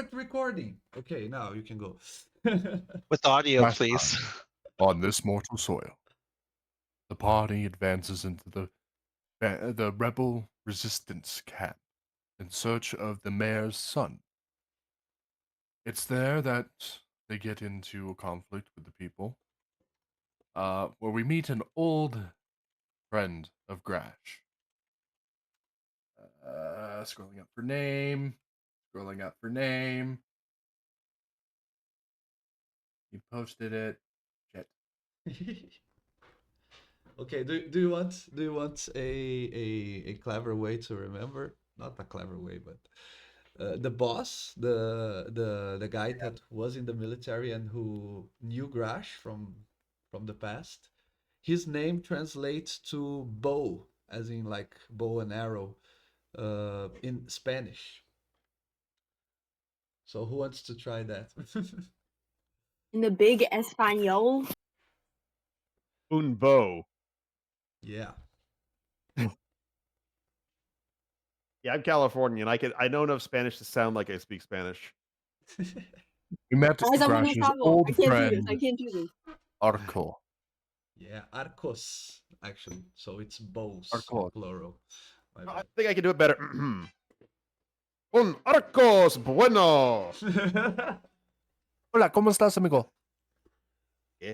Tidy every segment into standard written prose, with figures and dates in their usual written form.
start recording. Okay, now you can go. With audio, Last please. time, on this mortal soil, the party advances into the rebel resistance camp in search of the mayor's son. It's there that they get into a conflict with the people, where we meet an old friend of Grash. Scrolling up for name. Scrolling up for name. He posted it. Shit. Okay, do you want a clever way to remember? Not a clever way, but the boss, the guy that was in the military and who knew Grash from the past, his name translates to bow, as in like bow and arrow, in Spanish. So who wants to try that? In the big Espanol. Un bow. Yeah. Yeah, I'm Californian. I know enough Spanish to sound like I speak Spanish. We met Guys, I'm on a Grash's travel. old I can't do this. friend, I can't do this. Arco. Yeah, arcos actually. So it's bows in Arcos. plural. My I bad. think I can do it better. Un arcos bueno. Hola, ¿cómo estás, amigo? Yeah.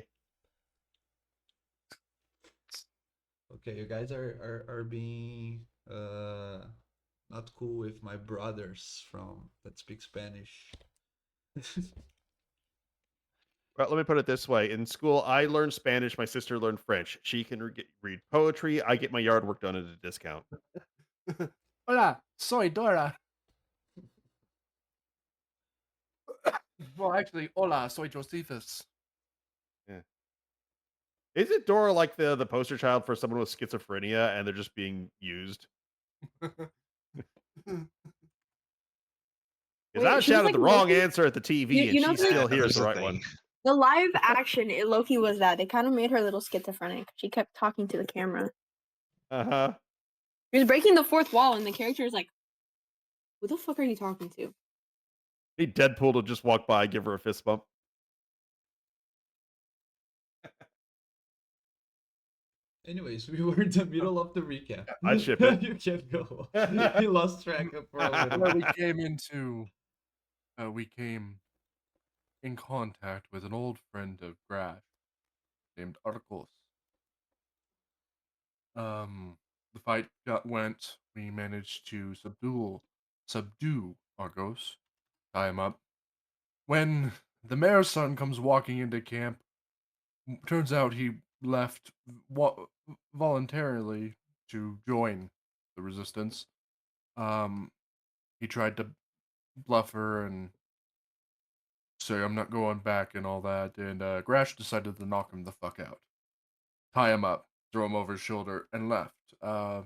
Okay, you guys are being not cool with my brothers from that speak Spanish. Well, let me put it this way. In school, I learned Spanish. My sister learned French. She can read poetry. I get my yard work done at a discount. Hola, soy Dora. Well, actually, hola, soy Josephus. Is it Dora like the poster child for someone with schizophrenia and they're just being used? Because I Wait, she's shouted like the wrong Loki? answer at the TV You and know she the- still Yeah, hears that's the the right one. thing. The live action Loki was that. They kind of made her a little schizophrenic. She kept talking to the camera. Uh-huh. She was breaking the fourth wall, and the character is like, "Who the fuck are you talking to?" Need Deadpool to just walk by, give her a fist bump. Anyways, we were in the middle of the recap. I ship it. You can't go. You lost track of for a little Where bit. we came in contact with an old friend of Grash named Arcos. The fight went. We managed to subdue Arcos, tie him up. When the mayor's son comes walking into camp, turns out he left voluntarily to join the resistance. He tried to bluff her and say, I'm not going back and all that, and Grash decided to knock him the fuck out. Tie him up, throw him over his shoulder, and left. But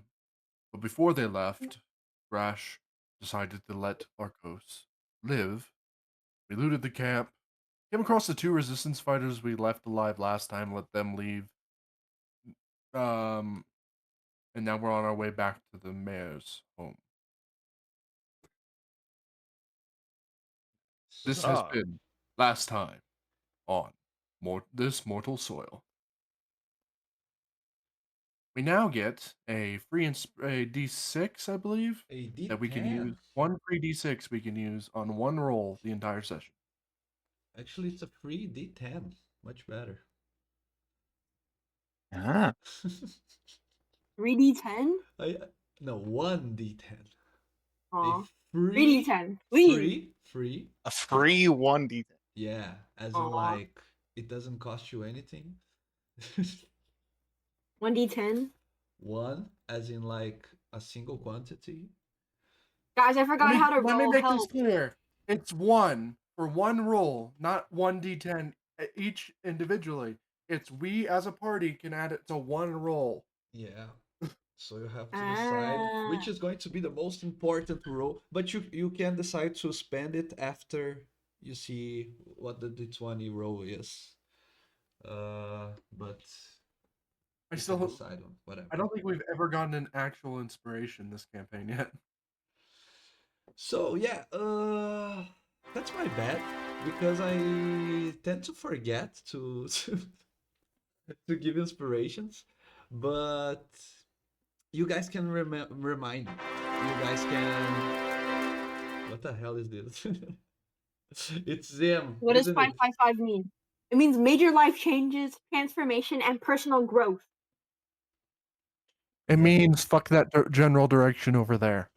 before they left, Grash decided to let Arcos live. We looted the camp, came across the 2 resistance fighters we left alive last time, let them leave. And now we're on our way back to the mayor's home. This has been last time on this mortal soil. We now get a free a D6, I believe, A D10. that we can use. One free D6 we can use on one roll the entire session. Actually, it's a free D10. Much better. Ah. 3D10? No, 1D10. Aw. A free 3D10. Please. free. A free 1D. Yeah, as in Aw. like it doesn't cost you anything. 1D10. 1 as in like a single quantity. Guys, I forgot how to Let me roll make help. this clear. It's 1 for one roll, not 1d10 each individually. It's we as a party can add it to one roll. Yeah. So you have to decide which is going to be the most important roll, but you can decide to spend it after you see what the D20 roll is. But I you still can decide on whatever. I don't think we've ever gotten an actual inspiration this campaign yet. So yeah, my bad because I tend to forget to to give inspirations, but you guys can remind me. You guys can. What the hell is this? It's them, What does isn't it? 555 mean? It means major life changes, transformation, and personal growth. It Yeah. means fuck that general direction over there.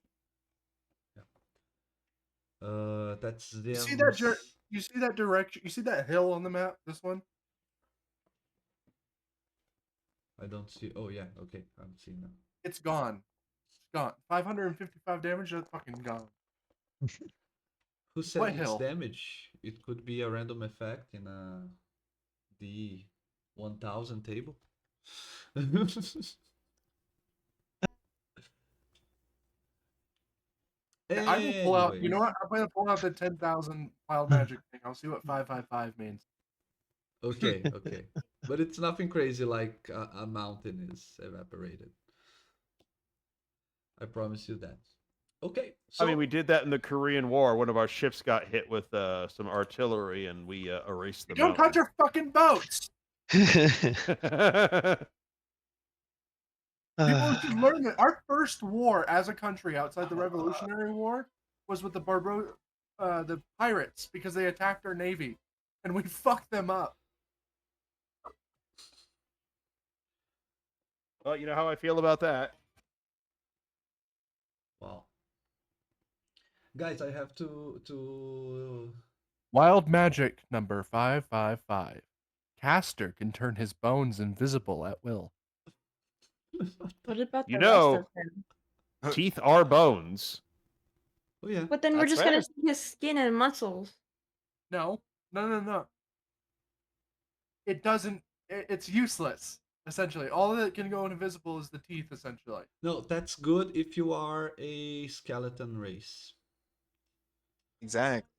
That's them. You see that you see that direction? You see that hill on the map? This one? I don't see. Oh yeah, okay, I'm seeing now. It's gone. It's gone. 555 damage. That's fucking gone. Who said What it's hill? damage? It could be a random effect in a D1000 table. Yeah, I will pull out. You know Anyways, what? I'm gonna pull out the 10,000 wild magic thing. I'll see what 555 means. okay, okay, but it's nothing crazy like a mountain is evaporated. I promise you that. Okay, so I mean, we did that in the Korean War. One of our ships got hit with some artillery, and we erased the Don't touch mountain. our fucking boats. People should learn that our first war as a country outside the Revolutionary War was with the pirates because they attacked our navy, and we fucked them up. Well, you know how I feel about that. wow, guys, I have to. Wild magic number 555. Caster can turn his bones invisible at will. What about You the rest know- of him? Teeth are bones. Oh yeah, But then we're That's just fair. gonna see his skin and muscles. No. It doesn't. It's useless. Essentially, all that can go invisible is the teeth. Essentially. no, that's good if you are a skeleton race. Exactly.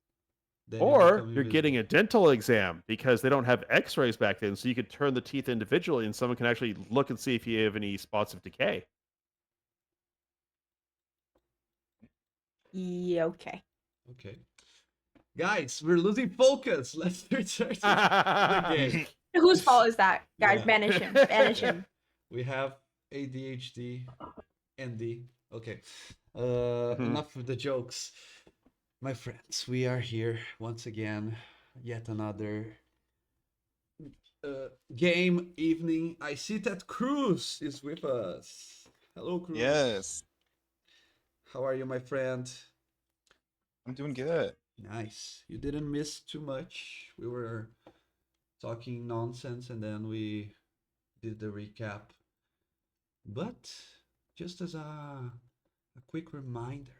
Then you Or become you're getting invisible. a dental exam because they don't have x-rays back then, so you could turn the teeth individually and someone can actually look and see if you have any spots of decay. Yeah, okay. Okay. Guys, we're losing focus. Let's return to the game. Whose fault is that? Guys, Yeah. banish him. Banish Yeah. him. We have ADHD, ND. Okay. Enough of the jokes. My friends, we are here once again. Yet another game evening. I see that Cruz is with us. Hello, Cruz. Yes. How are you, my friend? I'm doing good. Nice. You didn't miss too much. We were talking nonsense and then we did the recap. But just as a quick reminder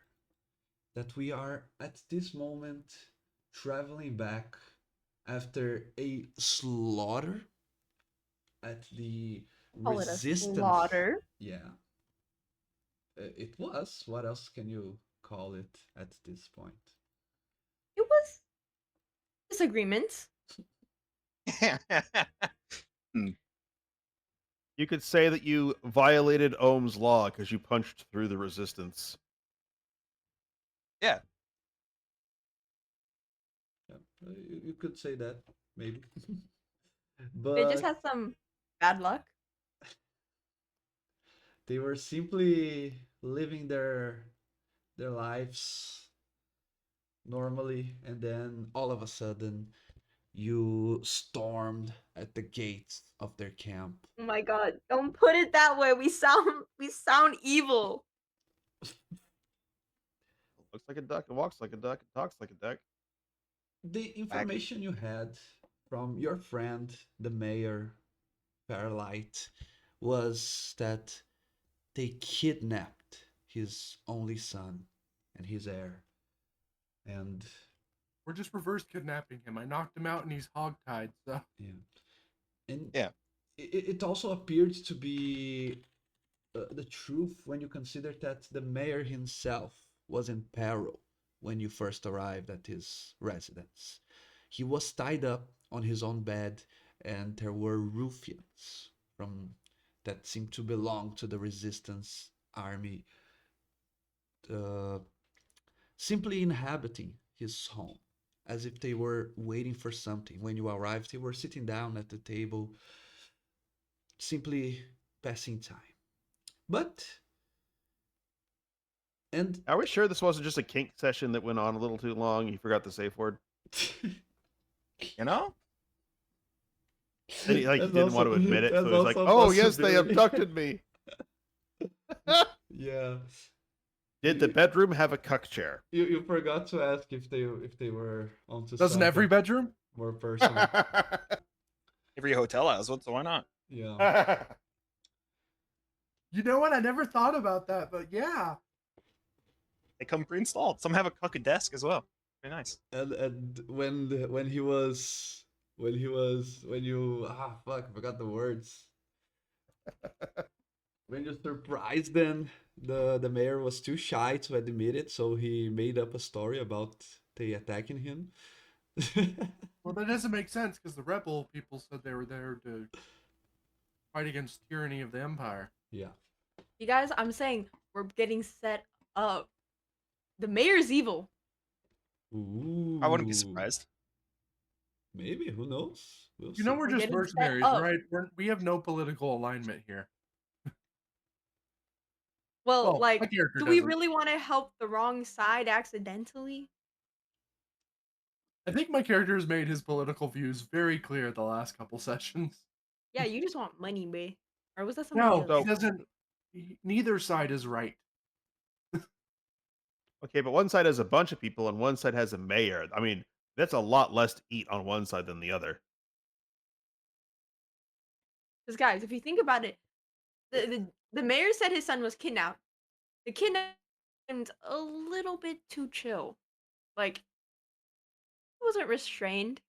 that we are at this moment traveling back after a slaughter at the Call it a resistance. slaughter. Yeah. It was. What else can you call it at this point? It was disagreements. You could say that you violated Ohm's law because you punched through the resistance. Yeah. Yeah, you could say that, maybe. They just But had some bad luck. they were simply living their lives normally, and then all of a sudden you stormed at the gates of their camp. Oh my god, don't put it that way. We sound evil. Looks like a duck, it walks like a duck, it talks like a duck. The information you had from your friend, the mayor, Paralyte, was that they kidnapped his only son and his heir. And We're just reverse kidnapping him. I knocked him out and he's hogtied. So yeah, and Yeah. it also appeared to be the truth when you consider that the mayor himself was in peril when you first arrived at his residence. He was tied up on his own bed, and there were ruffians from that seemed to belong to the resistance army, simply inhabiting his home. as if they were waiting for something. When you arrived, they were sitting down at the table, simply passing time. But and Are we sure this wasn't just a kink session that went on a little too long? You forgot the safe word. You know? And he like and didn't want to also- admit it, and so he's like, also a "Oh yes, they possibility." abducted me." Yeah. Did the bedroom have a cuck chair? You forgot to ask if they were onto Doesn't every something bedroom? more personal. Every hotel has one, so why not? Yeah. You know what? I never thought about that, but yeah. They come pre-installed. Some have a cuck desk as well. Very nice. And when you fuck, I forgot the words. When you surprised them, the mayor was too shy to admit it, so he made up a story about they attacking him. Well, that doesn't make sense because the rebel people said they were there to fight against tyranny of the empire. Yeah. You guys, I'm saying we're getting set up. The mayor's evil. Ooh. I wouldn't be surprised. Maybe, who knows? We'll You know, see. we're We're just getting set mercenaries, up. right? We have no political alignment here. Well, Well, my like, character do we doesn't. really want to help the wrong side accidentally? I think my character has made his political views very clear the last couple sessions. Yeah, you just want money, bae. Or was that something No, else? So- he doesn't. Neither side is right. Okay, but one side has a bunch of people and one side has a mayor. I mean, that's a lot less to eat on one side than the other. Because guys, if you think about it, the mayor said his son was kidnapped. The kidnapped seemed a little bit too chill. Like, he wasn't restrained.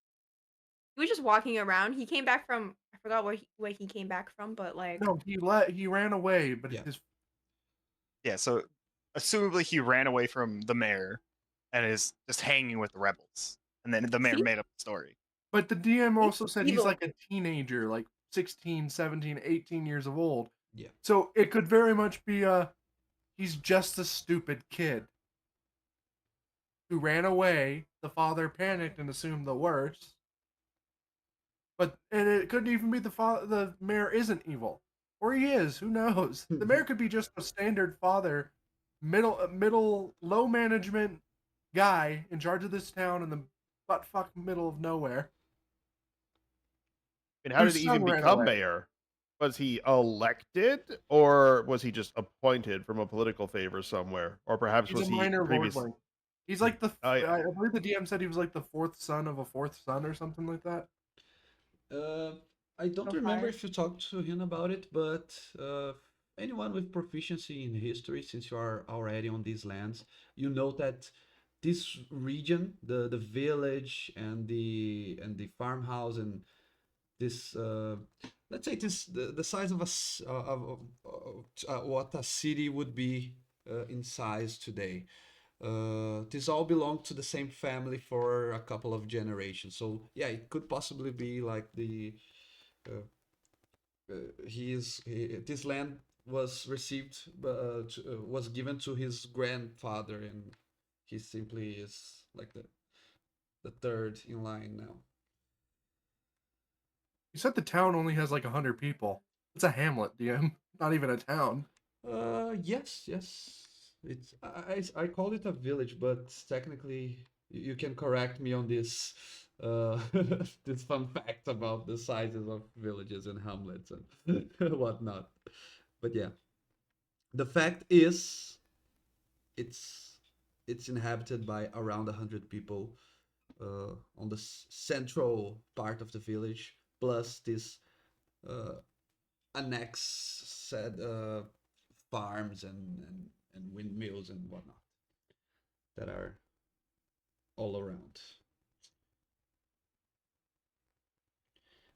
He was just walking around. He came back from, I forgot where he came back from, but like, No, he ran away, but Yeah. his Yeah, so assumably he ran away from the mayor and is just hanging with the rebels. And then the mayor See? made up the story. But the DM also said he's evil. like a teenager, like 16, 17, 18 years of old. Yeah. So it could very much be he's just a stupid kid who ran away. The father panicked and assumed the worst. And it couldn't even be the mayor isn't evil. Or he is, who knows? The mayor could be just a standard father, middle low management guy in charge of this town in the buttfuck middle of nowhere. And how Whose did he son even ran become away. mayor? Was he elected, or was he just appointed from a political favor somewhere, or perhaps He's was a he minor previous? lordling. He's like the. Oh, yeah. I believe the DM said he was like the fourth son of a fourth son or something like that. I don't So remember far. if you talked to him about it, but anyone with proficiency in history, since you are already on these lands, you know that this region, the village and the farmhouse and this let's say this the size of what a city would be in size today. This all belonged to the same family for a couple of generations. So yeah, it could possibly be like uh, this land was received was given to his grandfather, and he simply is like the third in line now. You said the town only has like 100 people. It's a hamlet, DM. Not even a town. Yes. It's I call it a village, but technically you can correct me on this this fun fact about the sizes of villages and hamlets and whatnot. But yeah, the fact is, it's inhabited by around 100 people on the central part of the village, plus this annex said farms and windmills and whatnot that are all around.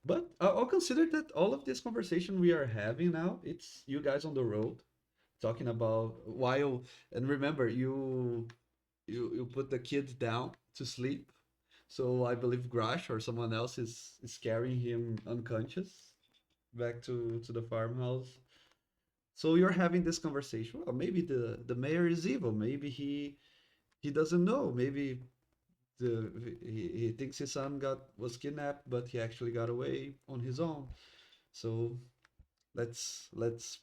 But I'll consider that all of this conversation we are having now, it's you guys on the road talking about while, and remember you put the kid down to sleep. So I believe Grash or someone else is carrying him unconscious back to the farmhouse. So you're having this conversation. Well, maybe the mayor is evil. Maybe he doesn't know. Maybe he thinks his son was kidnapped, but he actually got away on his own. So let's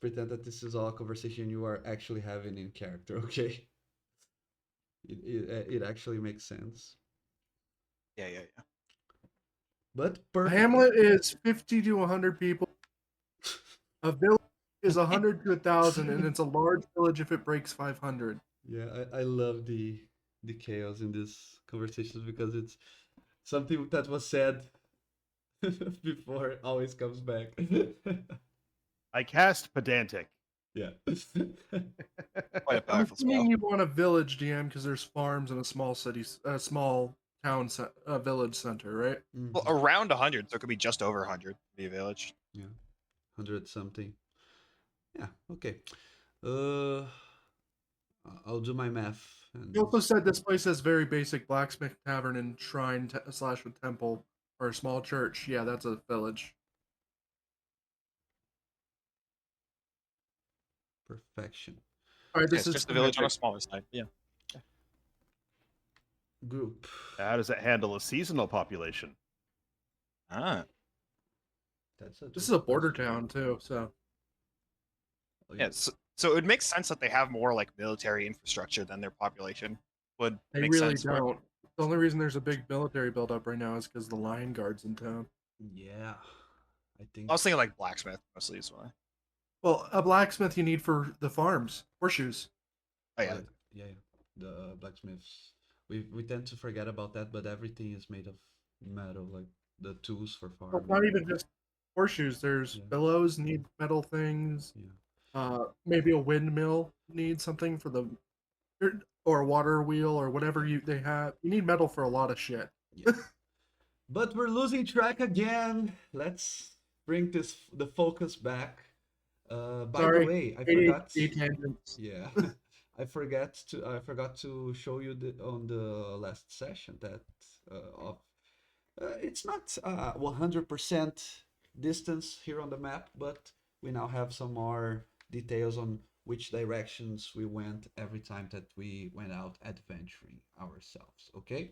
pretend that this is all a conversation you are actually having in character, okay? It actually makes sense. Yeah. But A perfect. hamlet is 50 to 100 people. A village is 100 to 1,000, and it's a large village if it breaks 500. Yeah, I love the chaos in these conversations because it's something that was said before always comes back. I cast pedantic. Yeah. Quite a I'm powerful spell. assuming you want a village, DM, because there's farms and a small town, village center, right? Well, Mhm. around 100, so it could be just over 100 to be a village. Yeah. 100 something. Yeah, okay. Uh I'll do my math and You also said this place has very basic blacksmith tavern and shrine slash a temple or a small church. Yeah, that's a village. perfection. All right, Yeah, this it's is just a village on a semantic. smaller side. Yeah. Group. How does it handle a seasonal population? Ah. That's a This is a good border question. town too, so Oh, Yeah. So it would make sense that they have more like military infrastructure than their population would they make really sense. Where- don't. The only reason there's a big military buildup right now is because the Lion Guard's in town. Yeah. I think I was thinking like blacksmith mostly as well. Well, a blacksmith you need for the farms, horseshoes. Oh yeah. yeah. The blacksmiths. We tend to forget about that, but everything is made of metal, like the tools for Well, farming. not even just horseshoes. There's Yeah. bellows need metal things. Yeah. Maybe a windmill needs something for the, or a water wheel or whatever they have. You need metal for a lot of shit. Yeah. But we're losing track again. Let's bring the focus back. By the Sorry, way, I ADHD forgot. tangents. Yeah, I forgot to show you on the last session that of it's not 100% distance here on the map, but we now have some more details on which directions we went every time that we went out adventuring ourselves. Okay,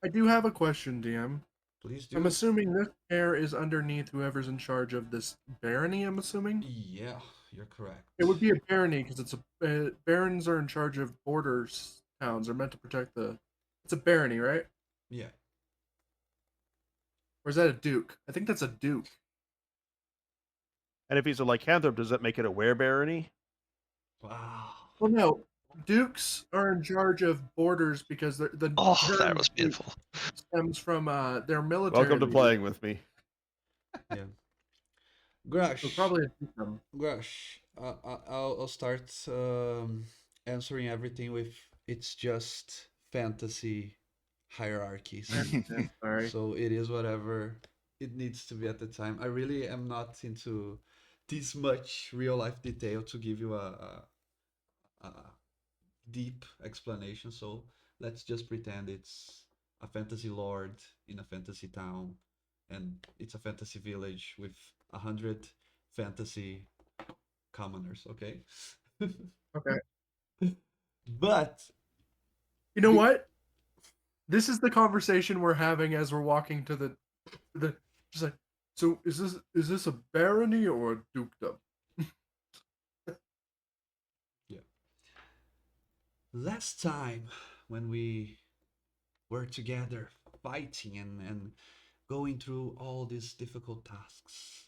I do have a question, DM. please do. I'm assuming this mayor is underneath whoever's in charge of this barony. I'm assuming Yeah, you're correct. it would be a barony because it's a barons are in charge of borders towns. Are meant to protect the. It's a barony, right? Yeah. Or is that a duke? I think that's a duke. And if he's a lycanthrope, does that make it a werebarony? Wow. Well, no. Dukes are in charge of borders because the Oh, term that was duke beautiful. stems from their military. Welcome to leader. playing with me. Yeah. So Grush. probably a dukedom. Grush. I'll start answering everything with it's just fantasy hierarchies. Yeah, sorry. So it is whatever it needs to be at the time. I really am not into this much real life detail to give you a deep explanation. So let's just pretend it's a fantasy lord in a fantasy town, and it's a fantasy village with 100 fantasy commoners. Okay. Okay. But You know what? This is the conversation we're having as we're walking to the just like, so is this a barony or a dukedom? last time when we were together fighting and going through all these difficult tasks,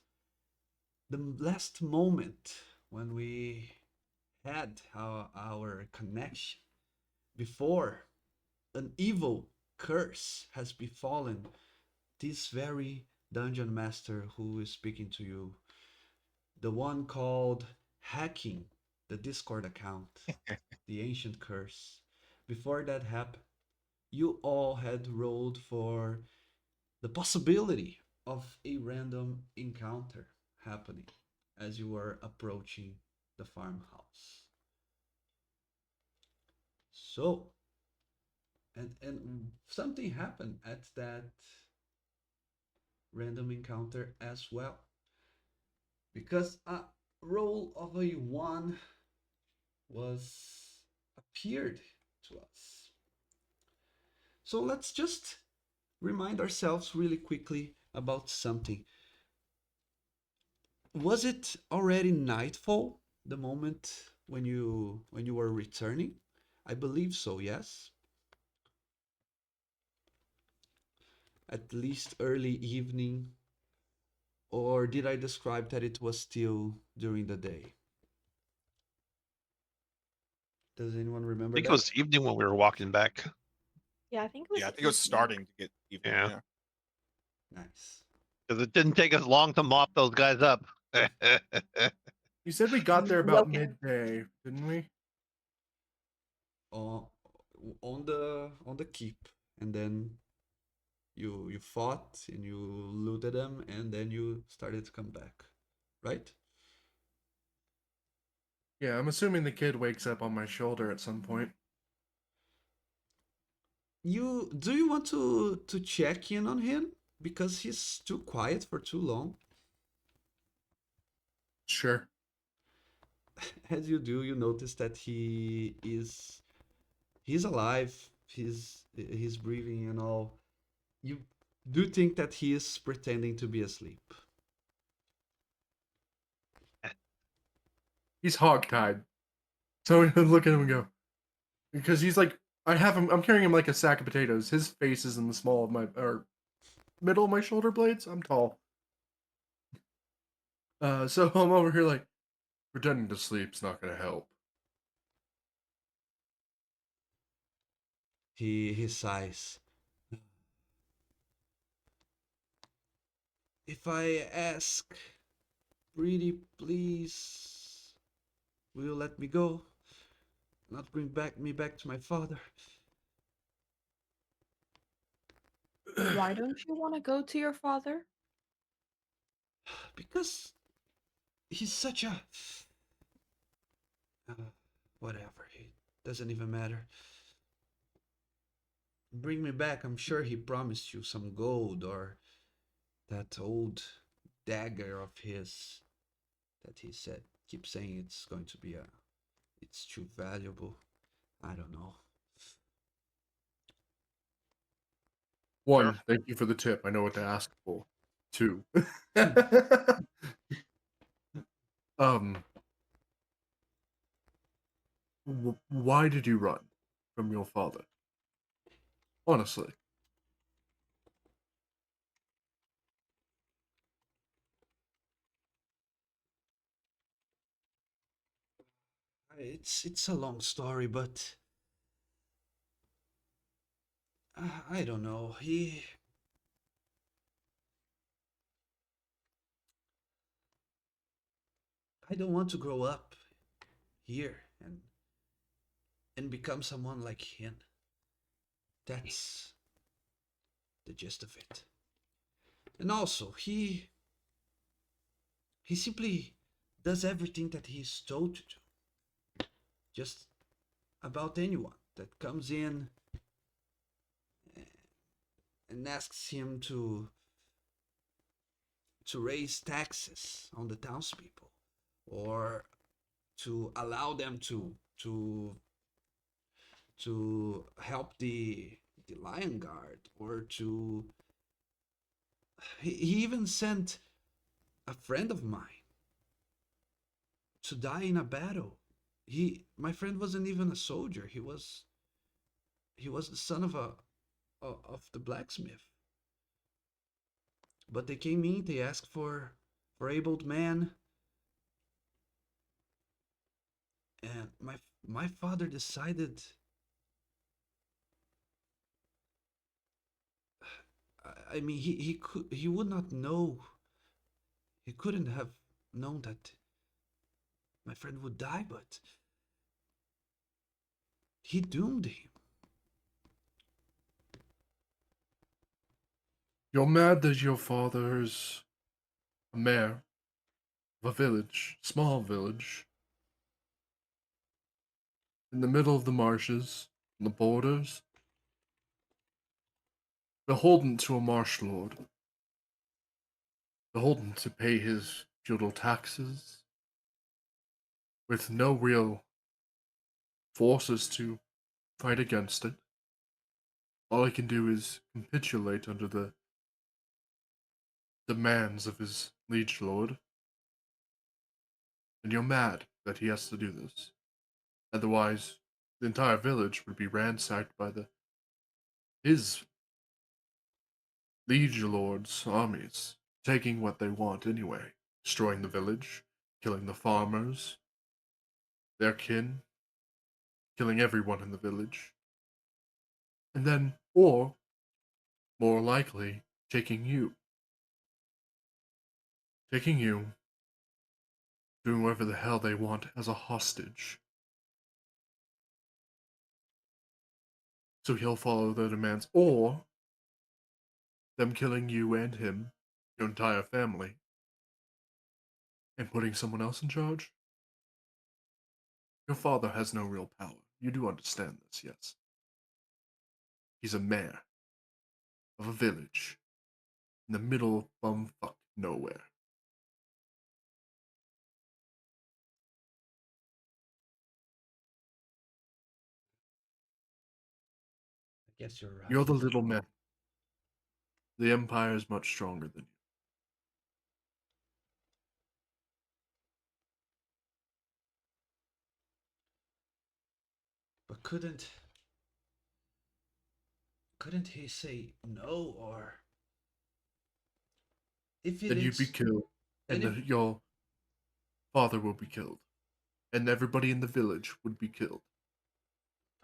the last moment when we had our connection before an evil curse has befallen this very dungeon master who is speaking to you, the one called hacking the Discord account, the ancient curse. Before that happened, you all had rolled for the possibility of a random encounter happening as you were approaching the farmhouse. So, and something happened at that random encounter as well. Because a roll of a 1 was appeared to us. So let's just remind ourselves really quickly about something. Was it already nightfall the moment when you were returning? I believe so, yes. At least early evening, or did I describe that it was still during the day? Does anyone I remember think it that? was evening when we were walking back. Yeah, I think it was. Yeah, I think it was evening. starting to get evening. Yeah. Yeah. Nice. Because it didn't take us long to mop those guys up. You said we got there about Okay. midday, didn't we? On on the keep, and then you fought and you looted them, and then you started to come back, right? Yeah, I'm assuming the kid wakes up on my shoulder at some point. You want to check in on him because he's too quiet for too long? Sure. As you do, you notice that he's alive, he's breathing and all. You do think that he is pretending to be asleep. He's hogtied. So I look at him and go, because he's like, I have him, I'm carrying him like a sack of potatoes. His face is in the small of my, or middle of my shoulder blades. I'm tall. So I'm over here like, pretending to sleep's not gonna help. He sighs. If I ask, pretty please, will you let me go? Not bring me back to my father? Why don't you want to go to your father? Because he's such a uh, whatever. It doesn't even matter. Bring me back. I'm sure he promised you some gold or that old dagger of his that he said keep saying it's going to be it's too valuable. I don't know. One, thank you for the tip. I know what to ask for. Two, um, why did you run from your father? Honestly. It's a long story, but I don't know. I don't want to grow up here and become someone like him. That's the gist of it. And also, he simply does everything that he's told to do. Just about anyone that comes in and asks him to raise taxes on the townspeople or to allow them to help the lion guard or to he even sent a friend of mine to die in a battle. My friend wasn't even a soldier. He was the son of a of the blacksmith. But they came in, they asked for abled man, and my father decided I mean he would not know, he couldn't have known that my friend would die, but he doomed him. You're mad that your father's a mayor of a village, small village, in the middle of the marshes, on the borders, beholden to a marsh lord, beholden to pay his feudal taxes, with no real forces to fight against it, all he can do is capitulate under the demands of his liege lord. And you're mad that he has to do this. Otherwise, the entire village would be ransacked by his liege lord's armies, taking what they want anyway, destroying the village, killing the farmers, their kin, killing everyone in the village. And then, or, more likely, taking you. Taking you, doing whatever the hell they want as a hostage. So he'll follow their demands, or them killing you and him, your entire family, and putting someone else in charge? Your father has no real power. You do understand this, yes? He's a mayor of a village in the middle of bumfuck nowhere. I guess you're right. You're the little man. The Empire is much stronger than you. But couldn't he say no, or if it Then you'd be is killed, and and if your father will be killed, and everybody in the village would be killed.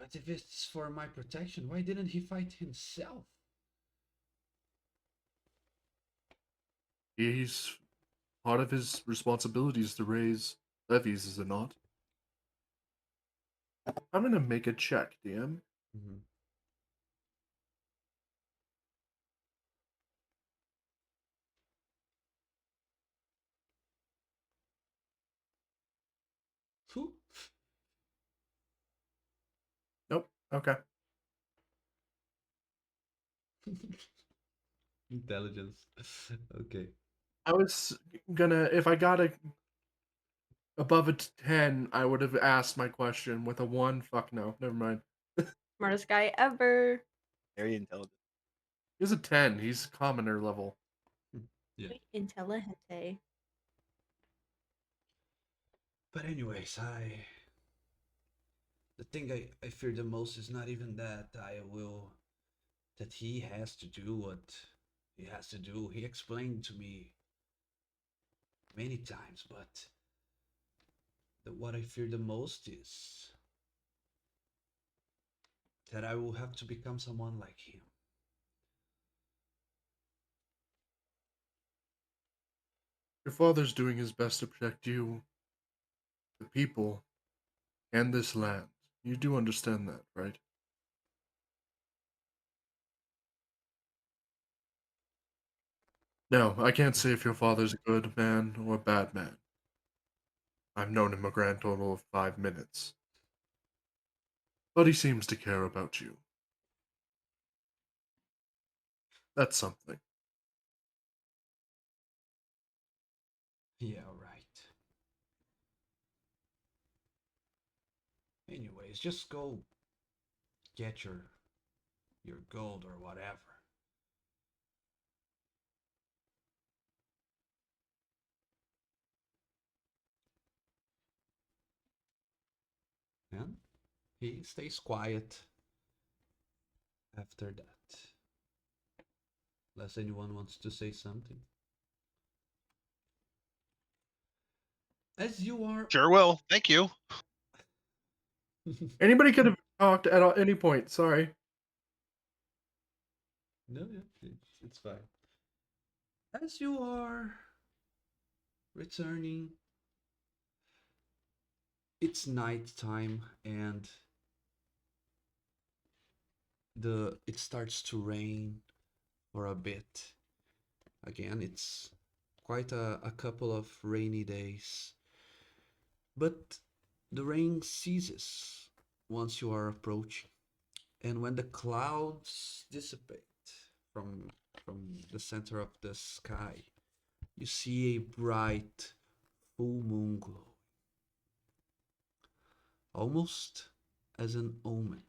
but if it's for my protection, why didn't he fight himself? He's part of his responsibilities to raise levies, is it not? I'm gonna make a check, DM. Mm-hmm. Who? Nope. Okay. Intelligence. Okay. I was gonna, if I got above a 10, I would have asked my question. With a 1, fuck no. Never mind. Smartest guy ever. Very intelligent. He's a 10. He's commoner level. Yeah. Muy inteligente. But anyways, the thing I fear the most is not even that that he has to do what he has to do. He explained to me many times, but what I fear the most is that I will have to become someone like him. Your father's doing his best to protect you, the people, and this land. You do understand that, right? No, I can't say if your father's a good man or a bad man. I've known him a grand total of 5 minutes. But he seems to care about you. That's something. Yeah, right. Anyways, just go get your gold or whatever. And he stays quiet after that. Unless anyone wants to say something. As you are. Sure will. Thank you. Anybody could have talked at any point. Sorry. No, yeah, it's fine. As you are returning, it's night time and it starts to rain for a bit. Again, it's quite a couple of rainy days. But the rain ceases once you are approaching. And when the clouds dissipate from the center of the sky, you see a bright full moon glow, almost as an omen.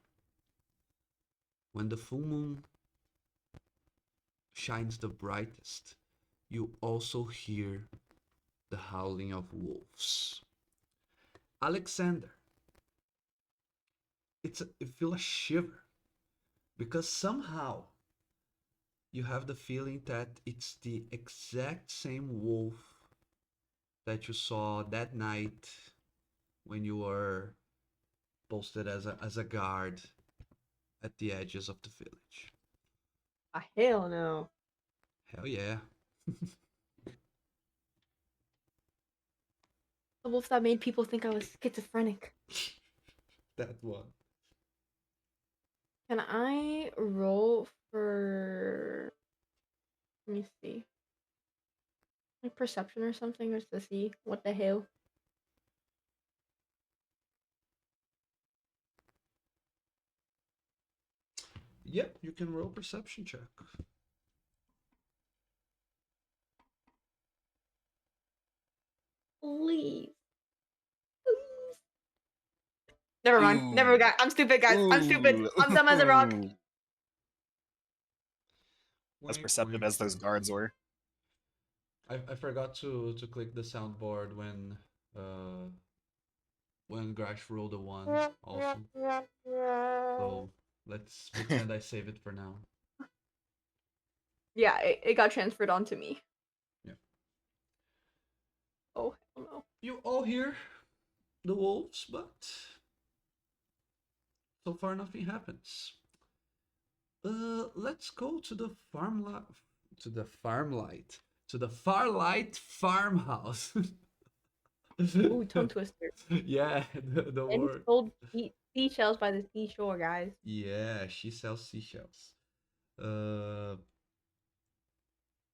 When the full moon shines the brightest, you also hear the howling of wolves. Alexander, you feel a shiver because somehow you have the feeling that it's the exact same wolf that you saw that night when you were posted as a guard at the edges of the village. Ah, hell no. Hell yeah. The wolf that made people think I was schizophrenic. That one. Can I roll for? Let me see. Like perception or something, just to see what the hell. Yep, you can roll perception check. Please. Please. Never mind. Never got. I'm stupid, guys. I'm stupid. I'm dumb as a rock. Ooh. As Wink, perceptive wink. as those guards were. I forgot to click the soundboard when Grash rolled a 1 also. So let's pretend I save it for now. Yeah, it got transferred onto me. Yeah. Oh, hell no. You all hear the wolves, but so far nothing happens. Let's go to the Farlight farmhouse. Ooh, tongue twister. Yeah, the And word. sold seashells by the seashore, guys. Yeah, she sells seashells.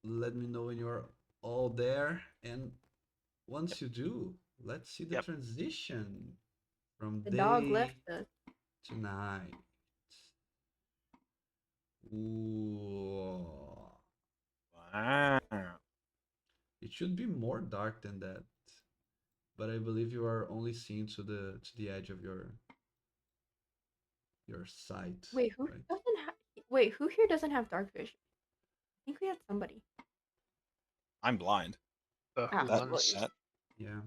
Let me know when you're all there, and once you do, let's see the Yep. transition from The day dog left us. to night. Ooh. Wow. It should be more dark than that, but I believe you are only seen to the edge of your sight. Wait, who right? doesn't have? Wait, who here doesn't have dark vision? I think we had somebody. I'm blind. The Ah, who That, ones? that Yeah.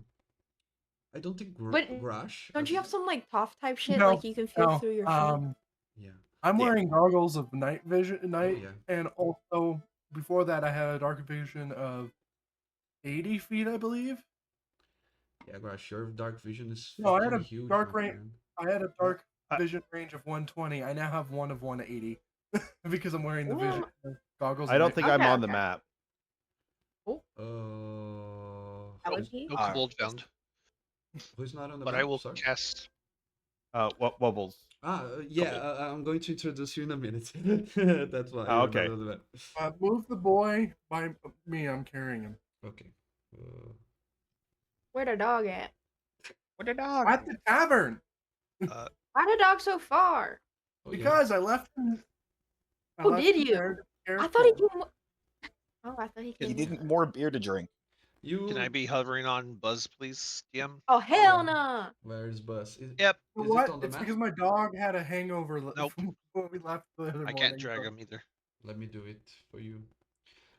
I don't think But Grash. don't you have some like Toph type shit? No, Like you can feel no, through your feet? Yeah. I'm Yeah. wearing goggles of night vision, Oh yeah. and also before that, I had a dark vision of 80 feet, I believe. Yeah, Grash, your dark vision is No, I had fucking a huge, dark my range. friend. I had a dark I- vision range of 120. I now have one of 180 because I'm wearing the vision goggles. I of don't night think I'm Okay, on the okay. map. Allergy? No Uh, kobold found. Who's not on the But I map? will Sorry. cast. What Wobbles? Yeah, I'm going to introduce you in a minute. That's why Oh, you're okay. not on the map. Move the boy by me. I'm carrying him Okay. Where the dog at? what a dog. at the tavern Why the dog so far? Oh, yeah. because I left him. I Oh, left did him you? there to be I thought he careful. came. Oh, I thought he came. He with needed us. more beer to drink. You. Can I be hovering on Buzz, please, DM? Oh hell Yeah. no! Where is Buzz? Yep. You know Is it what? on the It's map? because my dog had a hangover Nope. when we left the other I morning. can't drag so- him either. Let me do it for you.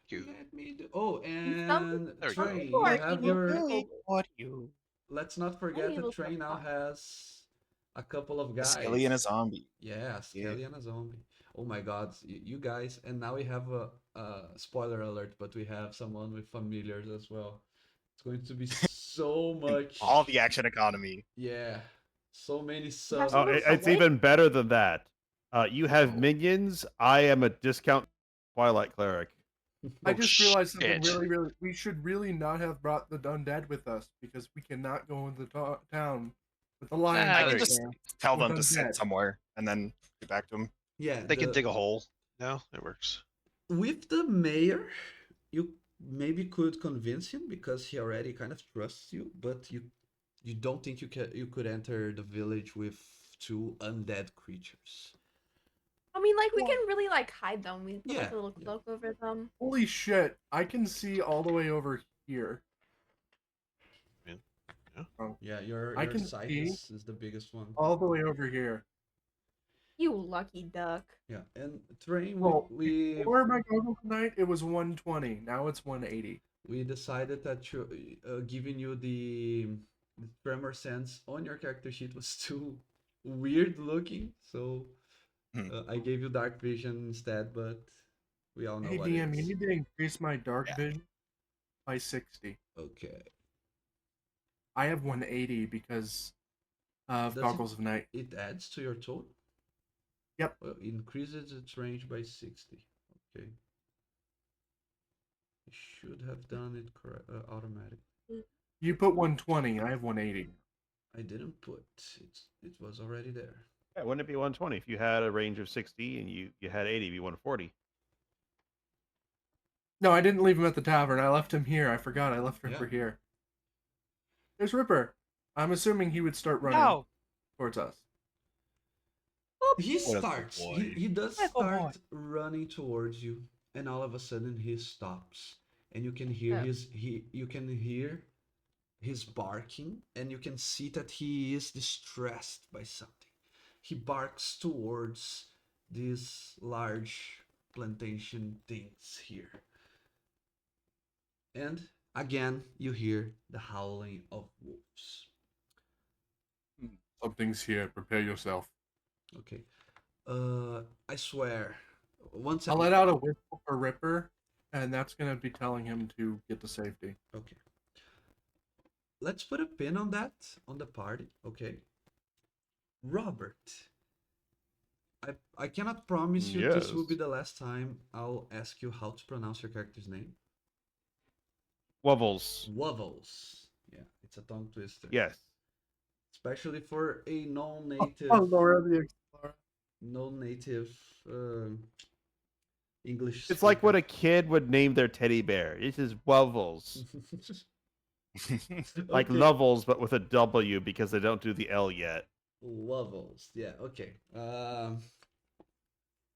You. Let me do. Oh, Some and There we go. Train, people you are have evil your. people. What you? Let's not forget evil that Train now sometimes. has a couple of A guys. Skelly and a zombie. Yeah, Skelly and a zombie. Oh my God, you guys! And now we have a spoiler alert, but we have someone with familiars as well. It's going to be so much. All the action economy. Yeah, so many have subs. Oh, someone it's awake? even better than that. You have Oh. minions. I am a discount Twilight cleric. I Oh, just realized something shit. really. We should really not have brought the undead with us because we cannot go into the town with the lions. Ah, I there can you just there. tell With them to sit undead. somewhere and then get back to him. Yeah, They can dig a hole. No, it works. with the mayor, you maybe could convince him because he already kind of trusts you, but you don't think you could enter the village with 2 undead creatures. I mean, like we can really like hide them. We put like Yeah, a little yeah. cloak over them. Holy shit! I can see all the way over here. Yeah, your I can sight see is the biggest one. All the way over here. You lucky duck. Yeah, and terrain Well, we before my Goggles of Night, it was 120. Now it's 180. we decided that giving you the tremor sense on your character sheet was too weird looking, so Hmm. I gave you dark vision instead. But we all know Hey what it DM, you is. need to increase my dark Yeah. vision by 60. Okay, I have 180 because of Does Goggles of Night. it adds to your total? Yep. Well, increases its range by 60. Okay. You should have done it correct, automatic. You put 120. I have 180. I didn't put it. It was already there. Yeah, wouldn't it be 120 if you had a range of 60 and you had 80? It'd be 140. No, I didn't leave him at the tavern. I left him here. I forgot. I left Ripper Yeah. here. There's Ripper. I'm assuming he would start running No. towards us. He What a starts. boy. He does What a boy. start running towards you, and all of a sudden he stops, and you can hear Oh. you can hear his barking, and you can see that he is distressed by something. He barks towards these large plantation things here, and again you hear the howling of wolves. Something's here. Prepare yourself. Okay. I swear. Once I'll let out a whistle for Ripper, and that's going to be telling him to get to safety. Okay. Let's put a pin on that on the party. Okay. Robert. I cannot promise you this will be Yes. the last time I'll ask you how to pronounce your character's name. Wobbles. Wovels. Yeah, it's a tongue twister. Yes. Especially for a non-native Laura the Explorer. non-native English It's like what speaker. a kid would name their teddy bear. This is Wobbles. Like Okay. Lovels, but with a W because they don't do the L yet. Levels. Yeah, okay.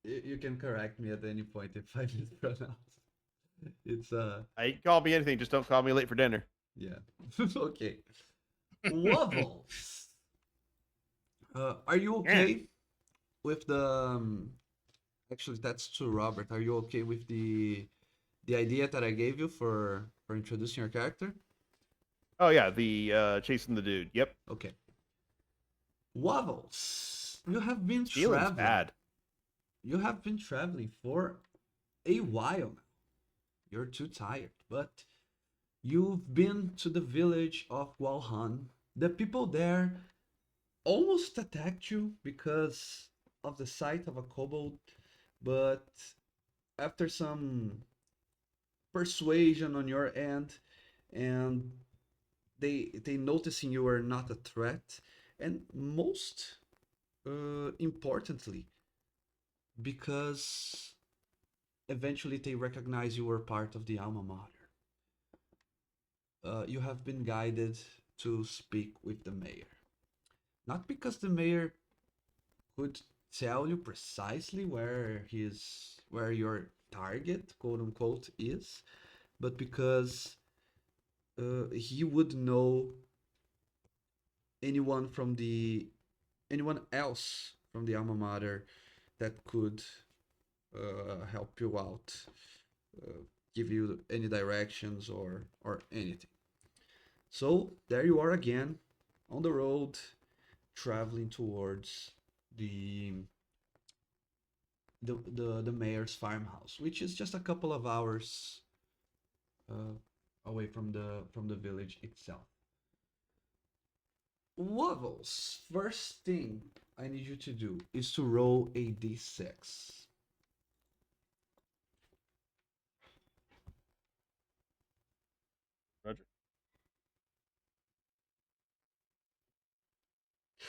You can correct me at any point if I mispronounce. It's I call me anything, just don't call me late for dinner. yeah. Okay. Levels. Are you okay with the actually that's to Robert. Are you okay with the idea that I gave you for introducing your character? Oh yeah, the chasing the dude. Yep. Okay. Wobbles. You have been Feeling's traveling. bad. You have been traveling for a while now. You're too tired, but you've been to the village of Walhan. The people there almost attacked you because of the sight of a kobold, but after some persuasion on your end, and they noticing you are not a threat, and most importantly, because eventually they recognize you were part of the alma mater. You have been guided to speak with the mayor. Not because the mayor could tell you precisely where your target, quote unquote, is, but because he would know anyone from anyone else from the alma mater that could help you out, give you any directions or anything. So there you are again on the road, traveling towards the the mayor's farmhouse, which is just a couple of hours away from the village itself. Wobbles, first thing I need you to do is to roll a d6. Roger.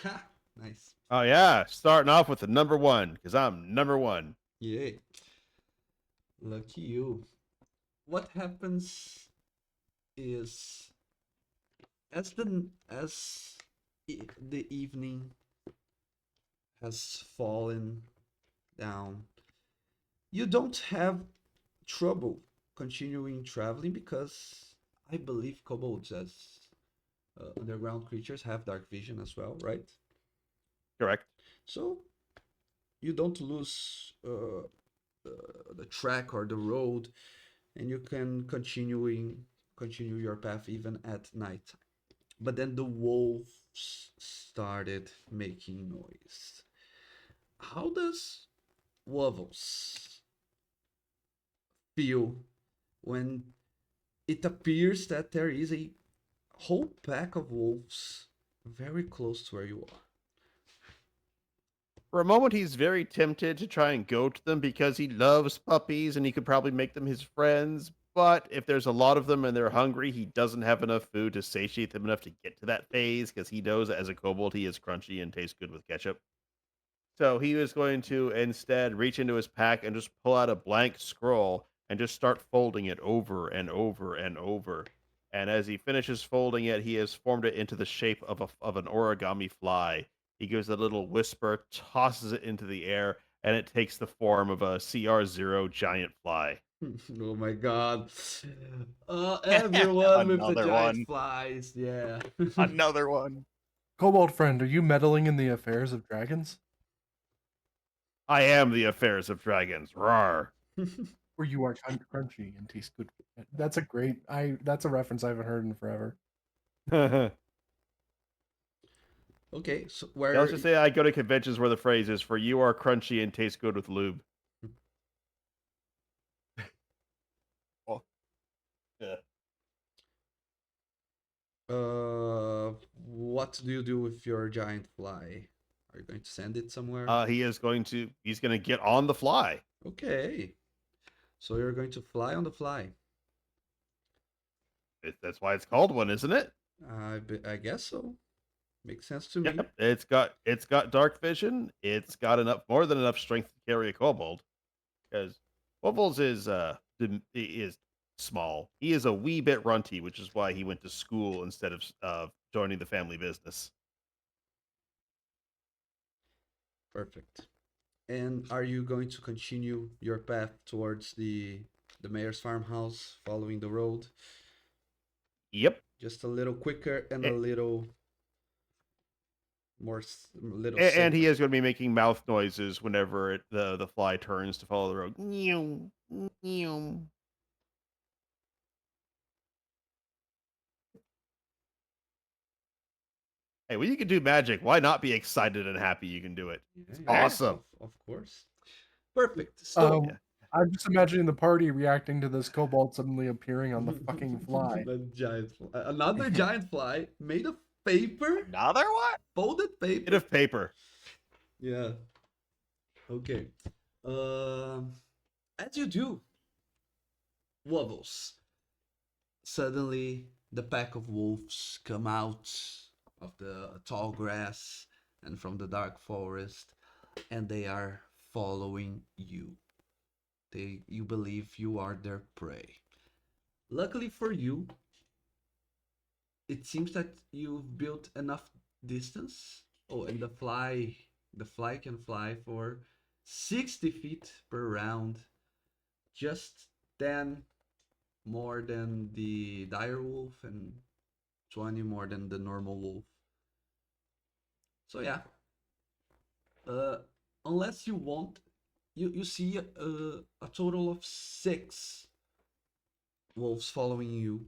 Ha! Nice. Oh yeah, starting off with the number one because I'm number one. Yay. Lucky you. What happens is the evening has fallen down, you don't have trouble continuing traveling because I believe kobolds as underground creatures have dark vision as well, right? Correct. So you don't lose the track or the road, and you can continue your path even at night. But then the wolves started making noise. How does Wovels feel when it appears that there is a whole pack of wolves very close to where you are? For a moment, he's very tempted to try and go to them because he loves puppies and he could probably make them his friends. But if there's a lot of them and they're hungry, he doesn't have enough food to satiate them enough to get to that phase because he knows that as a kobold, he is crunchy and tastes good with ketchup. So he was going to instead reach into his pack and just pull out a blank scroll and just start folding it over and over and over. And as he finishes folding it, he has formed it into the shape of an origami fly. He gives a little whisper, tosses it into the air, and it takes the form of a CR0 giant fly. Oh my god. Everyone with the Another giant one. flies, yeah. Another one. Kobold friend, are you meddling in the affairs of dragons? I am the affairs of dragons. Rawr. Or you are crunchy and taste good? That's a great. That's a reference I haven't heard in forever. Okay, so Yeah, let's just say I go to conventions where the phrase is "for you are crunchy and taste good with lube." Well, Yeah. What do you do with your giant fly? Are you going to send it somewhere? He's going to get on the fly. Okay. So you're going to fly on the fly. That's why it's called one, isn't it? I guess so. Makes sense to me. Yep. It's got dark vision. It's got more than enough strength to carry a kobold. Because Wobbles is small. He is a wee bit runty, which is why he went to school instead of joining the family business. Perfect. And are you going to continue your path towards the mayor's farmhouse, following the road? Yep. Just a little quicker and Eh. a little more, little And he safer. is going to be making mouth noises whenever the fly turns to follow the road. Meow, meow. Hey, when you can do magic, why not be excited and happy you can do it? Yeah, awesome. Of course. Perfect. So Yeah. I'm just imagining the party reacting to this kobold suddenly appearing on the fucking fly. The giant fly. Another giant fly made of paper, Another one? folded Bit paper. of paper. Yeah. Okay. As you do, Wobbles. Suddenly, the pack of wolves come out of the tall grass and from the dark forest, and they are following you. You believe you are their prey. Luckily for you, it seems that you've built enough distance. Oh, and the fly can fly for 60 feet per round, just 10 more than the dire wolf and 20 more than the normal wolf. So yeah, unless you want, you see a total of 6 wolves following you.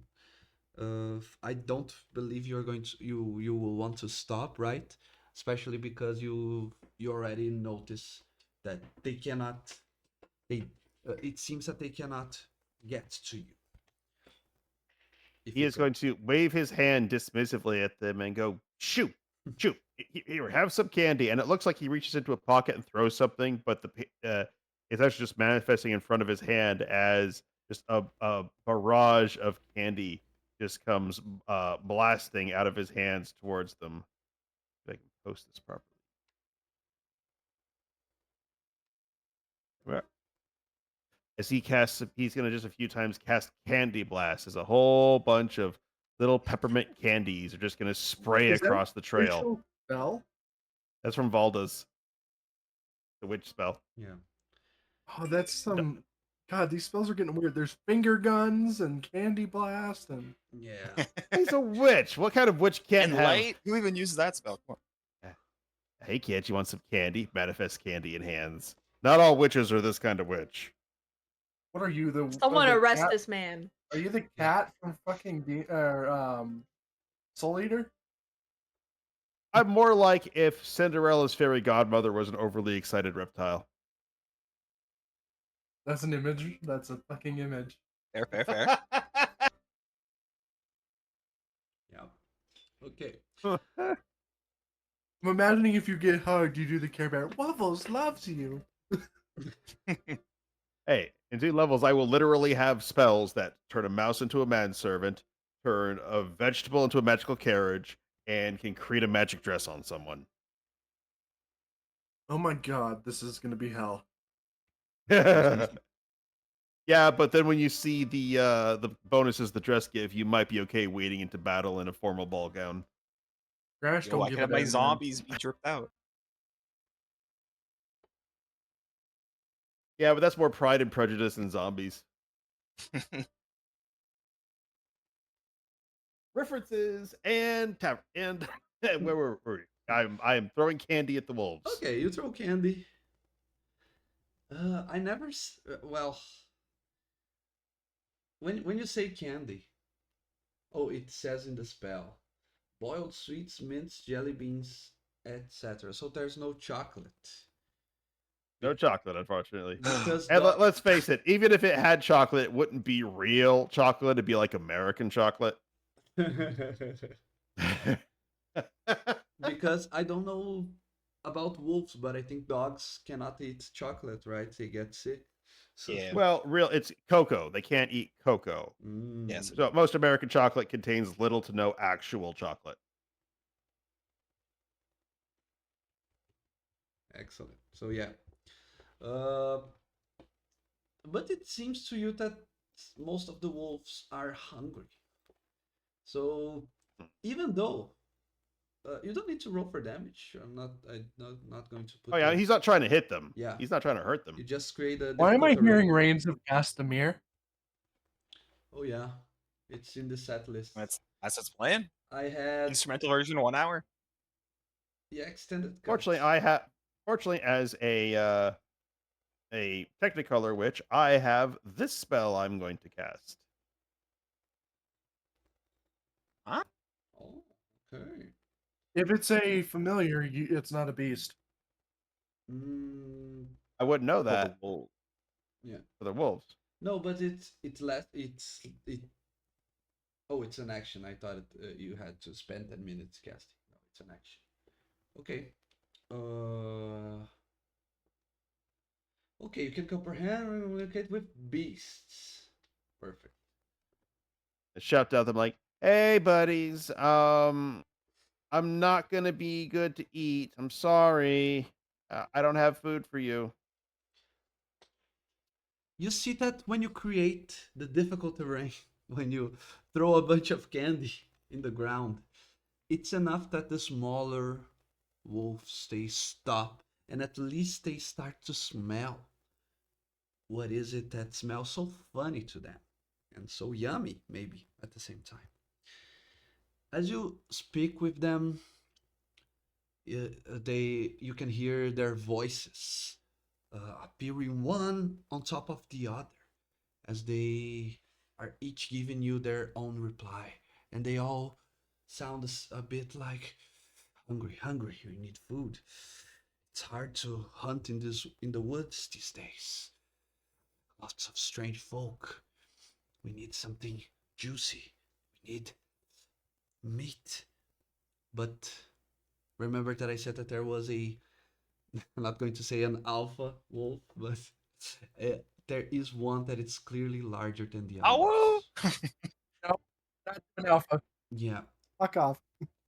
I don't believe you're going to you will want to stop, right? Especially because you already notice that they cannot. It seems that they cannot get to you. If He you is go. going to wave his hand dismissively at them and go, shoot, shoot, here, have some candy. And it looks like he reaches into a pocket and throws something, but it's actually just manifesting in front of his hand as just a barrage of candy just comes blasting out of his hands towards them. If I can post this properly. Right. As he's going to just a few times cast Candy Blast as a whole bunch of little peppermint candies are just going to spray Is that across the trail. Racial spell? That's from Valda's, the witch spell. Yeah. Oh, that's some. God, these spells are getting weird. There's finger guns and candy blast and. Yeah. He's a witch. What kind of witch can't And have? light? Who even uses that spell? Come on. Hey, kid, you want some candy? Manifest candy in hands. Not all witches are this kind of witch. What are you, the Someone the arrest cat? this man. Are you the cat from fucking Soul Eater? I'm more like if Cinderella's fairy godmother was an overly excited reptile. That's an image. That's a fucking image. Fair, fair, fair. Yeah. Okay. I'm imagining if you get hugged, you do the Care Bear. Waffles loves you. Hey, in 2 levels, I will literally have spells that turn a mouse into a manservant, turn a vegetable into a magical carriage, and can create a magic dress on someone. Oh my god, this is gonna be hell. Yeah, but then when you see the bonuses the dress give, you might be okay wading into battle in a formal ball gown. Crash, Yo, don't why give can't it my any, man. zombies be dripped out? Yeah, but that's more Pride and Prejudice than zombies. References and and where were we? I am throwing candy at the wolves. Okay, you throw candy. I never. Well, when you say candy, oh, it says in the spell, boiled sweets, mints, jelly beans, etc. So there's no chocolate No chocolate, unfortunately. because And let's face it, even if it had chocolate, it wouldn't be real chocolate. It'd be like American chocolate. because I don't know about wolves, but I think dogs cannot eat chocolate, right? They get sick. So, Yeah. Well, it's cocoa. They can't eat cocoa. Yes. So most American chocolate contains little to no actual chocolate. Excellent. So yeah. Uh, but it seems to you that most of the wolves are hungry. So even though you don't need to roll for damage, I'm not going to put. Oh yeah, the- he's not trying to hit them. Yeah. He's not trying to hurt them. You just create a. Why am I difficult terrain. hearing Reigns of Castamere? Oh yeah, it's in the set list. That's what's playing. I had Instrumental version 1 hour. the extended. cut. Fortunately, as a Technicolor witch, I have this spell I'm going to cast. Oh, okay. If it's a familiar, it's not a beast. Mm, I wouldn't know For the that wolf. for the wolves. no, but it's less. It. Oh, it's an action. I thought you had to spend 10 minutes casting. No, it's an action. Okay. Okay, you can comprehend and communicate with beasts. Perfect. I shout out them like, "Hey, buddies, I'm not gonna be good to eat. I'm sorry. I don't have food for you." You see that when you create the difficult terrain, when you throw a bunch of candy in the ground, it's enough that the smaller wolves they stop and at least they start to smell. What is it that smells so funny to them and so yummy, maybe at the same time? As you speak with them, you can hear their voices appearing one on top of the other as they are each giving you their own reply, and they all sound a bit like hungry, we need food. It's hard to hunt in the woods these days. Lots of strange folk. We need something juicy. We need meat. But remember that I said that there was I'm not going to say an alpha wolf, but there is one that is clearly larger than the Ow! others. That's an alpha. Yeah. Fuck off.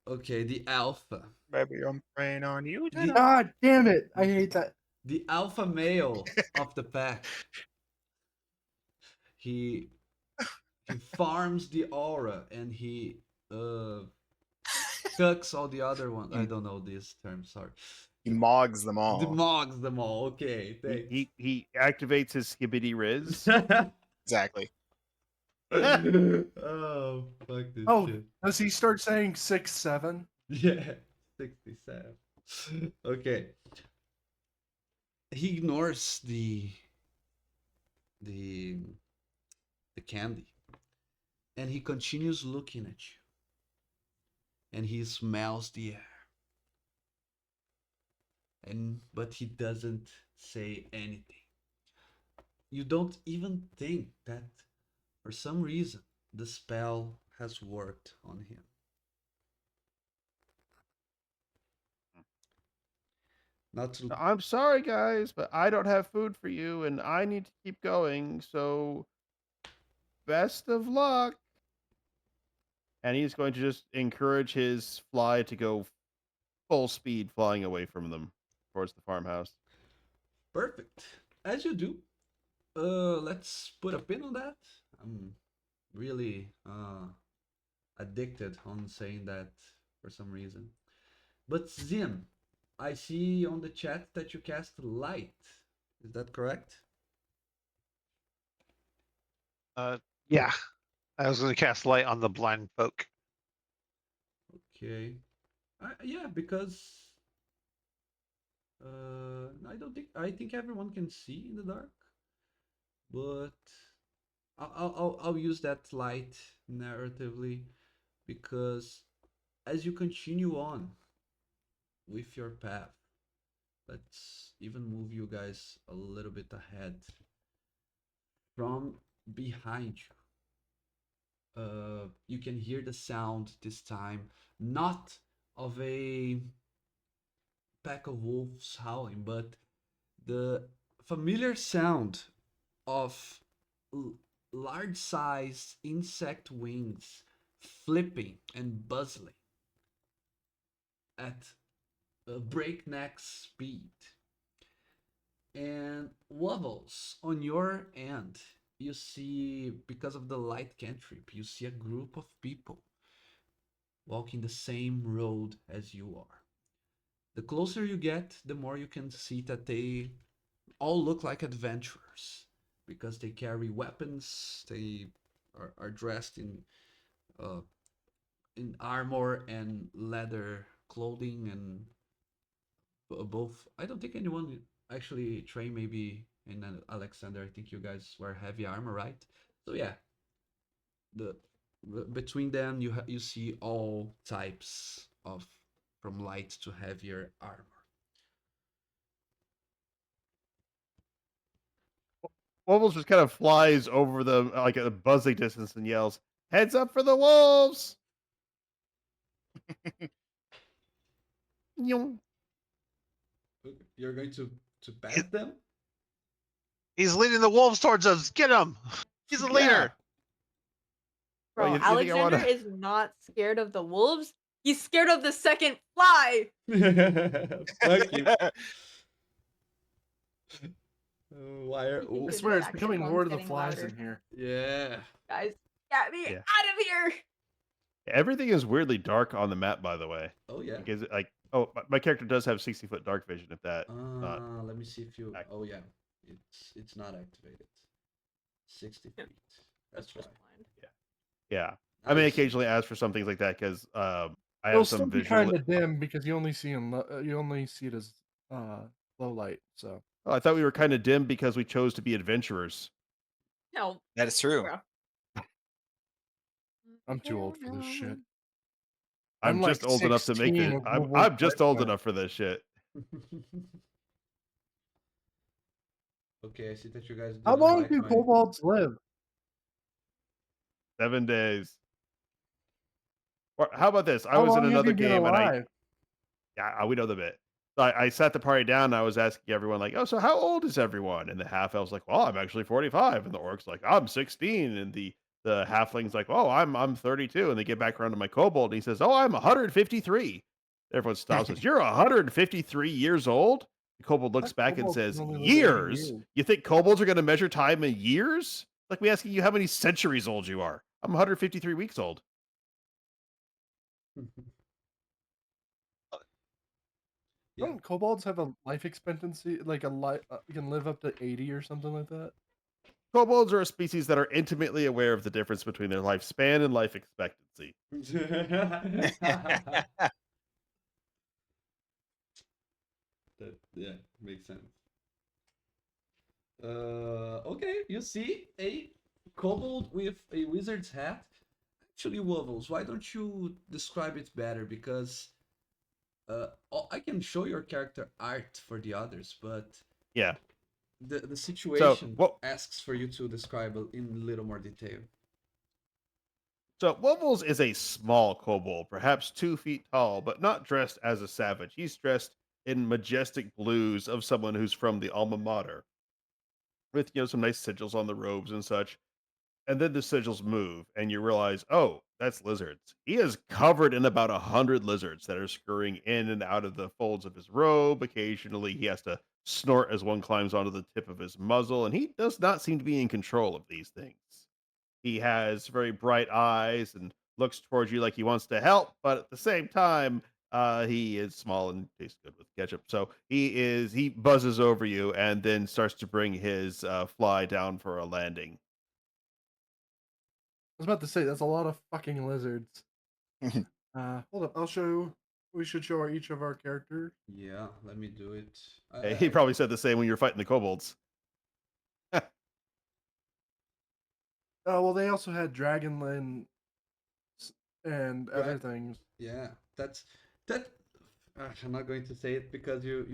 Okay, the alpha. Baby, I'm praying on you. The, God damn it. I hate that. the alpha male of the pack. He farms the aura and he cucks all the other ones. I don't know these terms, sorry. He mogs them all. Demogs them all. Okay, thanks. He activates his skibidi riz. Exactly. Oh, fuck this Oh, shit. does he start saying 6'7"? Yeah, 67. Okay. He ignores the the candy, and he continues looking at you, and he smells the air, and but he doesn't say anything. You don't even think that for some reason the spell has worked on him. Not to I'm sorry, guys, but I don't have food for you, and I need to keep going. So, best of luck. And he's going to just encourage his fly to go full speed, flying away from them towards the farmhouse. perfect as you do. Let's put a pin on that. I'm really addicted on saying that for some reason. But Zim, I see on the chat that you cast light. Is that correct? Yeah. I was going to cast light on the blind folk. Okay. Yeah, because I don't think I think everyone can see in the dark, but I'll use that light narratively because as you continue on with your path, let's even move you guys a little bit ahead. From behind you, you can hear the sound this time, not of a pack of wolves howling, but the familiar sound of large sized insect wings flipping and buzzing at a breakneck speed. And Wobbles, on your end, you see, because of the light cantrip, you see a group of people walking the same road as you are. The closer you get, the more you can see that they all look like adventurers because they carry weapons, they are dressed uh, in armor and leather clothing, and both. I don't think anyone actually trained maybe in Alexander. I think you guys wear heavy armor, right? So yeah, the between them you see all types of from light to heavier armor. Wobbles just kind of flies over them like at a buzzing distance and yells, "Heads up for the wolves!" Nyong. You're going to pass them? He's leading the wolves towards us. Get him! He's a leader. Bro, Well, you think I Alexander wanna- is not scared of the wolves. He's scared of the second fly. Fuck you. Why are I think I his swear it's saxophone's becoming Lord of the getting Flies louder. in here. yeah. Guys, get me Yeah. out of here. Everything is weirdly dark on the map, by the way. Oh yeah. Because my character does have 60-foot dark vision. If that not Let me see if you. active. Oh yeah, it's not activated. 60 Yeah. feet. That's right. just blind. yeah, I may Nice. occasionally ask for something like that because I It'll have still some be visual. kind of dim because you only see you only see it as low light. So Oh, I thought we were kind of dim because we chose to be adventurers. No, That is true. bro. I'm too old for this shit. I'm like just old enough to make 16 it. with I'm World just War old II. enough for this shit. Okay, I see that you guys. How didn't long like do my- kobolds live? 7 days. Or how about this? I How was in long have another you been game and alive? we know the bit. So I sat the party down and I was asking everyone like, "Oh, so how old is everyone?" And the half elf's like, "Well, I'm actually 45," and the orc's like, "I'm 16," and the halfling's like, "Oh, I'm 32," and they get back around to my kobold and he says, "Oh, I'm 153." Everyone stops and says, "You're 153 years old?" The kobold looks That back and kobold says, can only live 80 "Years? years." You think kobolds are going to measure time in years? Like me asking you how many centuries old you are. I'm 153 weeks old." Yeah. Don't kobolds have a life expectancy like a life can live up to 80 or something like that? Kobolds are a species that are intimately aware of the difference between their lifespan and life expectancy. Yeah, makes sense. Okay, you see a kobold with a wizard's hat. Actually, Wobbles, why don't you describe it better? Because I can show your character art for the others, but Yeah. the So situation what? asks for you to describe in a little more detail. So Wobbles is a small kobold, perhaps 2 feet tall, but not dressed as a savage. He's dressed in majestic blues of someone who's from the alma mater, with some nice sigils on the robes and such. And then the sigils move, and you realize, oh, that's lizards. He is covered in about 100 lizards that are scurrying in and out of the folds of his robe. Occasionally, he has to snort as one climbs onto the tip of his muzzle, and he does not seem to be in control of these things. He has very bright eyes and looks towards you like he wants to help, but at the same time, he is small and tastes good with ketchup. So he buzzes over you and then starts to bring his fly down for a landing. I was about to say that's a lot of fucking lizards. Hold up, I'll show. We should show each of our characters. Yeah, let me do it. He probably said the same when you were fighting the kobolds. Oh well, they also had Dragonlance and other Dra- things. Yeah, that. I'm not going to say it because you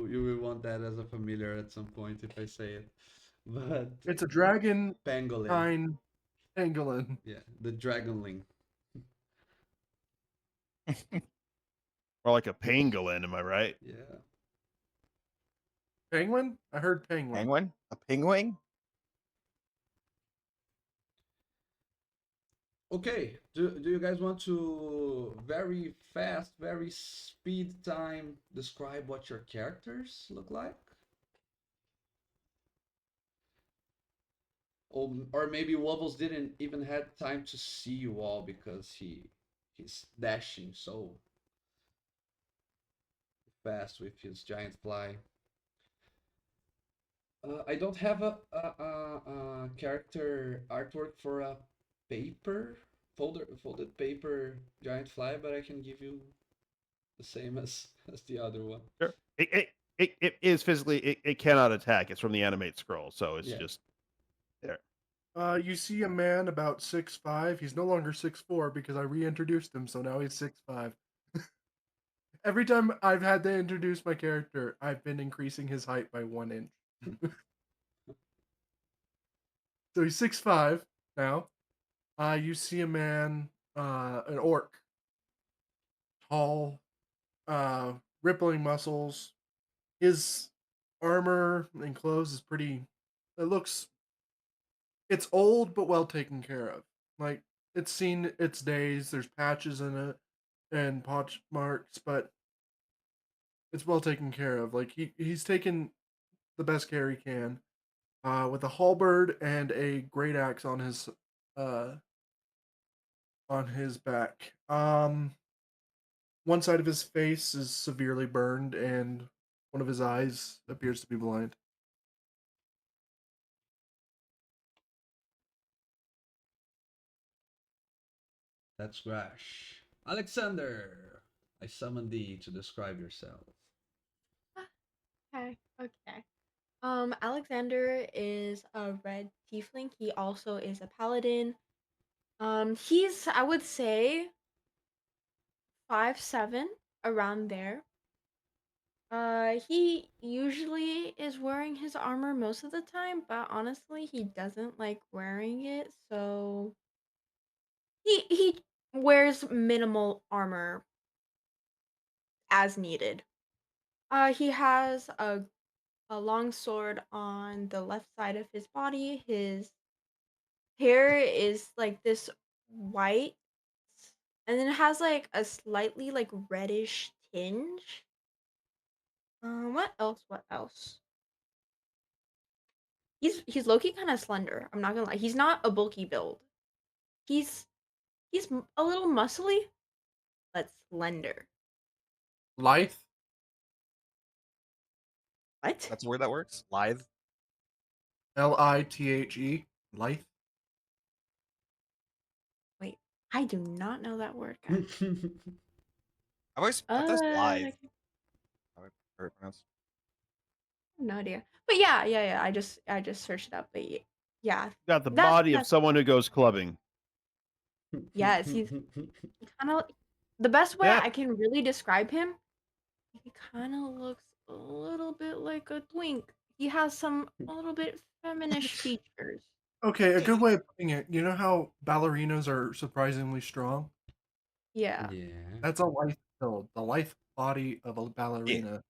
will want that as a familiar at some point if I say it. But It's a dragon pangolin, kind pangolin. yeah, the dragonling. Or like a pangolin, am I right? Yeah. Penguin? I heard penguin. Penguin? A penguin? Okay, do you guys want to very fast, very speed time describe what your characters look like? Or maybe Wobbles didn't even had time to see you all because he's dashing so fast with his giant fly. I don't have a character artwork for a paper folded paper giant fly, but I can give you the same as the other one. Sure. It is physically, it cannot attack. It's from the animate scroll, so it's Yeah. just there. You see a man about 6'5". He's no longer 6'4" because I reintroduced him, so now he's 6'5". Every time I've had to introduce my character, I've been increasing his height by 1 inch. So he's 6'5" now. You see a man, an orc, tall, rippling muscles. His armor and clothes is pretty. It's old but well taken care of. Like it's seen its days. There's patches in it and potch marks, but it's well taken care of. Like he's taken the best care he can. With a halberd and a great axe uh on his back. One side of his face is severely burned, and one of his eyes appears to be blind. That's Grash. Alexander, I summon thee to describe yourself. Okay. Alexander is a red tiefling. He also is a paladin. He's, I would say, 5'7", around there. He usually is wearing his armor most of the time, but honestly, he doesn't like wearing it, so he wears minimal armor as needed. He has a long sword on the left side of his body. His hair is like this white, and then it has like a slightly like reddish tinge. What else? What else? He's low-key kind of slender. I'm not gonna lie. He's not a bulky build. He's a little muscly, but slender. Lithe? What? That's a word that works? Lithe? Lithe? Lithe? Wait, I do not know that word, guys. I thought it was lithe. Okay. How I heard it pronounced. No idea. But yeah. I just searched it up. But yeah, Got the that's body of that's someone who goes clubbing. yes. He's kind of the best way Yeah. I can really describe him. He kind of looks a little bit like a twink. He has some a little bit feminish features. Okay, a good way of putting it. You know how ballerinas are surprisingly strong? Yeah. Yeah. That's a life build, the life body of a ballerina.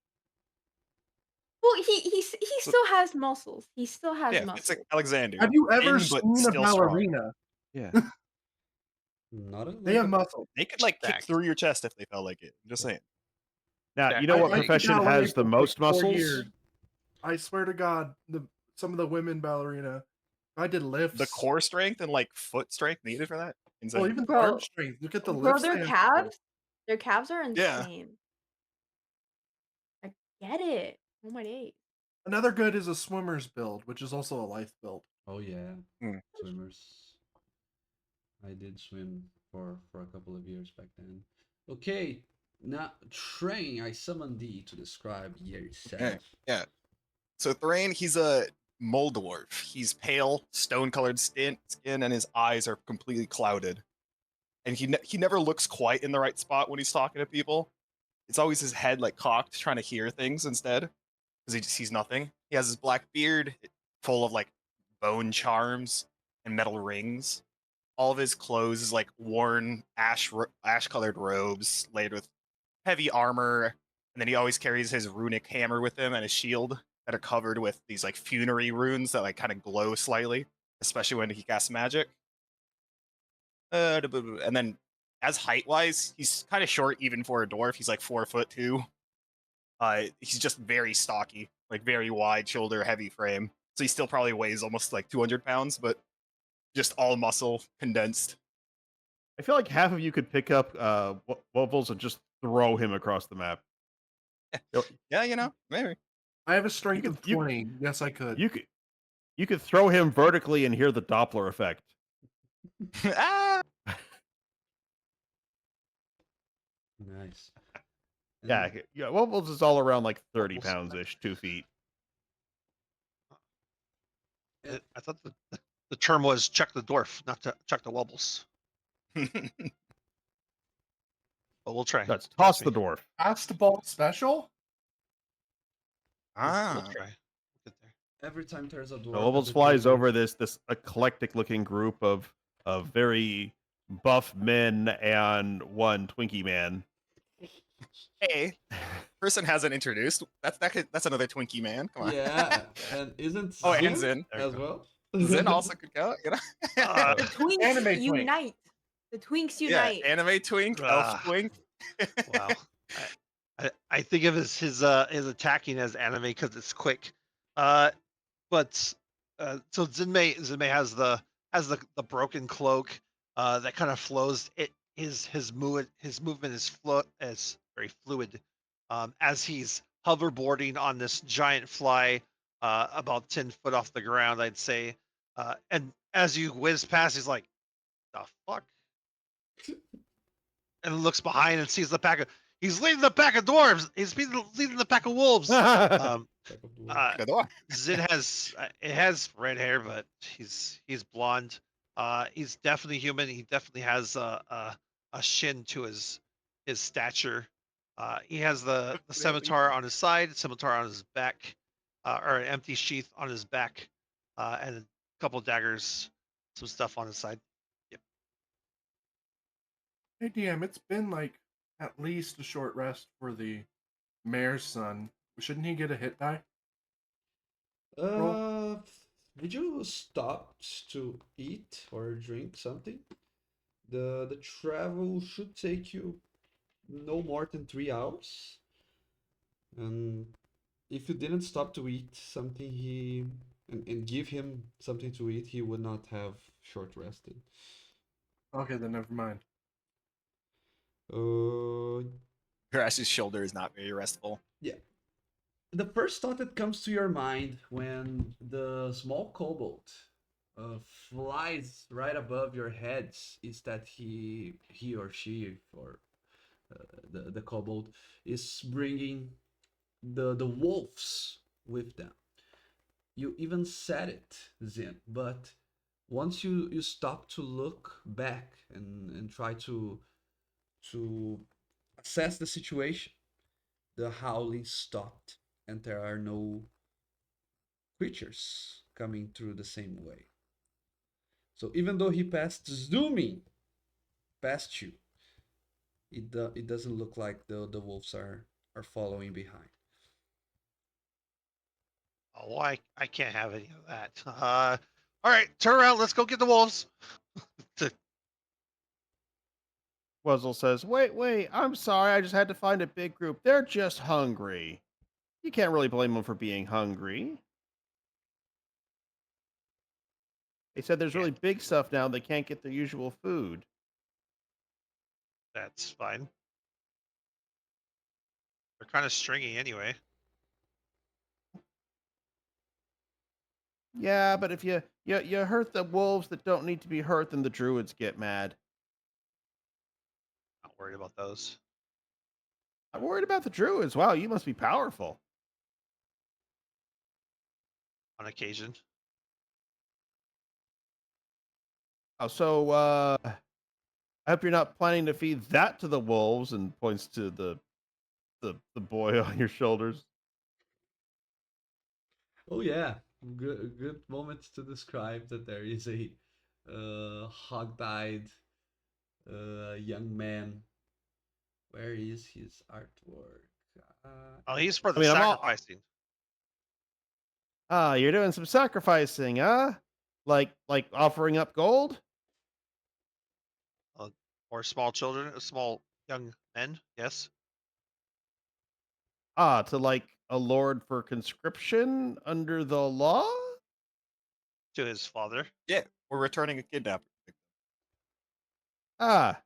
Well, he still has muscles. He still has Yeah, it's like muscles. Alexander. Have you ever Thin, but seen a still strong. ballerina? Yeah. Not a, They like have a, muscle. They could like kick Stacked. through your chest if they felt like it. I'm just saying. Now, Yeah, you know I- what I- profession ballet has the for, most 4 muscles? years. I swear to God, some of the women ballerina, I did lifts. The core strength and like foot strength needed for that. Insane. Well, even the Bro, arm strength. Look at the Bro, lifts. their they have to do. calves are Yeah. insane. I get it. Oh my days. Another good is a swimmer's build, which is also a life build. oh yeah, Hmm. swimmers. I did swim for a couple of years back then. Okay, now Train, I summon thee to describe yourself. Yeah. So Thrain, he's a mole dwarf. He's pale, stone-colored skin, and his eyes are completely clouded. And he never looks quite in the right spot when he's talking to people. It's always his head like cocked, trying to hear things instead, because he just sees nothing. He has his black beard, full of like bone charms and metal rings. All of his clothes is like worn ash-colored robes laid with heavy armor, and then he always carries his runic hammer with him and his shield that are covered with these like funerary runes that like kind of glow slightly, especially when he casts magic. And then as height wise, he's kind of short even for a dwarf. He's like 4'2". He's just very stocky, like very wide shoulder, heavy frame. So he still probably weighs almost like 200 pounds, but just all muscle condensed. I feel like half of you could pick up Wobbles and just throw him across the map. Yeah, you know, maybe. I have a strength could- of 20. Yes, I could. You could throw him vertically and hear the Doppler effect. Ah! Nice. Yeah, And yeah. Wobbles is all around like 30 Wobbles. pounds ish, 2 feet. I thought the term was check the dwarf, not to check the wobbles. But we'll try. Let's Trust toss the me. dwarf. Fast ball special? We'll Ah. try. We'll get there. every time there's a dwarf, Wobbles every flies time over this eclectic looking group of very buff men and one Twinkie man. Hey, person hasn't introduced. That's another Twinkie man. Come on. Yeah, and isn't Oh, and Zin Zin. as well? Zin also could go. You know. The Twinks Anime twink. unite. The Twinks Yeah, unite. anime twink, Ah. elf twink. Wow. I think of his attacking as anime because it's quick. But so Zinmei has the broken cloak that kind of flows. His movement is very fluid as he's hoverboarding on this giant fly about 10 foot off the ground, I'd say. And as you whiz past, he's like, "The fuck." And looks behind and sees the pack of. He's leading the pack of dwarves. He's leading the pack of wolves. Type of dwarf. Good one. Zin has it has red hair, but he's blonde. He's definitely human. He definitely has a shin to his stature. He has the scimitar on his side, scimitar on his back, or an empty sheath on his back, and a couple daggers, some stuff on his side. Hey, DM, it's been like at least a short rest for the mayor's son. Shouldn't he get a hit die? Did you stop to eat or drink something? The travel should take you no more than 3 hours. And if you didn't stop to eat something, and give him something to eat, he would not have short rested. Okay, then never mind. Crash's shoulder is not very restful. Yeah. The first thought that comes to your mind when the small kobold flies right above your heads is that he or she, or the kobold, is bringing the wolves with them. You even said it, Zin, but once you stop to look back and try to assess the situation, the howling stopped, and there are no creatures coming through the same way. So even though he passed zooming past you, it doesn't look like the wolves are following behind. Oh, I can't have any of that. All right, turn around. Let's go get the wolves. Wuzzle says, wait, I'm sorry. I just had to find a big group. They're just hungry. You can't really blame them for being hungry. They said there's Yeah. really big stuff now. They can't get their usual food. That's fine. They're kind of stringy anyway. Yeah, but if you hurt the wolves that don't need to be hurt, then the druids get mad. Not worried about those. I'm worried about the druids. Wow, you must be powerful. On occasion. Oh, so I hope you're not planning to feed that to the wolves, and points to the boy on your shoulders. Oh yeah, good moment to describe that there is a hog-eyed young man. Where is his artwork? Oh, he's for the I mean, I'm all- sacrificing. Ah, you're doing some sacrificing, huh? Like offering up gold? Or small children, small young men. Yes. Ah, to like a lord for conscription under the law? To his father. Yeah, we're returning a kidnapper. Ah,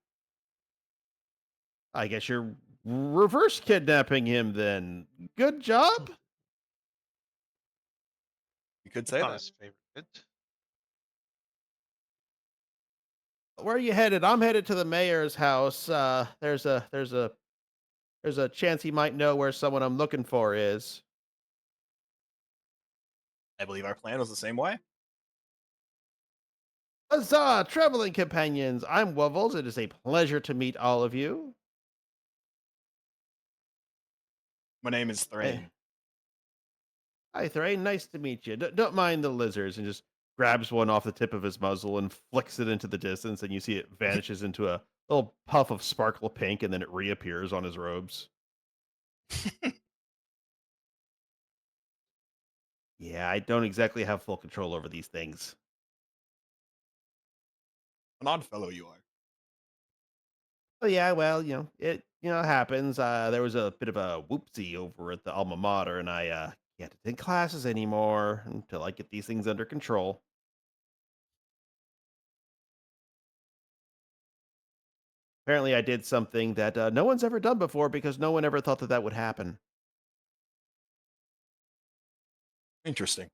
I guess you're reverse kidnapping him then. Good job. You could It's say not that. his favorite. Where are you headed? I'm headed to the mayor's house. There's a chance he might know where someone I'm looking for is. I believe our plan was the same way. Huzzah, traveling companions! I'm Wuvbles. It is a pleasure to meet all of you. My name is Thrain. Eh. Hi, Thrain. Nice to meet you. Don't mind the lizards, and just grabs one off the tip of his muzzle and flicks it into the distance, and you see it vanishes into a little puff of sparkle pink, and then it reappears on his robes. Yeah, I don't exactly have full control over these things. An odd fellow you are. Oh yeah, well, it happens. There was a bit of a whoopsie over at the alma mater, and I can't attend classes anymore until I get these things under control. Apparently, I did something that no one's ever done before because no one ever thought that would happen. Interesting.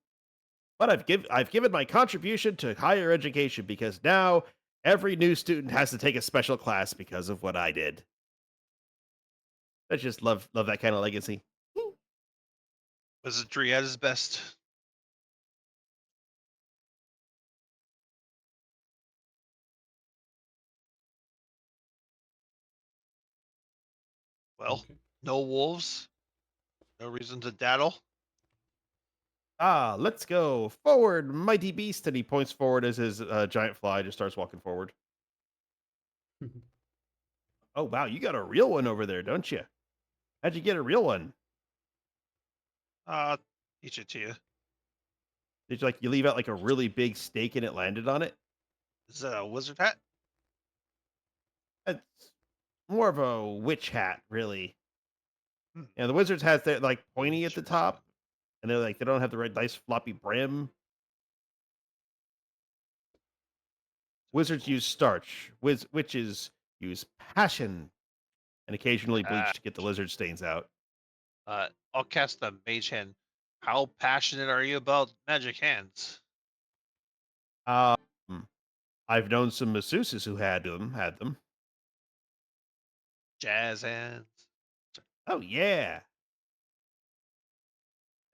But I've given my contribution to higher education because now every new student has to take a special class because of what I did. I just love that kind of legacy. Wizardry at his best. Well, Okay. no wolves. No reason to daddle. Ah, let's go forward, mighty beast, and he points forward as his giant fly just starts walking forward. Oh wow, you got a real one over there, don't you? How'd you get a real one? Teach it to you. Did you leave out like a really big steak and it landed on it? Is that a wizard hat? It's more of a witch hat, really. Hmm. Yeah, the wizard's hats they're like pointy at the top, and they don't have the right nice floppy brim. Wizards use starch. Witches use passion, and occasionally bleach to get the lizard stains out. I'll cast the mage hand. How passionate are you about magic hands? Um, I've known some masseuses who had them. Jazz hands. Oh yeah.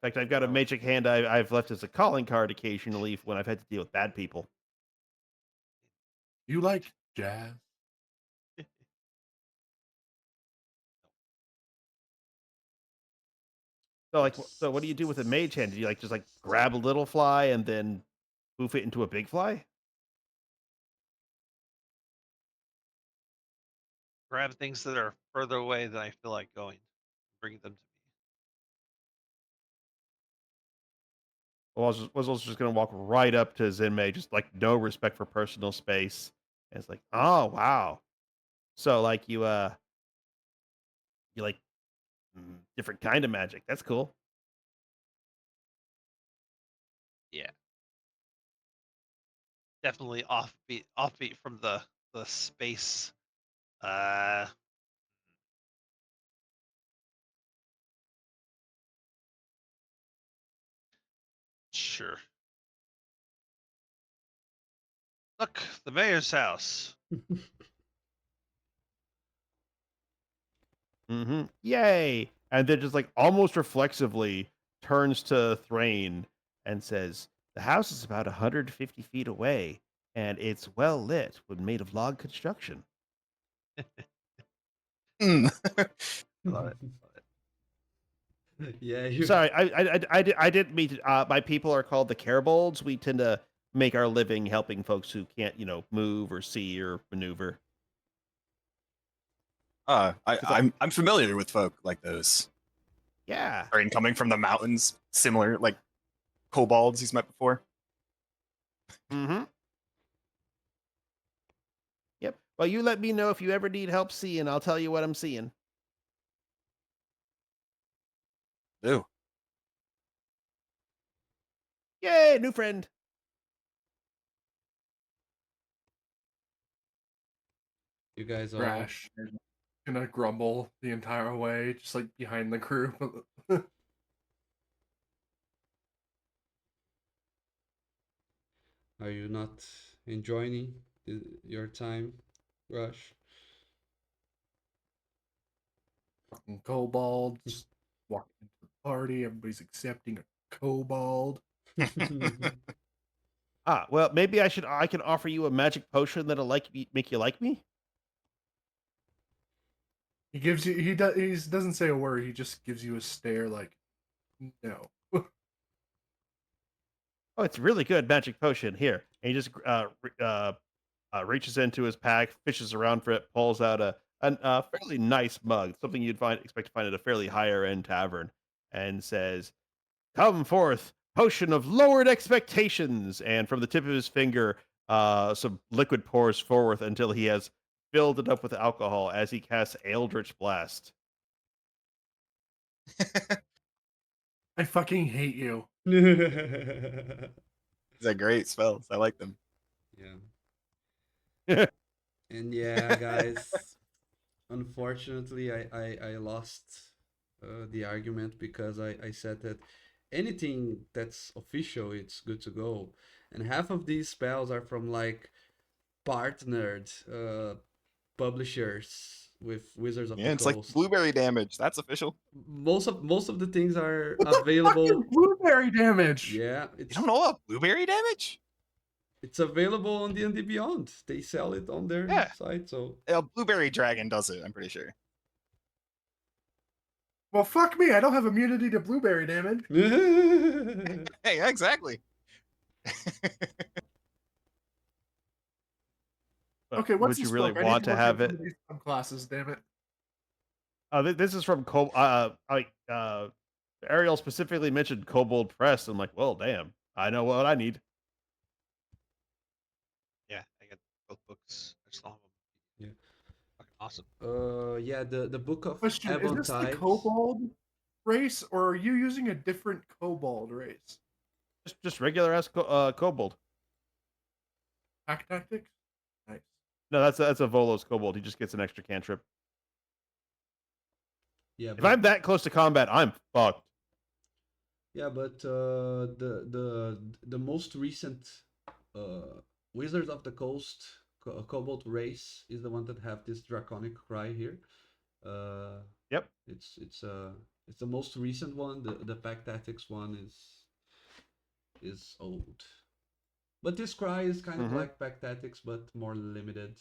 In fact, I've got a Oh. magic hand I've left as a calling card occasionally when I've had to deal with bad people. You like jazz? So like, so what do you do with a mage hand? Do you like just like grab a little fly and then poof it into a big fly? Grab things that are further away than I feel like going. Bring them to me. Well, was also just gonna walk right up to Zenmei, just like no respect for personal space. And it's like, oh wow. So like you like different kind of magic. That's cool. Yeah. Definitely offbeat from the space. Sure. Look, the mayor's house. Yay! And then just like almost reflexively turns to Thrain and says, "The house is about 150 feet away, and it's well lit, with made of log construction." Mm. Love it. Yeah, you. Sorry, I didn't mean to. My people are called the Carebolds. We tend to make our living helping folks who can't, move or see or maneuver. I'm familiar with folk like those. Yeah. Or coming from the mountains, similar like kobolds he's met before. Mm-hmm. Yep. Well, you let me know if you ever need help seeing. I'll tell you what I'm seeing. Ooh. Yay, new friend. You guys all. Crash. Gonna grumble the entire way, just like behind the group. Are you not enjoying your time, Rush? Fucking kobold, just walking into the party, everybody's accepting a kobold. Well, maybe I can offer you a magic potion that'll make you like me. He gives you he doesn't say a word, he just gives you a stare like no. Oh, it's a really good magic potion. Here, and he just reaches into his pack, fishes around for it, pulls out a fairly nice mug, something you'd expect to find at a fairly higher end tavern, and says, "Come forth, potion of lowered expectations." And from the tip of his finger, some liquid pours forth until he has filled it up with alcohol as he casts Eldritch Blast. I fucking hate you. Yeah. These are great spells. I like them. And yeah, guys, unfortunately, I lost the argument because I said that anything that's official, it's good to go. And half of these spells are from like partnered publishers with Wizards of Yeah, the it's like Coast. blueberry damage. That's official. Most of the things are What the available. fucking blueberry damage? Yeah, You don't know about blueberry damage? it's available on D&D Beyond. They sell it on their Yeah. site, so A blueberry dragon does it, I'm pretty sure. Well, fuck me, I don't have immunity to blueberry damage. Hey, yeah, exactly. But Okay, what's would you this really book? I need want to look have into it? these subclasses, damn it. This is from Ariel specifically mentioned Kobold Press. I'm like, well, damn, I know what I need. Yeah, I got both books. I just don't have them. Yeah. Fucking awesome. yeah, the Book of Question, is this the Avontides. kobold race, or are you using a different kobold race? Just regular ass Kobold. Pack tactics? Nice. No, that's a Volos Kobold. He just gets an extra cantrip. Yeah, If but I'm that close to combat, I'm fucked. yeah, but the most recent Wizards of the Coast Kobold race is the one that have this draconic cry here. Yep. It's It's the most recent one. The Pack Tactics one is old. But this Cry is kind of Mhm. like Pack Tactics, but more limited.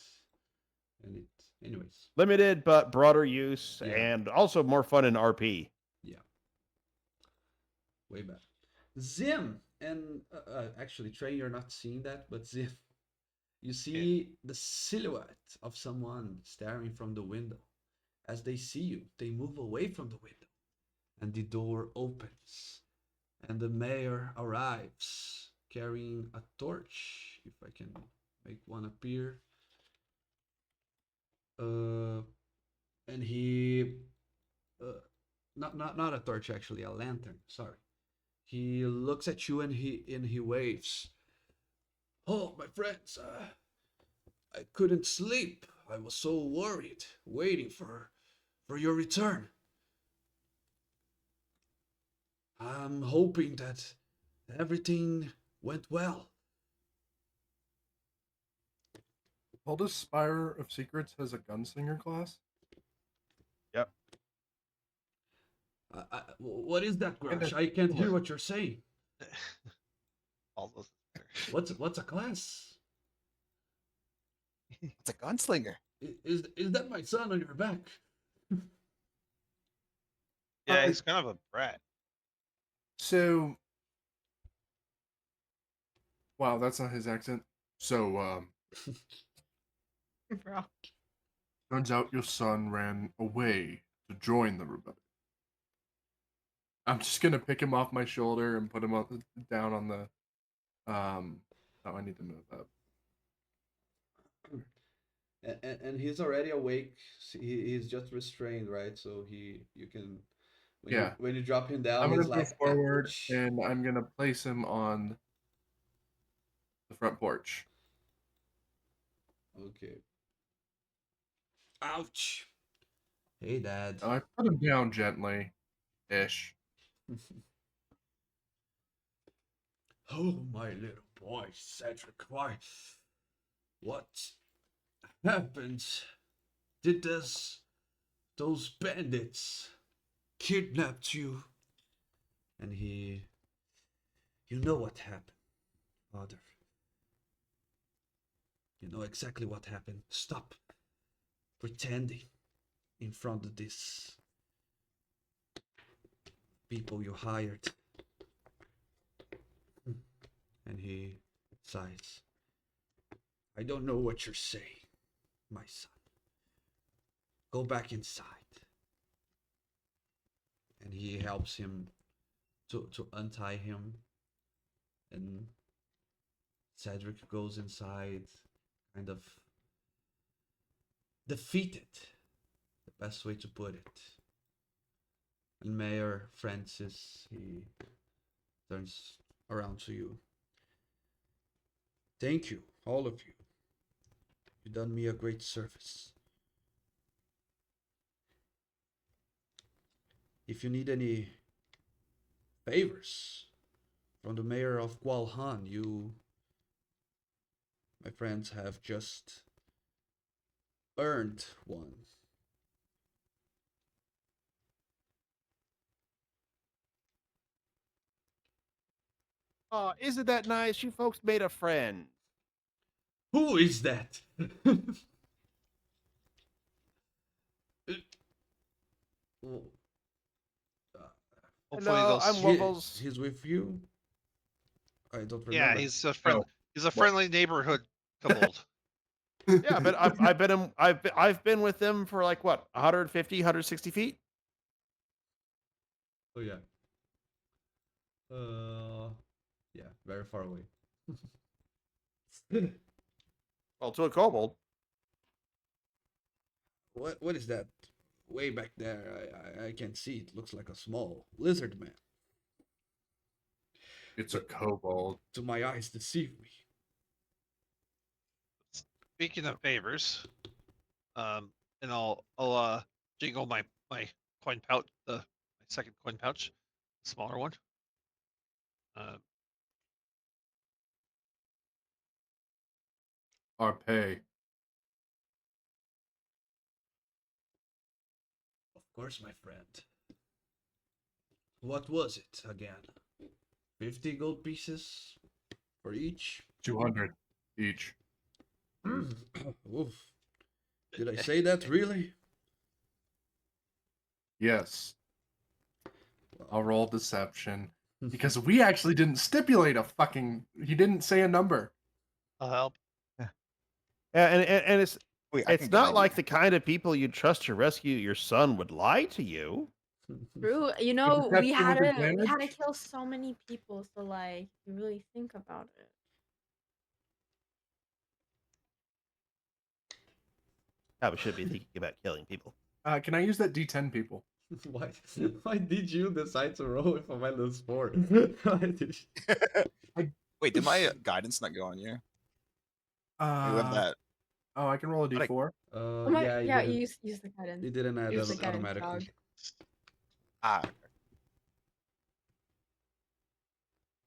And it, anyways, Limited but broader use, yeah, and also more fun in RP. yeah, way back. Zim and actually, Trey, you're not seeing that, but Zim, you see the silhouette of someone staring from the window. As they see you, they move away from the window, and the door opens, and the mayor arrives carrying a torch. If I can make one appear. And he, not a torch actually, a lantern. Sorry. He looks at you and he waves. Oh, my friends, I couldn't sleep. I was so worried, waiting for your return. I'm hoping that everything went well. Baldur's Spire of Secrets has a gunslinger class. Yep. What is that, And Grush? a- I can't hear what you're saying. All those. What's a class? It's a gunslinger. Is that my son on your back? Yeah, he's kind of a brat. So, wow, that's not his accent. So, Bro. turns out your son ran away to join the rebellion. I'm just gonna pick him off my shoulder and put him down on the. Oh, I need to move up. And he's already awake. He's just restrained, right? So you can Yeah. when you drop him down, I'm gonna he's go like forward ouch. and I'm gonna place him on the front porch. Okay. Ouch. Hey, Dad. I put him down gently, ish. Oh, my little boy, Cedric. Why? What happened? Did those bandits kidnapped you? And you know what happened, Father. You know exactly what happened. Stop pretending in front of these people you hired. And he sighs. I don't know what you're saying, my son. Go back inside. And he helps him to untie him. And Cedric goes inside, kind of defeated, the best way to put it. And Mayor Francis, he turns around to you. Thank you, all of you. You've done me a great service. If you need any favors from the mayor of Gualhan, you, my friends, have just earned one. Oh, isn't that nice? You folks made a friend. Who is that? Oh, Hopefully Hello, they'll. I'm Wuffles. he's with you. I don't remember. Yeah, he's a friend. Oh, He's a friendly neighborhood kobold. Yeah, but I've been with them for like what, 150, 160 feet. Oh yeah. Yeah, very far away. Well, to a kobold. What is that? Way back there, I can't see. It looks like a small lizard man. It's a kobold. To my eyes, deceive me. Speaking of favors, and I'll jingle my coin pouch, my second coin pouch, smaller one. Our pay. Of course, my friend. What was it again? 50 gold pieces for each? 200 each. Oof. Did I say that really? Yes. I'll roll deception. Because we actually didn't stipulate a fucking. He didn't say a number. I'll help. Yeah, and Wait, I it's can not guide like you. the kind of people you trust to rescue your son would lie to you. True. You know, we deception had with to advantage? kill so many people, so like you really think about it. Probably should be thinking about killing people. Can I use that D10, people? why, why did you decide to roll with a -4? Why did you- Wait, did my guidance not go on you? You have that. Oh, I can roll a But I- D4. Oh my, yeah, yeah, use the guidance. it didn't add Use the up guidance automatically. dog. Ah,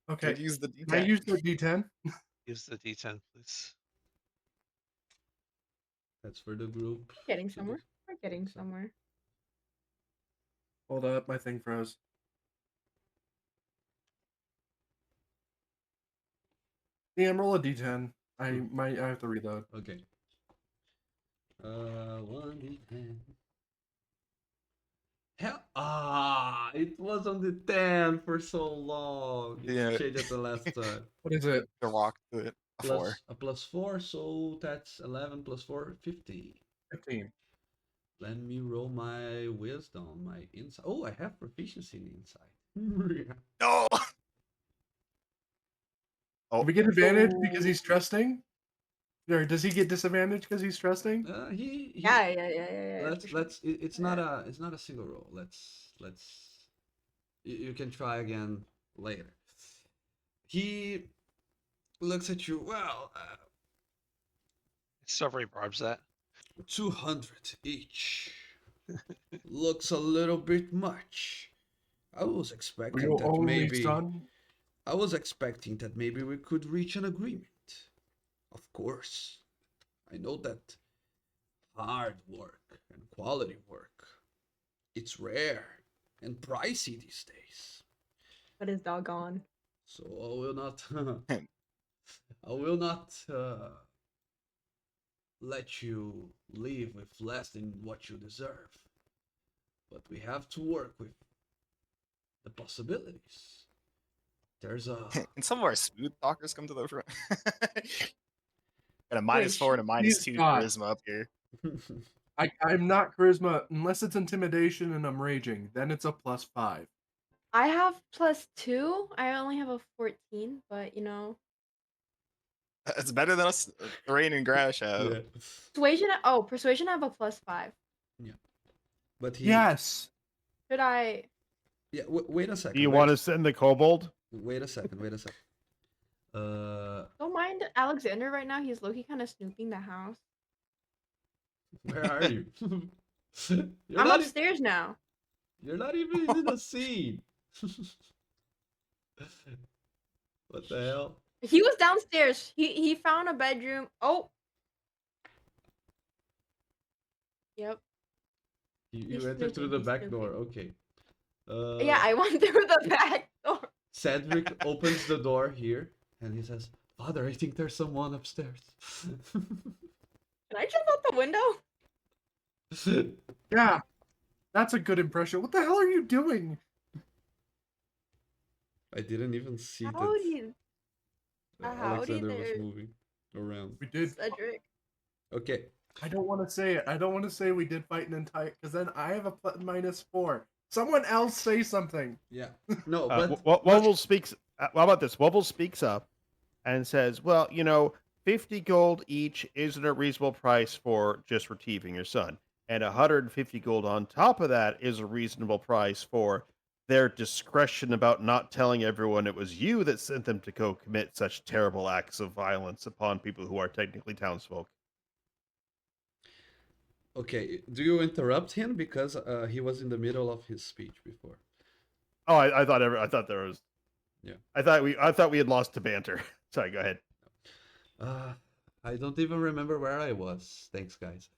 Okay. could use the Can I D10. use the D10? Use the D10, please. That's for the group. Getting So somewhere. this- We're getting somewhere. Hold up, my thing froze. DM, roll a D10. I have to reload. Okay. 1d10. Hell, it was on the 10 for so long. It Yeah. changed at the last time. What is it? The rock to it. A 4. Plus a +4, so that's 11 plus 4, 50. 15. Let me roll my wisdom, my insight. Oh, I have proficiency in insight. No. Do we get advantage because he's trusting? Or does he get disadvantage because he's trusting? He Yeah. let's for sure. it's not a single roll. Let's you can try again later. He looks at you. Well, Several barbs that. 200 each. Looks a little bit much. I was For expecting your that only maybe son? I was expecting that maybe we could reach an agreement. Of course, I know that hard work and quality work, it's rare and pricey these days. But his doggone. So I will not, I will not let you leave with less than what you deserve. But we have to work with the possibilities. There's a Can some of our smooth talkers come to the front? Got a -4 and a He's -2 not. charisma up here. I'm not charisma unless it's intimidation and I'm raging. Then it's a +5. I have +2. I only have a 14, but you know. It's better than us. Thrain and Grash have. yeah. Persuasion. Oh, persuasion. I have a +5. But he Yes. Should I? yeah. Wait a second. Do you wait want a to send the kobold? Wait a second. Wait a second. Don't mind Alexander right now. He's low-key kind of snooping the house. Where are you? you're I'm not. upstairs now. You're not even in the scene. What the hell? He was downstairs. He found a bedroom. Oh. Yep. You He's entered through snooping, the he's back door. snooping. Okay. Yeah, I went through the back door. Cedric opens the door here, and he says, "Father, I think there's someone upstairs." Can I jump out the window? Yeah. That's a good impression. What the hell are you doing? I didn't even see that Howdy, Alexander was there. moving around. We did. Cedric. Okay. I don't want to say it. I don't want to say we did fight an entire. Because then I have a -4. Someone else say something. Yeah. No, but Wobble speaks. How about this? Wobble speaks up and says, "Well, you know, 50 gold each isn't a reasonable price for just retrieving your son, and 150 gold on top of that is a reasonable price for their discretion about not telling everyone it was you that sent them to go commit such terrible acts of violence upon people who are technically townsfolk." okay. Do you interrupt him because he was in the middle of his speech before? Oh, I thought there was. Yeah. I thought we had lost to banter. Sorry, go ahead. I don't even remember where I was. Thanks, guys.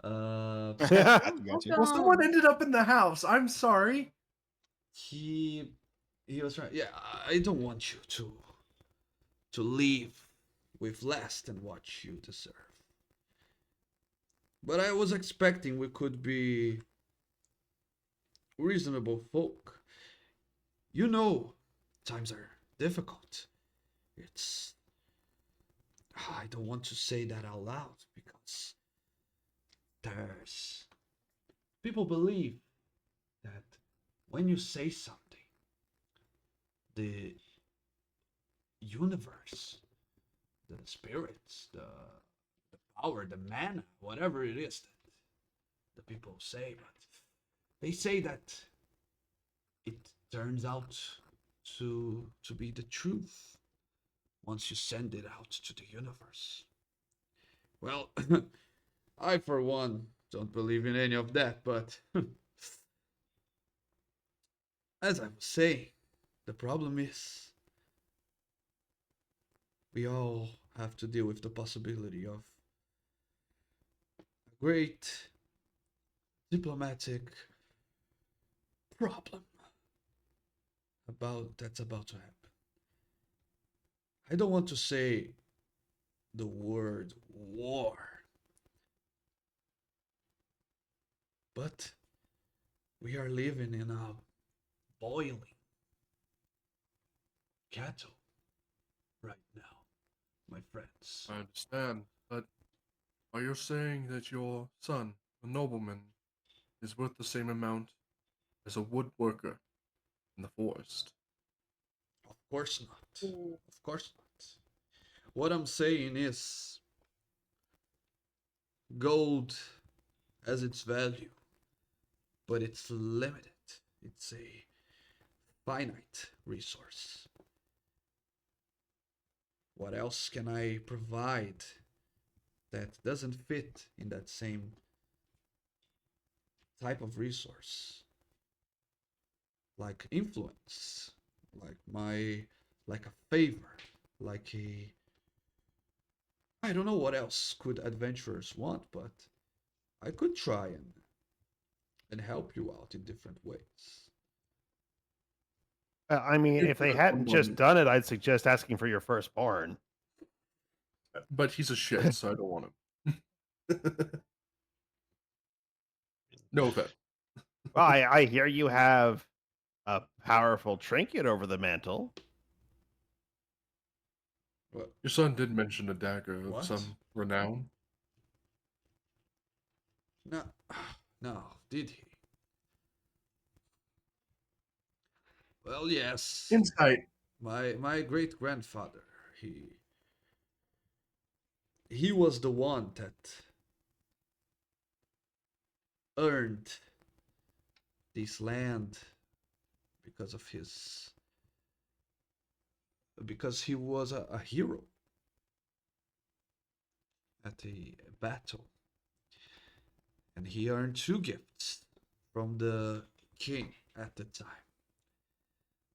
Got you. Well, someone ended up in the house. I'm sorry. he he was trying. Yeah, I don't want you to leave with less than what you deserve. But I was expecting we could be reasonable folk. You know, times are difficult. It's. I don't want to say that out loud because there's. People believe that when you say something, the universe, the spirits, the power, the mana, whatever it is that the people say, but they say that it turns out to be the truth once you send it out to the universe. Well, I for one don't believe in any of that, but as I was saying, the problem is we all have to deal with the possibility of a great diplomatic problem that's about to happen. I don't want to say the word war, but we are living in a boiling kettle right now, my friends. I understand, but are you saying that your son, a nobleman, is worth the same amount as a woodworker in the forest? Of course not. Of course not. What I'm saying is gold has its value, but it's limited. It's a finite resource. What else can I provide that doesn't fit in that same type of resource? Like influence, like a favor, like a I don't know what else could adventurers want, but I could try and help you out in different ways. I mean, If if they you're hadn't just someone- done it, I'd suggest asking for your firstborn. But he's a shit, so I don't want him. No offense. Well, I hear you have a powerful trinket over the mantle. What? Your son did mention a dagger of What? some renown. No, no, did he? Well, yes. Insight. My great grandfather, he was the one that earned this land because of his because he was a hero at a battle, and he earned two gifts from the king at the time.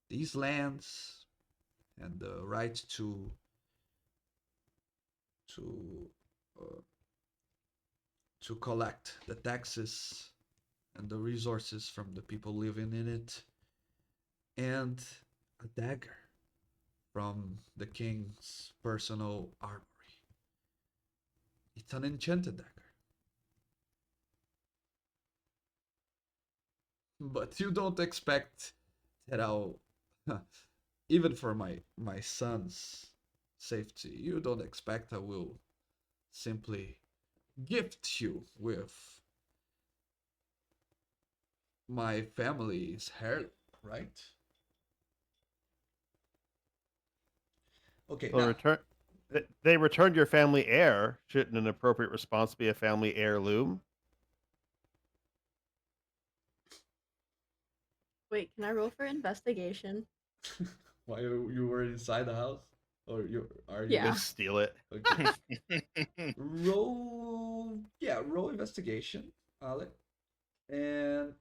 These lands and the right to uh, to collect the taxes and the resources from the people living in it, and a dagger from the king's personal armory. It's an enchanted dagger. But you don't expect that I'll, even for my son's safety, you don't expect I will simply gift you with my family's heirloom, right? Okay, Well, now, they returned your family heir. Shouldn't an appropriate response be a family heirloom? Wait, can I roll for investigation? why you were inside the house, or you are you? Yeah. Just steal it. Okay. Roll investigation, Alec. And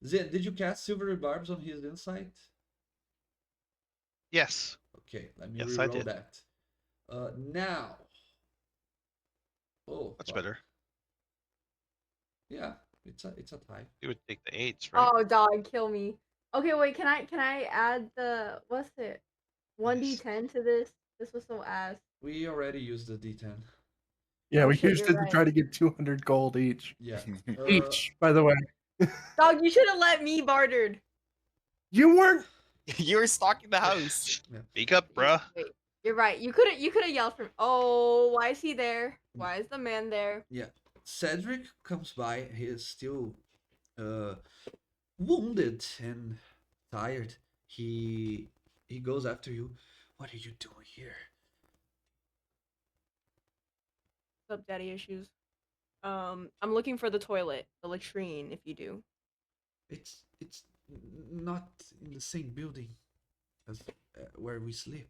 Zin, did you cast Silvery Barbs on his insight? Yes. Okay, let me Yes, I reroll did. that. Now. Oh, Much fuck. better. Yeah, It's a tie. You would take the 8s, right? Oh, dog, kill me. Okay, wait. Can I add the what's it? 1d10 to this? This was so ass. We already used the D10. Yeah, Oh, we shit, used you're it to right. try to get 200 gold each. Yeah. Each, by the way. Dog, you should have let me bartered. You weren't. You were stalking the house. Speak up, bruh. Wait, you're right. You could have yelled for me. Oh, why is he there? Why is the man there? Yeah. Cedric comes by. He is still wounded and tired. He goes after you. What are you doing here? What's up, daddy issues? I'm looking for the toilet, the latrine, if you do. It's not in the same building as where we sleep.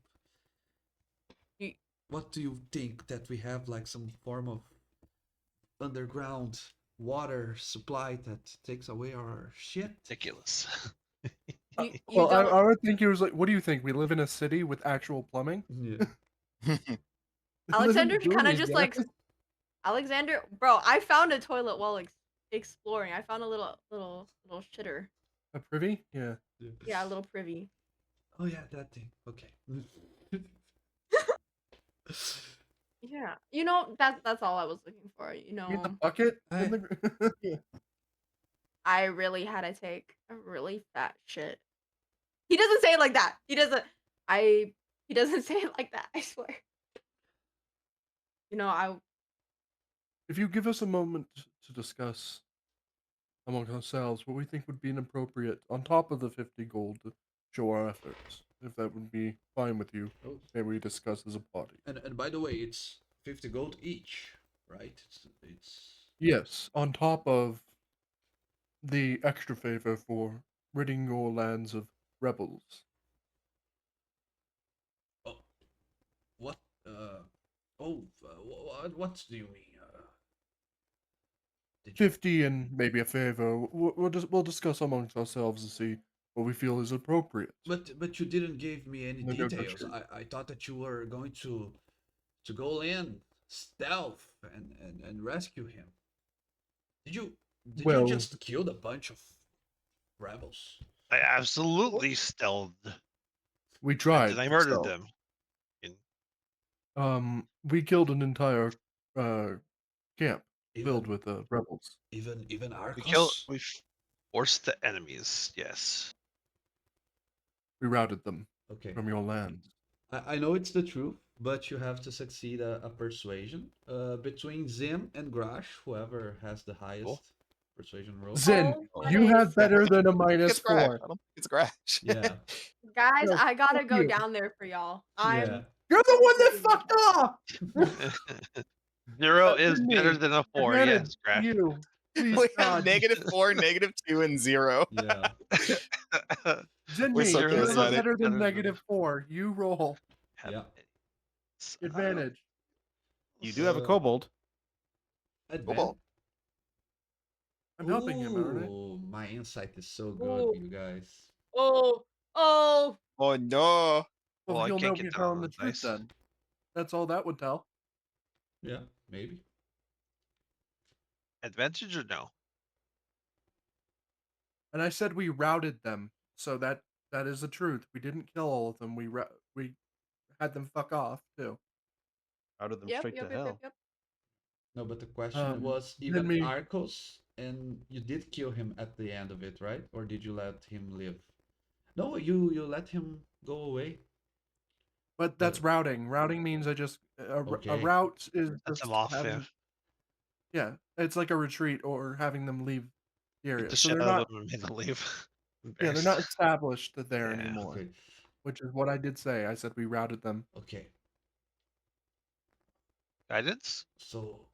You- What do you think, that we have like some form of underground water supply that takes away our shit? Ridiculous. You Well, don't. I would think he was like, what do you think? We live in a city with actual plumbing? Yeah. Alexander's kind of Booties, just yeah. like Alexander, bro. I found a toilet while exploring. I found a little shitter. A privy? Yeah. Yeah, a little privy. Oh yeah, that thing. Okay. Yeah, you know that's all I was looking for. You You mean the know, bucket? I- in the... I really had to take a really fat shit. He doesn't say it like that. He doesn't. He doesn't say it like that. I swear. You know, If you give us a moment to discuss among ourselves what we think would be an appropriate, on top of the 50 gold, to show our efforts, if that would be fine with you, Oh, maybe we discuss as a party. and by the way, it's 50 gold each, right? It's Yes, on top of the extra favor for ridding your lands of rebels. oh, what? What do you mean? Did you 50 and maybe a favor. We'll discuss amongst ourselves and see what we feel is appropriate. But you didn't give me any No, no, details. sure. I thought that you were going to go in stealth and rescue him. Did you Well- just kill a bunch of rebels? I absolutely stealthed. We tried. And I murdered so, them. We killed an entire camp filled Even with rebels. even Arcos? We forced the enemies. Yes. We routed them Okay. from your lands. I know it's the truth, but you have to succeed a persuasion between Zim and Grash, whoever has the highest persuasion roll. Zin, Oh you my have better than a minus It's Grash. 4. I don't think it's Grash. Yeah, guys, No, I gotta fuck go you. down there for y'all. yeah. You're the one that fucked off! 0 That's is me. better than a 4. Advantage Yes, Crash. You. Please, We have God. -4, -2, and 0. Yeah. Zin, We're me, so you're charismatic. better Better than than- negative 4. You roll. Yeah. Advantage. You do have a kobold. Advan- I'm helping him, aren't I? Ooh, my insight is so good, Ooh. you guys. Oh, Oh no. Well, I you'll can't know get me down telling on the the truth dice. then. That's all that would tell. Yeah, maybe. Advantage or no? And I said we routed them, so that is the truth. We didn't kill all of them. We had them fuck off too. Out of them yep, straight yep, to yep, hell. yep, yep. No, but the question was then even we- Arcos, and you did kill him at the end of it, right? Or did you let him live? No, you let him go away. But that's routing. Routing means I just a Okay. route is That's just them off, having- yeah, it's like a retreat or having them leave the area. Beat the So shit they're out not. of them and made them leave. Yeah, they're not established there Yeah. anymore. Okay. Which is what I did say. I said we routed them. Okay. Guidance? So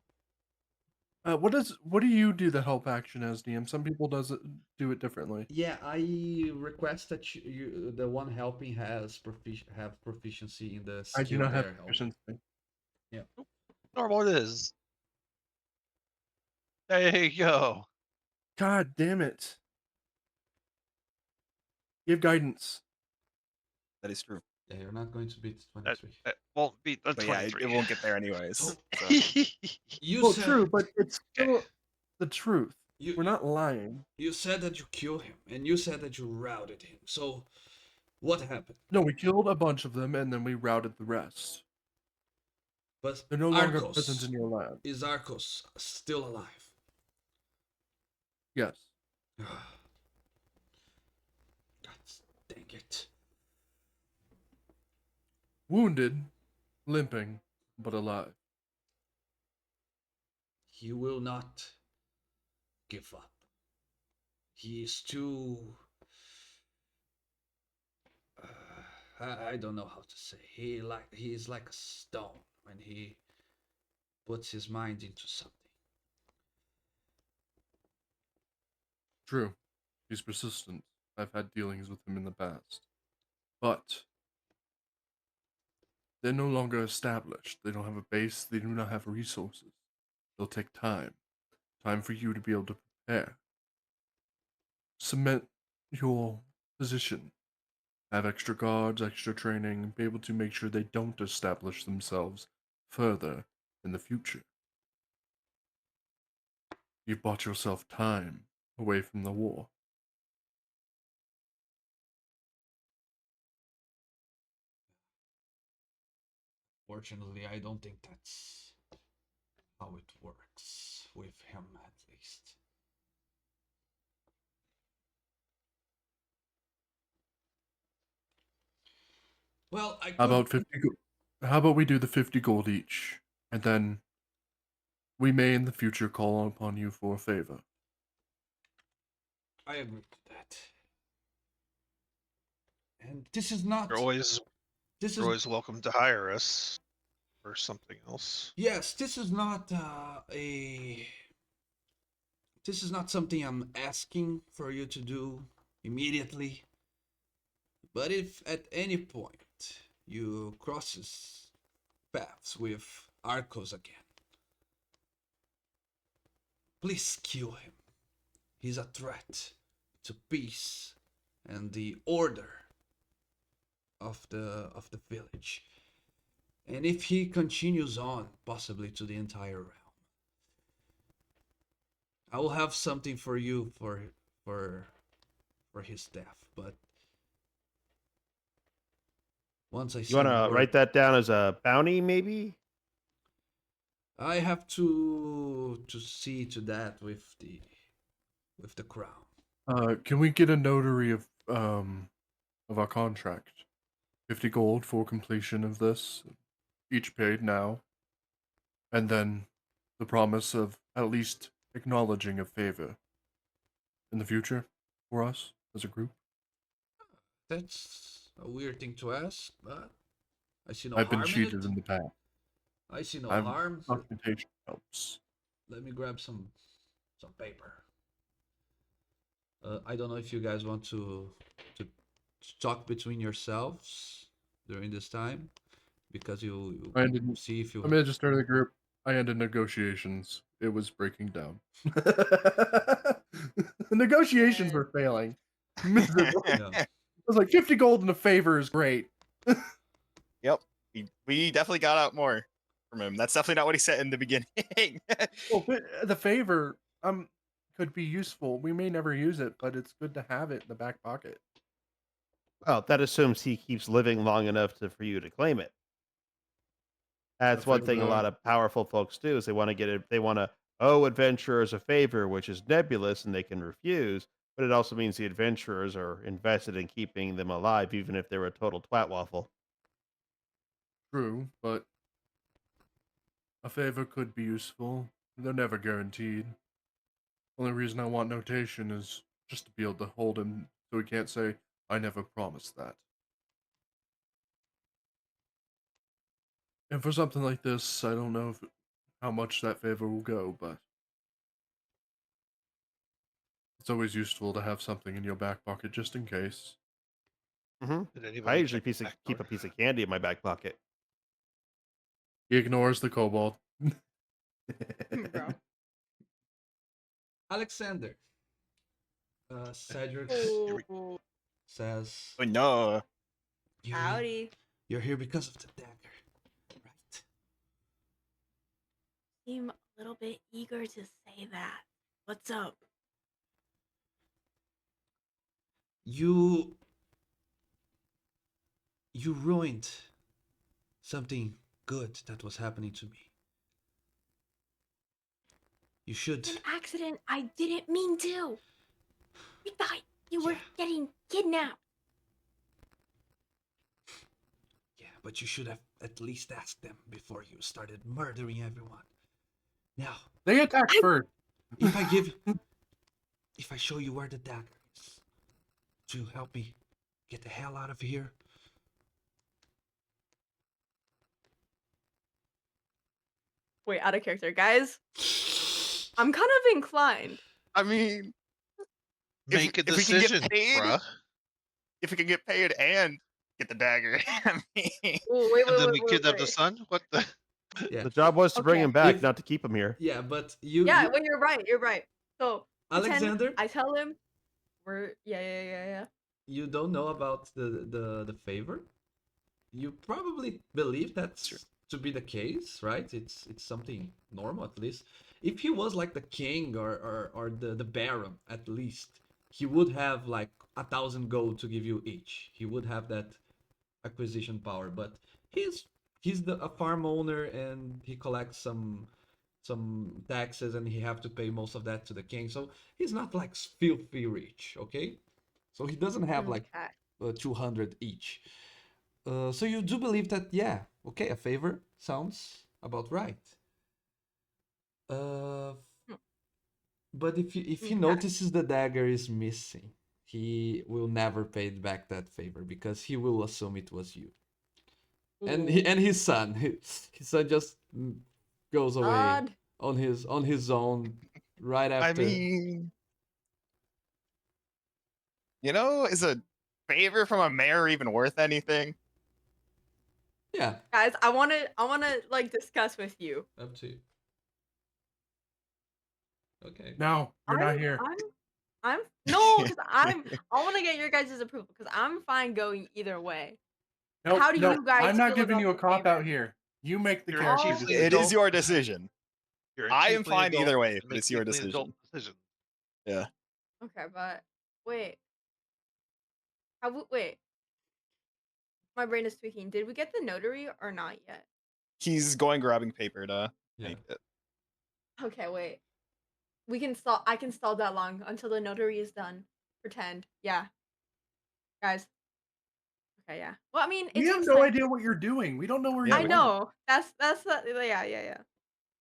What do you do the help action as DM? Some people do it differently. yeah, I request that you the one helping has proficiency in the skill I do not have they're helping. proficiency. Normal it is. There you go. God damn it! Give guidance. That is true. Yeah, you're not going to beat That- 23. That won't beat the But yeah, it 23. won't get there anyways. Oh. so. You Well, said true, but it's still the truth. We're not lying. You said that you killed him, and you said that you routed him. So, what happened? No, we killed a bunch of them and then we routed the rest. But They're no longer present Arcos, in your land. is Arcos still alive? Yes. God dang it. Wounded, limping, but alive. He will not give up. He is too. I don't know how to say. He is like a stone when he puts his mind into something. True. He's persistent. I've had dealings with him in the past. But they're no longer established. They don't have a base. They do not have resources. It'll take time. Time for you to be able to prepare. Cement your position. Have extra guards, extra training, be able to make sure they don't establish themselves further in the future. You've bought yourself time away from the war. Fortunately, I don't think that's how it works with him, at least. Well, I How about could. 50 gold? How about we do the 50 gold each, and then we may in the future call upon you for a favor. I agree to that. And this is not. You're always This you're is. always welcome to hire us for something else. Yes, this is not a. This is not something I'm asking for you to do immediately. But if at any point you crosses paths with Arcos again, please kill him. He's a threat to peace and the order of the village. And if he continues on, possibly to the entire realm, I will have something for you for his death. But once I You send want to word, write that down as a bounty, maybe? I have to see to that with the crown. Can we get a notary of our contract? 50 gold for completion of this, each paid now, and then the promise of at least acknowledging a favor in the future for us as a group. That's a weird thing to ask, but I see no I've been harm in cheated it. in the past. I see no I'm harm. documentation helps. Let me grab some paper. I don't know if you guys want to talk between yourselves during this time, because you I ended, see if you. I just started the group. I ended negotiations. It was breaking down. The negotiations were failing. Miserable. Yeah. I was like, 50 gold and a favor is great. Yep. We definitely got out more from him. That's definitely not what he said in the beginning. Well, the favor could be useful. We may never use it, but it's good to have it in the back pocket. Well, that assumes he keeps living long enough for you to claim it. That's one thing a lot of powerful folks do is they want to get it. They want to owe adventurers a favor, which is nebulous and they can refuse. But it also means the adventurers are invested in keeping them alive, even if they're a total twat waffle. True, but a favor could be useful. They're never guaranteed. Only reason I want notation is just to be able to hold him so he can't say, I never promised that. And for something like this, I don't know how much that favor will go, but it's always useful to have something in your back pocket just in case. Mm-hmm. Did I anybody usually check the keep a back piece of candy in my back pocket. He ignores the kobold. Bro. Alexander. Cedric Oh, says, Oh no. howdy. You're here because of the dagger, right? Seem a little bit eager to say that. What's up? You ruined something good that was happening to me. You should. An accident. I didn't mean to. We thought you were Yeah. getting kidnapped. Yeah, but you should have at least asked them before you started murdering everyone. Now, They attacked first. if I show you where the dagger is, to help me get the hell out of here. Wait, out of character, guys. I'm kind of inclined. I mean, If- Make a if we can get decision, paid- bruh. if we can get paid and get the dagger, I mean, Oh, wait, And then wait, we wait, kidnap the wait. son? What the? Yeah, The job was to bring Okay. him back, If- not to keep him here. yeah, but you, Yeah, you- well, you're right. You're right. So, pretend Alexander, I tell him we're yeah. you don't know about the favor. You probably believe that's Sure. to be the case, right? It's something normal at least. If he was like the king or the baron, at least he would have like 1,000 gold to give you each. He would have that acquisition power, but he's a farm owner and he collects some taxes and he have to pay most of that to the king. So he's not like filthy rich, okay? So he doesn't have like Okay. 200 each. So you do believe that, yeah, okay, a favor sounds about right. But if he Okay. notices the dagger is missing, he will never pay back that favor because he will assume it was you. And Ooh. his son, his son just goes away God. on his own right I after. mean, is a favor from a mayor even worth anything? Yeah, Guys, I wanna like discuss with you. up to you. Okay. No, you're not here. I'm no, because I want to get your guys' approval because I'm fine going either way. Nope, how do nope, you guys I'm not feel giving about you a the cop out favor? here. You make the You're character chiefly decision. It is adult. your decision. You're a I am chiefly fine adult, either way, you but make it's your chiefly adult decision. decisions. Okay, but wait. Wait. My brain is tweaking. Did we get the notary or not yet? He's going grabbing paper to Yeah. make it. Okay, wait. We can stall. I can stall that long until the notary is done. Pretend. Yeah. Guys. Okay, yeah. Well, I mean, it We have takes no time. idea what you're doing. We don't know where Yeah, you're I we going. know. That's yeah.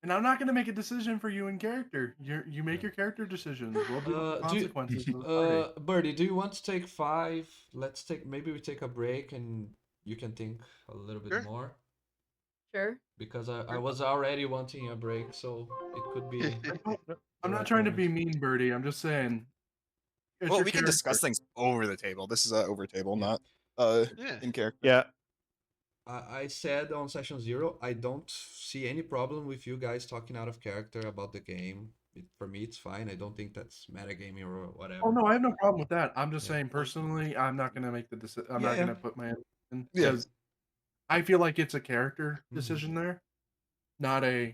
And I'm not going to make a decision for you in character. You make your character decisions. We'll deal with the Do you- consequences for the party. Birdie, do you want to take 5? Maybe we take a break and you can think a little bit Sure. more. Sure. Because I was already wanting a break, so it could be. I'm right not trying to moment. be mean, Birdie. I'm just saying. it's Well, your we can discuss character. things over the table. This is over table, Yeah. not Yeah. in character. Yeah, I said on session 0, I don't see any problem with you guys talking out of character about the game. For me, it's fine. I don't think that's metagaming or whatever. Oh no, I have no problem with that. I'm just Yeah. saying personally, I'm not gonna make the decision. I'm Yeah, not yeah. gonna put my in Yeah. because I feel like it's a character Mhm. decision there, not a.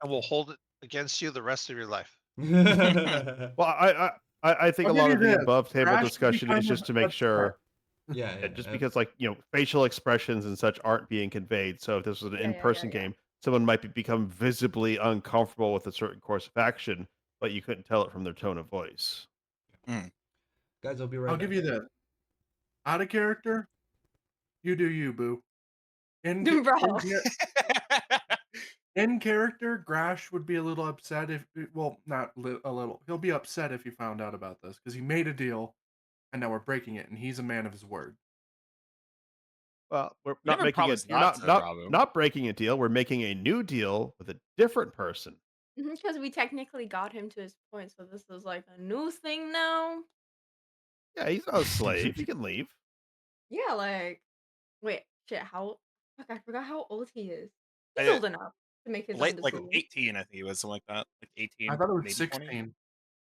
I will hold it against you the rest of your life. well, I think I'll a lot give of you the this. above table Crash would be discussion kind is of just to make upset. sure Yeah, that just ab- because facial expressions and such aren't being conveyed. So if this was an Yeah, in-person yeah. game, someone might become visibly uncomfortable with a certain course of action, but you couldn't tell it from their tone of voice. Guys, I'll be right I'll back. give you this. Out of character, you do you, boo. In, Bro. in character, Grash would be a little upset if, well, not a little. He'll be upset if he found out about this because he made a deal, and now we're breaking it, and he's a man of his word. Well, we're You not never making promised it. not to, Rabu. Not breaking a deal. We're making a new deal with a different person. Because we technically got him to his point, so this is like a new thing now. Yeah, he's not a slave. He can leave. Yeah, like, wait, shit, fuck, I forgot how old he is. I- He's old enough to make his own like decision. 18, I think he was something like that. Like 18. I thought it was maybe 16. 20?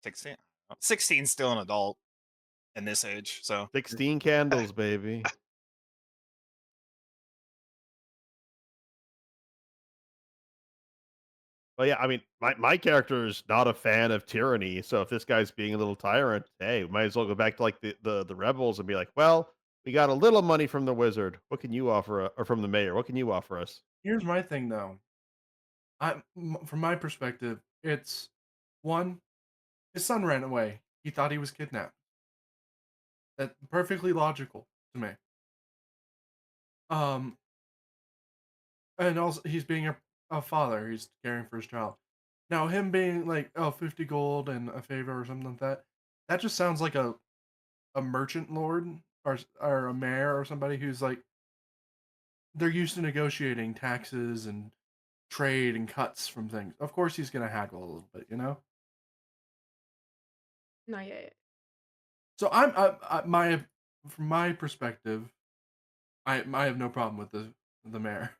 16. 16 still an adult in this age, so 16 candles, baby. Well, yeah, I mean, my character is not a fan of tyranny, so if this guy's being a little tyrant, hey, we might as well go back to like the rebels and be like, well, we got a little money from the wizard. What can you offer, or from the mayor? What can you offer us? Here's my thing, though. From my perspective, it's one, his son ran away. He thought he was kidnapped. That's perfectly logical to me. Um, and also he's being a father. He's caring for his child. Now, him being like, oh, 50 gold and a favor or something like that, that just sounds like a merchant lord or a mayor or somebody who's like, they're used to negotiating taxes and trade and cuts from things. Of course, he's gonna haggle a little bit, you know. Not yet. So from my perspective, I have no problem with the mayor.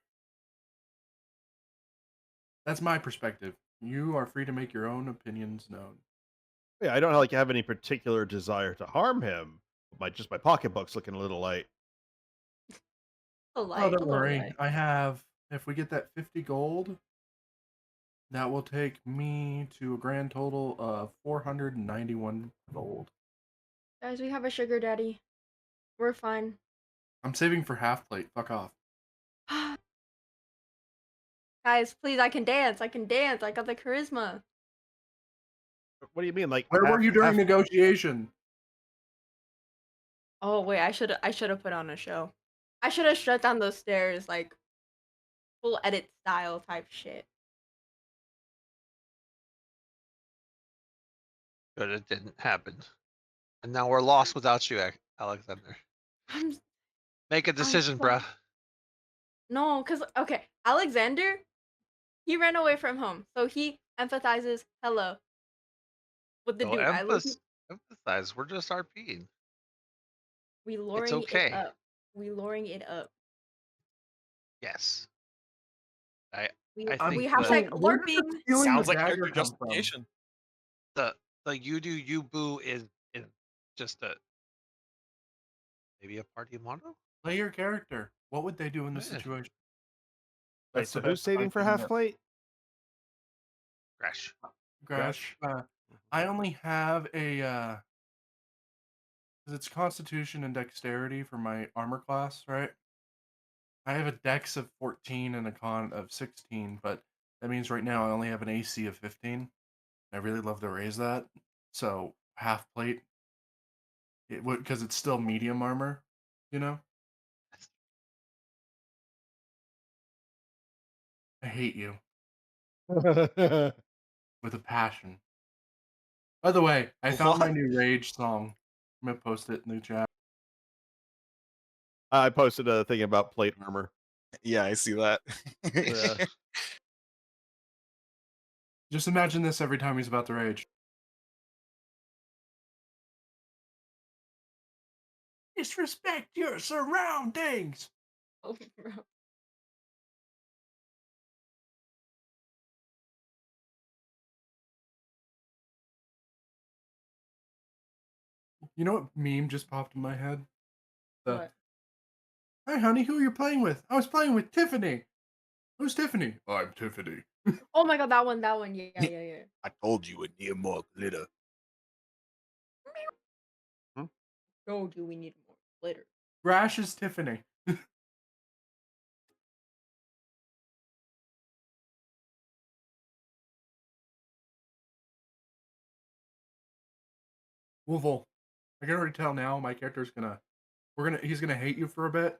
That's my perspective. You are free to make your own opinions known. Yeah, I don't like have any particular desire to harm him. My pocketbook's looking a little light. A Oh, light. don't worry. I have. If we get that 50 gold, that will take me to a grand total of 491 gold. Guys, we have a sugar daddy. We're fine. I'm saving for half plate. Fuck off. Guys, please, I can dance. I can dance. I got the charisma. What do you mean? Like, Where were you during half- negotiation? Oh wait, I should have put on a show. I should have shut down those stairs like full edit style type shit. But it didn't happen. And now we're lost without you, Alexander. I'm Make a decision, bruh. No, cause okay, Alexander, he ran away from home, so he empathizes hello with the Don't dude. emphasize. We're just RPing. We luring okay. it up. We luring it up. Yes. We I think hashtag Where does LARPing. the stealing Sounds the like dagger character come from? justification. the you do you boo is just a maybe a party motto. Play your character. What would they do in this Yeah. situation? Wait, That's so the who's best saving for idea. half plate? Crash. Grash. I only have a 'cause it's Constitution and Dexterity for my armor class, right? I have a Dex of 14 and a Con of 16, but that means right now I only have an AC of 15. I really love to raise that, so half plate. It would because it's still medium armor, you know. I hate you with a passion. By the way, I found my What? new Rage song. I'm gonna post it in the chat. I posted a thing about plate armor. Yeah, I see that. Yeah. Just imagine this every time he's about to rage. Disrespect your surroundings. Oh, bro. You know what meme just popped in my head? What? Hi, honey, who are you playing with? I was playing with Tiffany. Who's Tiffany? I'm Tiffany. Oh my god, that one. Yeah. I told you it need more glitter. No, do we need more glitter? Rash is Tiffany. Wolfle, I can already tell now my character's he's gonna hate you for a bit.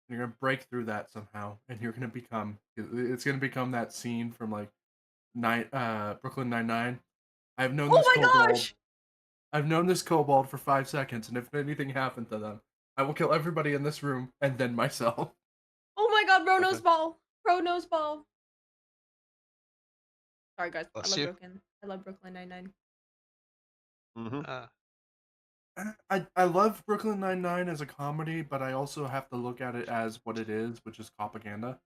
And you're gonna break through that somehow, and you're gonna become it's gonna become that scene from like Brooklyn Nine-Nine. I've known Oh this my kobold. gosh! I've known this kobold for 5 seconds, and if anything happened to them, I will kill everybody in this room and then myself. Oh my god, bro, Okay. nose ball. Bro, nose ball. Sorry, guys. Bless you. I love Brooklyn Nine-Nine. Mhm. I love Brooklyn Nine-Nine as a comedy, but I also have to look at it as what it is, which is propaganda.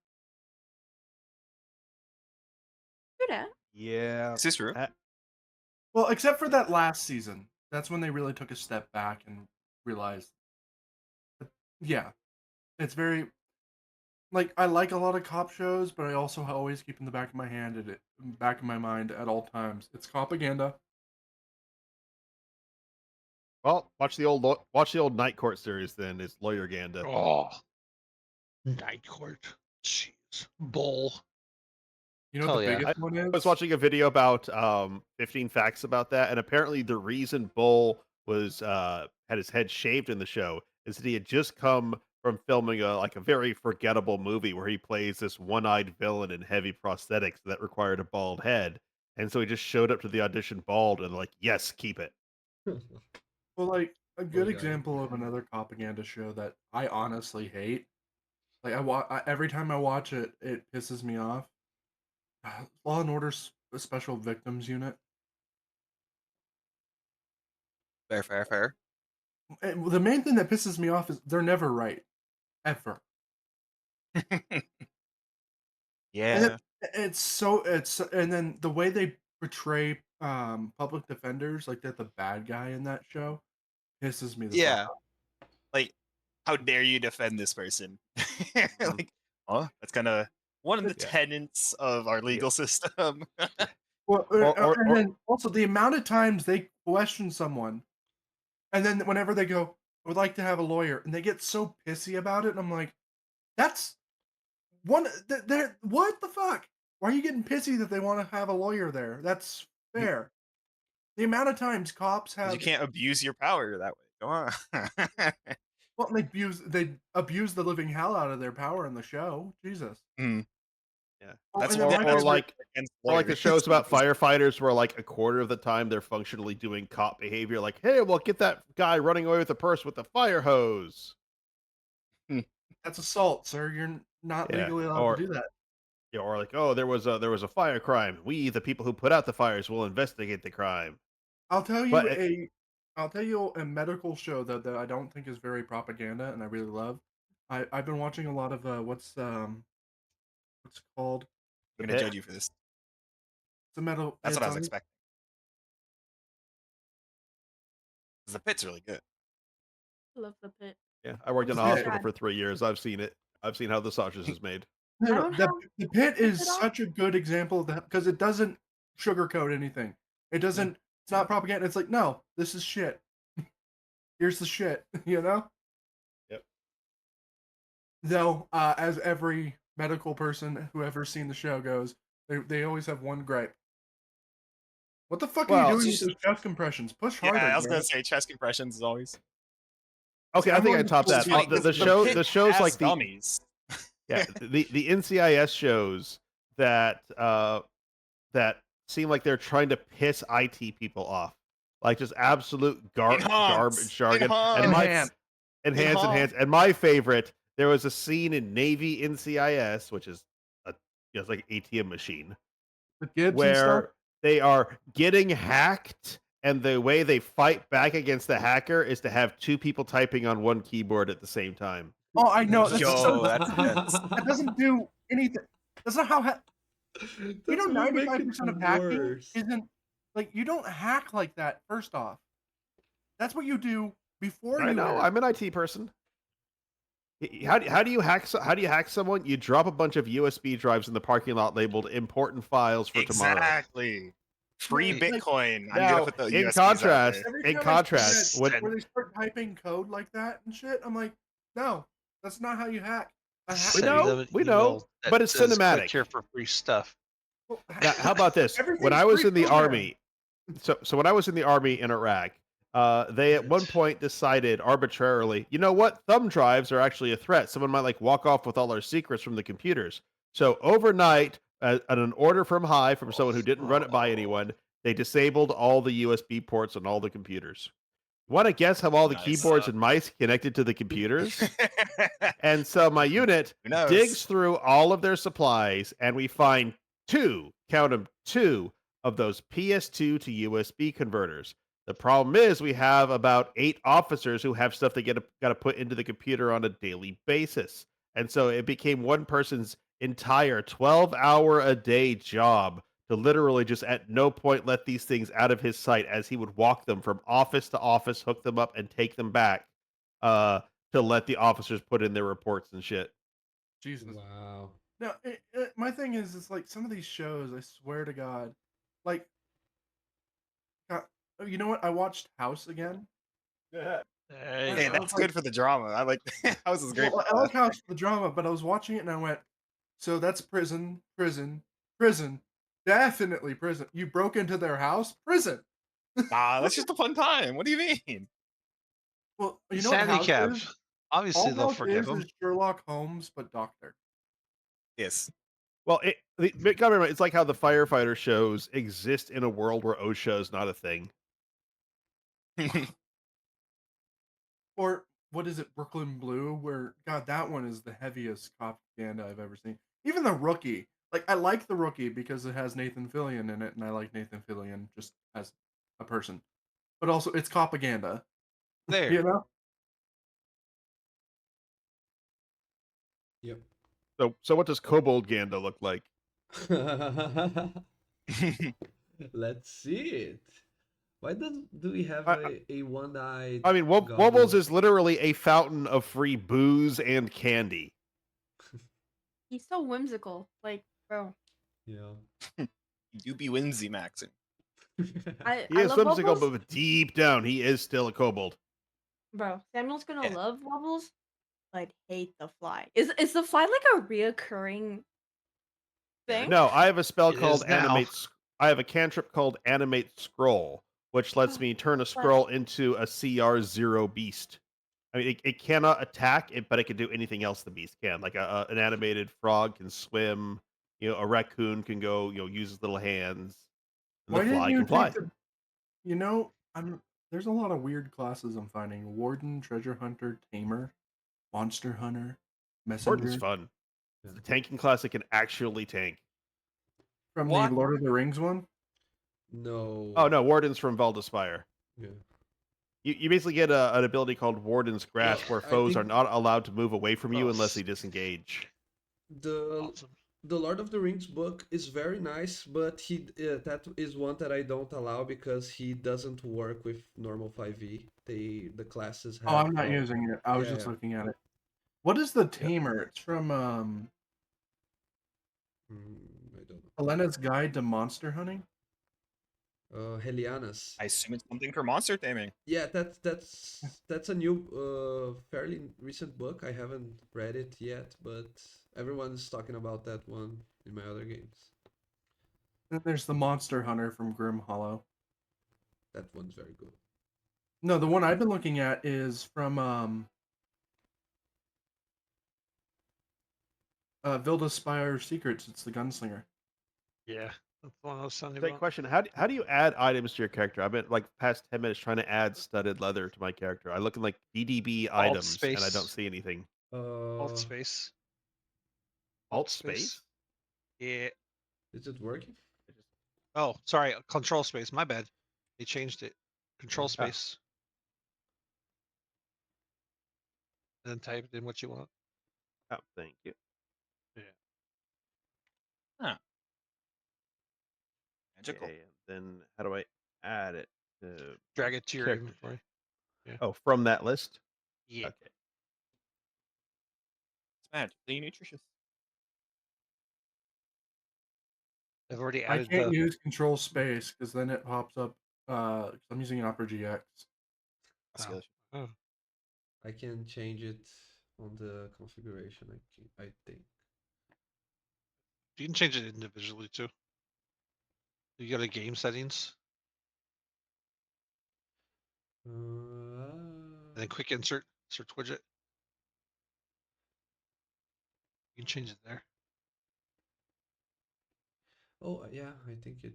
True that. Yeah. Is this true? Well, except for that last season. That's when they really took a step back and realized, yeah, it's very. like I like a lot of cop shows, but I also always keep in the back of my hand at it, back of my mind at all times. It's propaganda. Well, watch the old Night Court series. Then it's Lawyer Ganda. Oh, Night Court. Jeez. Bull. You know what Hell the yeah. biggest one is? I was watching a video about 15 facts about that, and apparently the reason Bull was had his head shaved in the show is that he had just come from filming a very forgettable movie where he plays this one-eyed villain in heavy prosthetics that required a bald head, and so he just showed up to the audition bald and like, yes, keep it. Well, like a Poor good guy. example of another propaganda show that I honestly hate. Like every time I watch it, it pisses me off. Law and Order Special Victims Unit. Fair. And the main thing that pisses me off is they're never right, ever. Yeah. And then the way they portray public defenders, like they're the bad guy in that show, pisses me the fuck Yeah. off. Like, how dare you defend this person? Like, that's kind of one of the Yeah. tenets of our legal system. Well, Or- then also the amount of times they question someone, and then whenever they go, "I would like to have a lawyer," and they get so pissy about it, and I'm like, "That's one. What the fuck? Why are you getting pissy that they want to have a lawyer there? That's fair." The amount of times cops 'Cause have you can't abuse your power that way. Go on. well, they abuse the living hell out of their power in the show. Jesus. Yeah. Oh, That's and then what my or favorite- like against Or like the lawyers. shows about firefighters where like a quarter of the time they're functionally doing cop behavior, like, hey, well, get that guy running away with a purse with the fire hose. that's assault, sir. You're not Yeah, legally allowed or- to do that. Yeah, or like, oh, there was a fire crime. We, the people who put out the fires, will investigate the crime. I'll tell you But I'll tell you a medical show that I don't think is very propaganda and I really love. I've been watching a lot of what's it called? I'm The gonna Pit. judge you for this. It's a metal. That's it's what I was on- expecting. 'Cause the pit's really good. I love the pit. Yeah, I worked in a Yeah. hospital for 3 years. I've seen it. I've seen how the sausage is made. No, I no, don't the, have the pit is at all. such a good example of that because it doesn't sugarcoat anything. It doesn't. It's not propaganda. It's like, no, this is shit. Here's the shit. You know. Yep. Though, as every medical person who ever seen the show goes, they always have one gripe. What the fuck are Well, you doing with it's those chest compressions? Push Yeah, harder. I was man. gonna say chest compressions is always. Okay, I think I Someone topped that. just like The shows has like the dummies. yeah the NCIS shows that that seem like they're trying to piss IT people off, like just absolute Enhance, garbage jargon. enhance. And my Enhance. enhance. And my favorite, there was a scene in Navy NCIS, which is it's like an ATM machine, The Gibbs and stuff. where they are getting hacked, and the way they fight back against the hacker is to have two people typing on one keyboard at the same time. Oh, I know. That's Yo, so, that's intense. that doesn't do anything. That's not how. You know, That's what make 95% it of hacking worse. isn't like you don't hack like that. First off, that's what you do before I you. know. hack. I'm an IT person. How do you hack someone? You drop a bunch of USB drives in the parking lot labeled "important files for tomorrow." Exactly. Free Right, like- Bitcoin. I'm Now, gonna put the in USBs out contrast, there. Every in time I see contrast, that, when where they start typing code like that and shit, I'm like, no, that's not how you hack. A hack- We know, we know, but it's cinematic. Click here for free stuff. Well, Now, how about this? When Everything's I was in the pre-programmed. army, so when I was in the army in Iraq, they at one point decided arbitrarily, you know what? Thumb drives are actually a threat. Someone might like walk off with all our secrets from the computers. So overnight, at an order from high from someone who didn't run it by anyone, they disabled all the USB ports on all the computers. Want to guess how all the Nice. keyboards and mice connected to the computers? And so my unit Who knows? digs through all of their supplies, and we find count them, two of those PS2 to USB converters. The problem is we have about 8 officers who have stuff they got to put into the computer on a daily basis. And so it became one person's entire 12-hour-a-day job to literally just at no point let these things out of his sight as he would walk them from office to office, hook them up, and take them back to let the officers put in their reports and shit. Jesus. Wow. No, my thing is like some of these shows. I swear to God, like, you know what? I watched House again. There you Hey, go. that's good for the drama. I like House is great Well, for I like that. House for the drama, but I was watching it and I went, so that's prison, prison, prison, definitely prison. You broke into their house, prison. That's just a fun time. What do you mean? Well, you He's know what House handicapped. is? Obviously, All they'll House forgive is him. Sherlock Holmes, but doctor. Yes. Well, but gotta remember, it's like how the firefighter shows exist in a world where OSHA is not a thing. Or what is it, Brooklyn Blue? Where God, that one is the heaviest propaganda I've ever seen. Even the Rookie, like I like the Rookie because it has Nathan Fillion in it, and I like Nathan Fillion just as a person. But also, it's propaganda. There. You know? Yep. So what does Kobold Ganda look like? Let's see it. Why do we have I- a one-eyed I mean, Wobbles goblin? is literally a fountain of free booze and candy. He's so whimsical. Like, bro. Yeah. You be whimsy maxing. I He is love whimsical, Wobbles. but deep down, he is still a kobold. Bro, Samuel's gonna Yeah. love Wobbles, but hate the fly. Is the fly like a reoccurring thing? No, I have a spell It called is now. Animate. I have a cantrip called Animate Scroll, which lets me turn a scroll into a CR0 beast. I mean, it cannot attack it, but it can do anything else the beast can. Like an animated frog can swim. A raccoon can go. Use his little hands. And Why the didn't fly you can fly. take the? You know, there's a lot of weird classes I'm finding: Warden, Treasure Hunter, Tamer, Monster Hunter, Warden's Messenger. fun. Yeah. The tanking class that can actually tank. From What? the Lord of the Rings one. No. Oh no, Warden's from Valdaspire. Yeah. You basically get an ability called Warden's Grasp, where I foes are think- not allowed to move away from you Oh, unless they disengage. The Awesome. the Lord of the Rings book is very nice, but that is one that I don't allow because he doesn't work with normal 5e. The classes have. Oh, I'm not using it. I was yeah, just yeah. looking at it. What is the Tamer? It's from I don't know. Helena's Guide to Monster Hunting. Helianas. I assume it's something for monster taming. Yeah, that's a new, fairly recent book. I haven't read it yet, but everyone's talking about that one in my other games. Then there's the Monster Hunter from Grim Hollow. That one's very good. No, the one I've been looking at is from Vilda Spire Secrets. It's the Gunslinger. Yeah, that's the one I was telling you Great about. question. How do you add items to your character? I've been like past 10 minutes trying to add studded leather to my character. I look in like DDB items and I don't space. see anything. Alt space. Alt space? Yeah. Is it working? Oh, sorry. Control space. My bad. They changed it. Control Ah. space. And then type in what you want. Oh, thank you. Magical. Okay, then how do I add it to Drag it to your character? inventory. Oh, from that list? Yeah. Okay. It's magically nutritious. I've already I added can't the. use Control Space because then it pops up. 'Cause I'm using an Opera GX. Oscillation. Oh. I can change it on the configuration. I think. You can change it individually too. You go to game settings and then quick insert search widget. You can change it there. Oh yeah, I think it.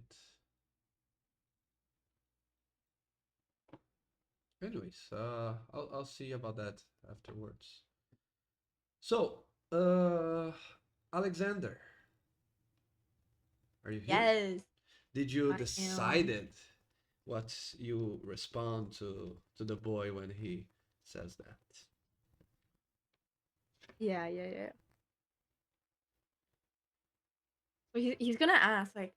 Anyways, I'll see about that afterwards. So, Alexander, are you here? Yes. Did you I am. decided what you respond to the boy when he says that? Yeah. So he's gonna ask like,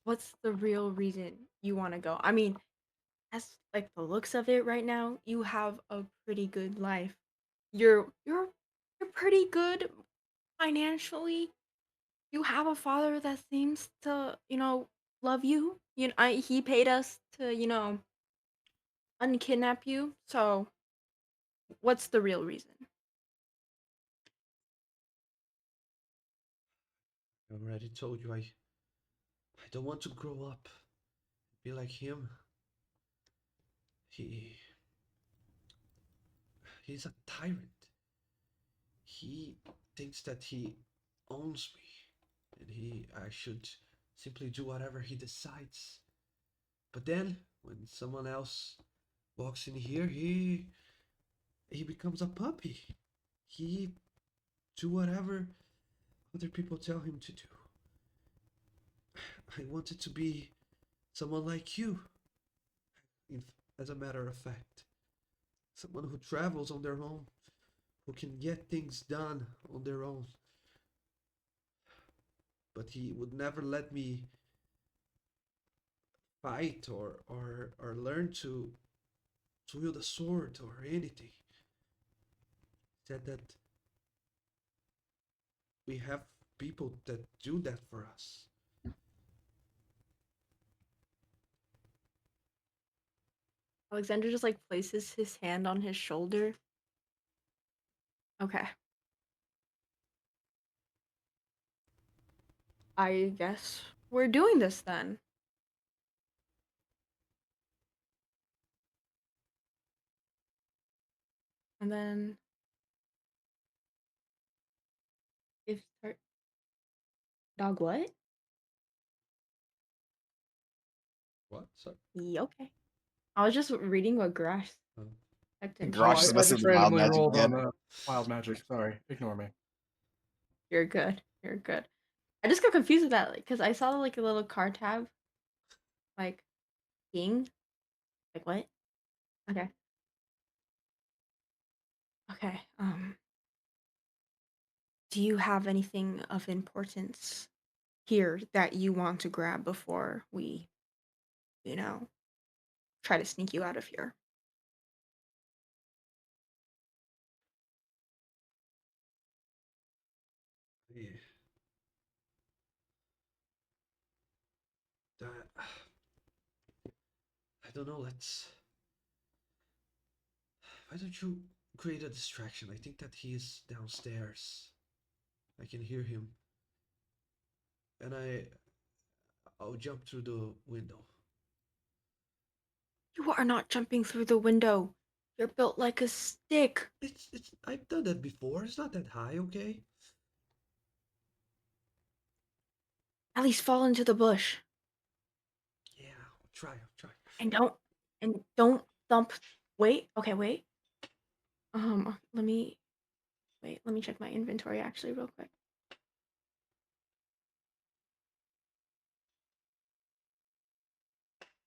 what's the real reason you want to go? I mean, as like the looks of it right now, you have a pretty good life. You're pretty good financially. You have a father that seems to, love you. He paid us to, unkidnap you. So, what's the real reason? I already told you I don't want to grow up, be like him. He he's a tyrant. He thinks that he owns me, and I should simply do whatever he decides. But then, when someone else walks in here, he becomes a puppy. He do whatever other people tell him to do. I wanted to be someone like you, as a matter of fact. Someone who travels on their own, who can get things done on their own. But he would never let me fight or learn to wield a sword or anything. He said that we have people that do that for us. Alexander just like places his hand on his shoulder. Okay. I guess we're doing this then. And then if dog what? What? Sorry. Yeah, okay. I was just reading what Grash Oh. typed in Garage chat. is I messing just with wild randomly magic rolled again. on wild magic. Sorry, ignore me. You're good. You're good. I just got confused with that, because I saw like a little card tab, like king. Like what? Okay. Okay. Do you have anything of importance here that you want to grab before we, try to sneak you out of here? Yeah. That, I don't know. Why don't you create a distraction? I think that he is downstairs. I can hear him, and I'll jump through the window. You are not jumping through the window. You're built like a stick. It's. I've done that before. It's not that high, okay? At least fall into the bush. Yeah, I'll try. I'll try. And don't thump. Wait. Okay, wait. Let me check my inventory actually real quick.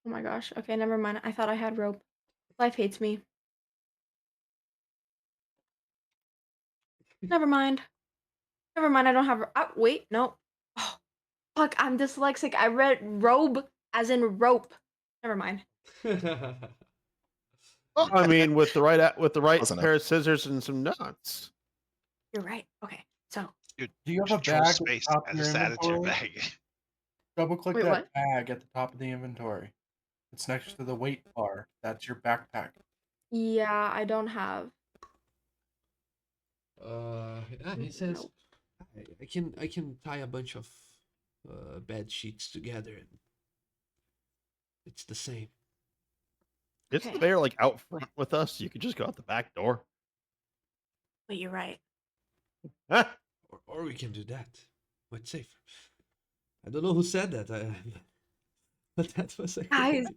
Oh my gosh. Okay, never mind. I thought I had rope. Life hates me. Never mind. Never mind. I don't have. Wait. No. Oh, fuck. I'm dyslexic. I read robe as in rope. Never mind. Well, I mean, with the right Close enough. pair of scissors and some nuts. You're right. Okay. So. Do you have a Control bag at space the top of and your just add it to your inventory? bag. Double click Wait, that what? bag at the top of the inventory. It's next to the weight bar. That's your backpack. Yeah, I don't have. Yeah, he says Nope. I can tie a bunch of bed sheets together, and it's the same. Isn't the Okay. bear like out front with us? You could just go out the back door. Wait, you're right. Huh? Or we can do that. Much safer. I don't know who said that. But that was a good Guys, idea.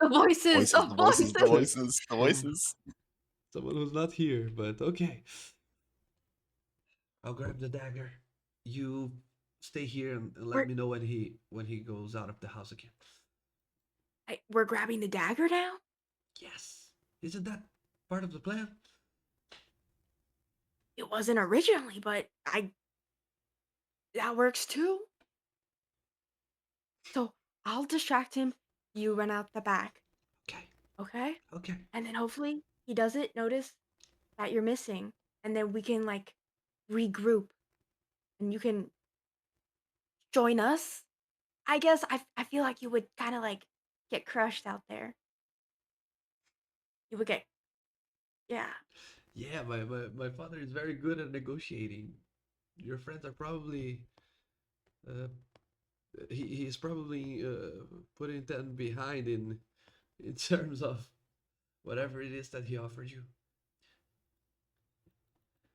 the voices, Voices, the voices, the voices. voices, the voices. Someone who's not here, but okay. I'll grab the dagger. You stay here and let We're, me know when he goes out of the house again. we're grabbing the dagger now? Yes. Isn't that part of the plan? It wasn't originally, but that works too. So I'll distract him. You run out the back. Okay. Okay? Okay. And then hopefully he doesn't notice that you're missing. And then we can regroup and you can join us. I guess I feel like you would kind of like get crushed out there. You would get, yeah. Yeah, my father is very good at negotiating. Your friends are probably uh, he's probably putting them behind in terms of whatever it is that he offered you.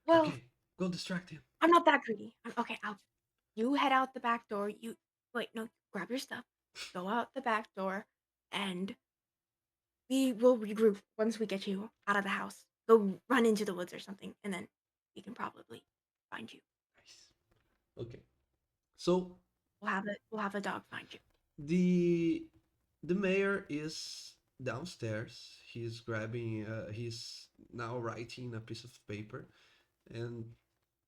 Well, Okay, go distract him. I'm not that greedy. Okay, you head out the back door. You wait, no, grab your stuff, go out the back door, and we will regroup once we get you out of the house. Go run into the woods or something, and then we can probably find you. Nice. Okay. So We'll have a dog find you. the the mayor is downstairs. He's now writing a piece of paper, and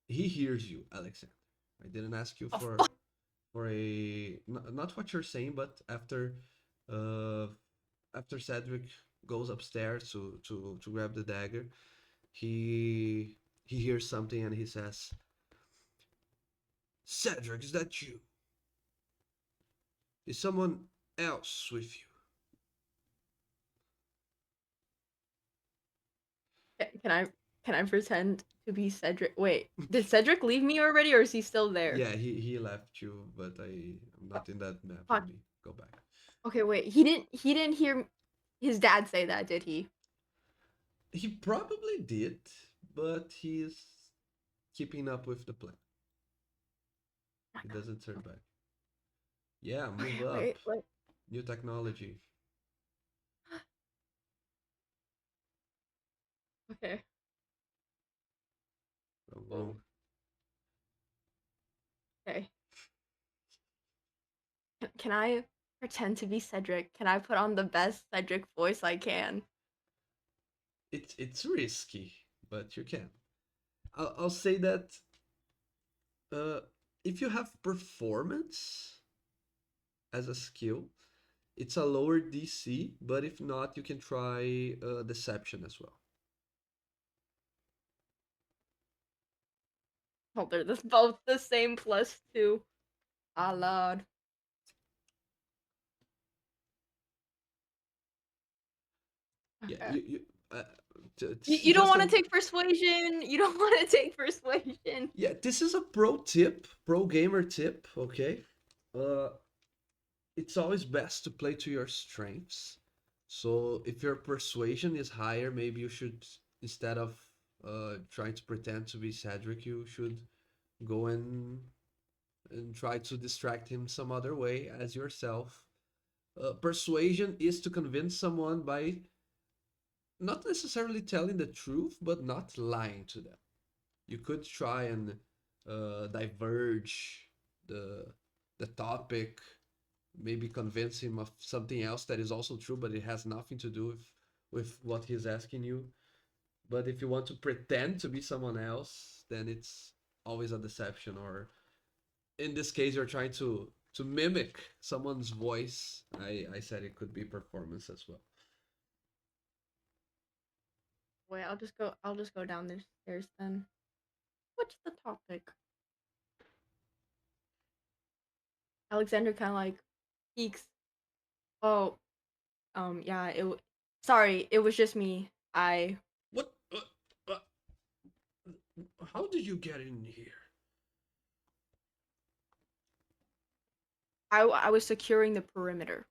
he hears you, Alexander. I didn't ask you Of for a not what you're saying, but uh after Cedric goes upstairs to grab the dagger, he hears something and he says, "Cedric, is that you? Is someone else with you?" Can I pretend to be Cedric? Wait, did Cedric leave me already, or is he still there? Yeah, he left you, but I'm not in that map. Fuck. Let me go back. Okay, wait. He didn't hear his dad say that, did he? He probably did, but he's keeping up with the plan. Oh my He God. doesn't turn back. Yeah, Okay, move up. wait. New technology. Okay. Boom, Whoa. boom. Okay. Can I pretend to be Cedric? Can I put on the best Cedric voice I can? It's risky, but you can. I'll say that uh, if you have performance as a skill, it's a lower DC, but if not, you can try deception as well. Oh, they're both the same +2. Ah, Lord. Yeah, Okay. you You don't just want to take persuasion. You don't want to take persuasion. yeah, this is a pro tip, pro gamer tip, okay? Uh, it's always best to play to your strengths. So if your persuasion is higher, maybe you should, instead of trying to pretend to be Cedric, you should go and try to distract him some other way as yourself. Persuasion is to convince someone by not necessarily telling the truth, but not lying to them. You could try and diverge the the topic, maybe convince him of something else that is also true, but it has nothing to do with what he's asking you. But if you want to pretend to be someone else, then it's always a deception. Or in this case, you're trying to mimic someone's voice. I said it could be performance as well. Wait, I'll just go down the stairs then. What's the topic? Alexander kind of like peeks. Oh, yeah, sorry, it was just me. What? How did you get in here? I was securing the perimeter.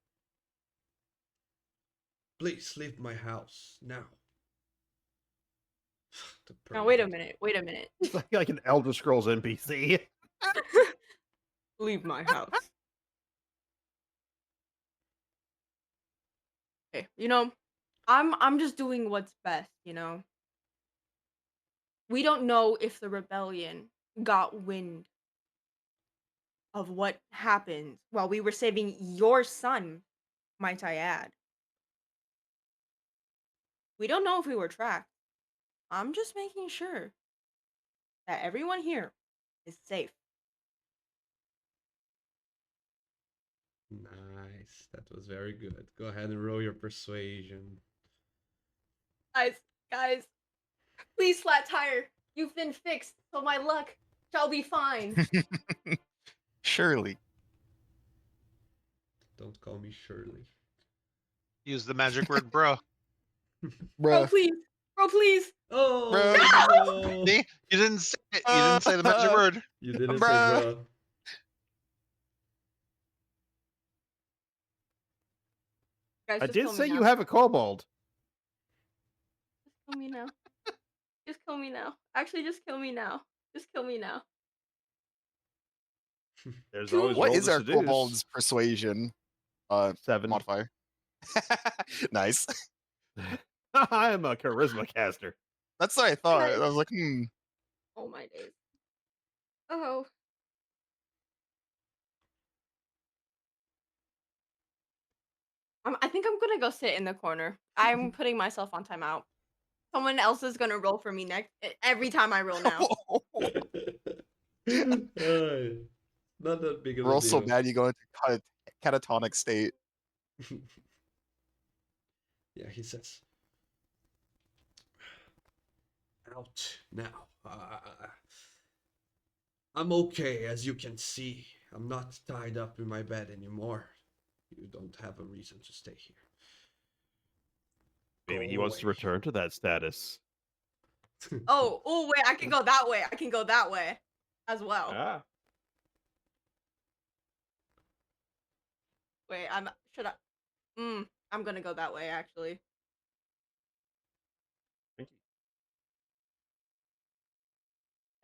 Please leave my house now. The Now, wait a perimeter. minute. It's like an Elder Scrolls NPC. Leave my house. Okay, I'm just doing what's best, We don't know if the rebellion got wind of what happened while we were saving your son, might I add. We don't know if we were tracked. I'm just making sure that everyone here is safe. Nice. That was very good. Go ahead and roll your persuasion. Guys, please flat tire. You've been fixed, so my luck shall be fine. Surely. Don't call me Shirley. Use the magic word, bro. Bro, Bruh. please. Bro, please. Oh no! See, you didn't say it. You didn't say the magic word. You didn't say Bruh. bro. Guys, I just did kill me say now. you have a kobold. Just kill me now. Just kill me now. Actually, just kill me now. Just kill me now. There's Two- always What roll is to our seduce. kobold's persuasion 7. modifier? Nice. I am a charisma caster. That's what I thought. Nice. I was like, Oh my days. Oh. I think I'm gonna go sit in the corner. I'm putting myself on timeout. Someone else is gonna roll for me next every time I roll now. Ay, not that big of a Roll so deal. bad you go into catatonic state. Yeah, he says. Out now. I'm okay, as you can see. I'm not tied up in my bed anymore. You don't have a reason to stay here. Maybe Go he wants to away. return to that status. Oh, wait, I can go that way. I can go that way as well. Ah. Wait, should I? I'm gonna go that way actually. Thank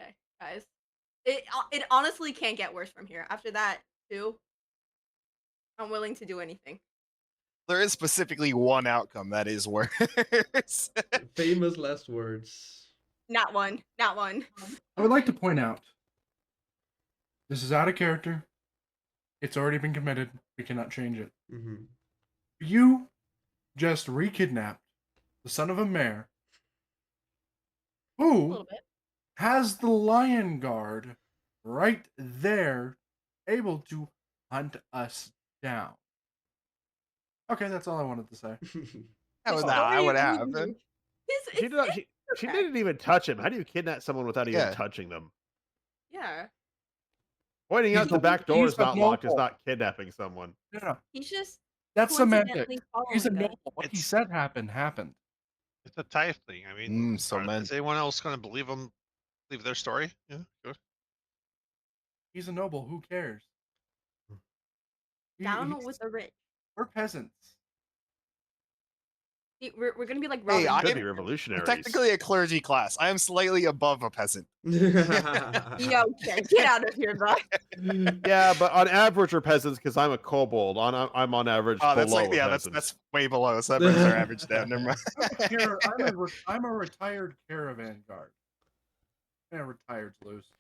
you. Okay, guys. It honestly can't get worse from here. After that, too, I'm willing to do anything. There is specifically one outcome that is worse. Famous last words. Not one. Not one. I would like to point out this is out of character. It's already been committed. We cannot change it. Mm-hmm. You just re-kidnapped the son of a mayor A who little bit. has the lion guard right there able to hunt us down. Okay, that's all I wanted to say. That His would not story would is happen. weird. She, did not, she okay. didn't even touch him. How do you kidnap someone without even Yeah. touching them? Yeah. Pointing He's out the a- back door he's is a not locked is noble. not kidnapping someone. Yeah, He's just that's semantic. coincidentally He's a following us. noble. What he It's- said happened. It's a type thing. I mean, So man. is anyone else going to believe them? Believe their story? Yeah. Good. He's a noble. Who cares? Down He's- with the rich. We're peasants. We're gonna be like Hey, Robin I Could Hood. be am revolutionaries. technically a clergy class. I am slightly above a peasant. Yo, okay, get out of here, bro. Yeah, but on average we're peasants because I'm a kobold. I'm on average Oh, that's below like a yeah, peasant. that's way below. So that brings our average down. Never mind. I'm a retired caravan guard. And retired's loose.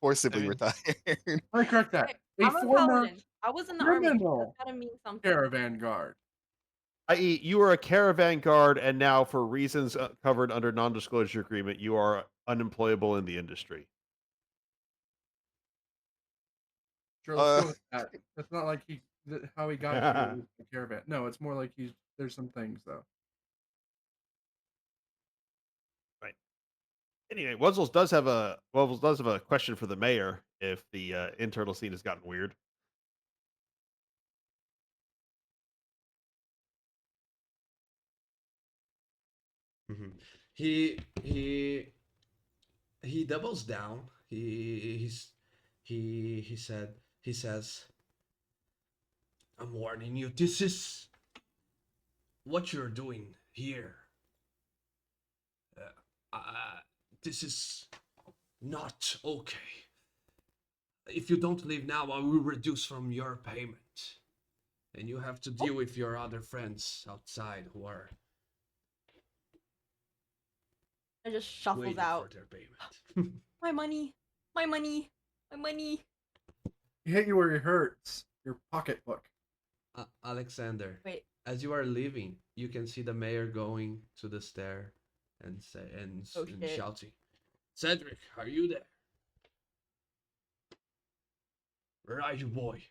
Forcibly I mean- retired. I correct that. A I'm a former paladin. I was in the army. criminal That's gotta mean something. caravan guard. I.e., you are a caravan guard, and now, for reasons covered under non-disclosure agreement, you are unemployable in the industry. Sure, let's go with that. It's not like how he got here with the caravan. No, it's more like there's some things though. Anyway, Wuzzles does have a question for the mayor if the internal scene has gotten weird. Mhm. He doubles down. He says, "I'm warning you. This is what you're doing here. This is not okay. If you don't leave now, I will reduce from your payment, and you have to deal with your other friends outside who are I just shuffles waiting out. for their payment." My money. My money. My money. He hit you where it hurts. Your pocketbook. Alexander, Wait. as you are leaving, you can see the mayor going to the stair and Oh, and shit. shouting, "Cedric, are you there? Where are you, boy?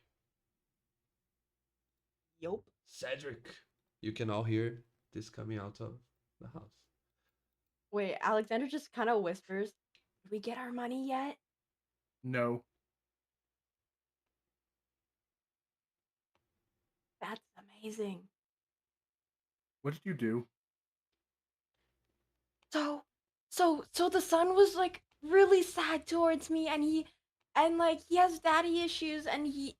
Yup. Cedric." You can all hear this coming out of the house. Wait, Alexander just kind of whispers, "Did we get our money yet?" No. That's amazing. What did you do? So the son was like really sad towards me, and he has daddy issues, and he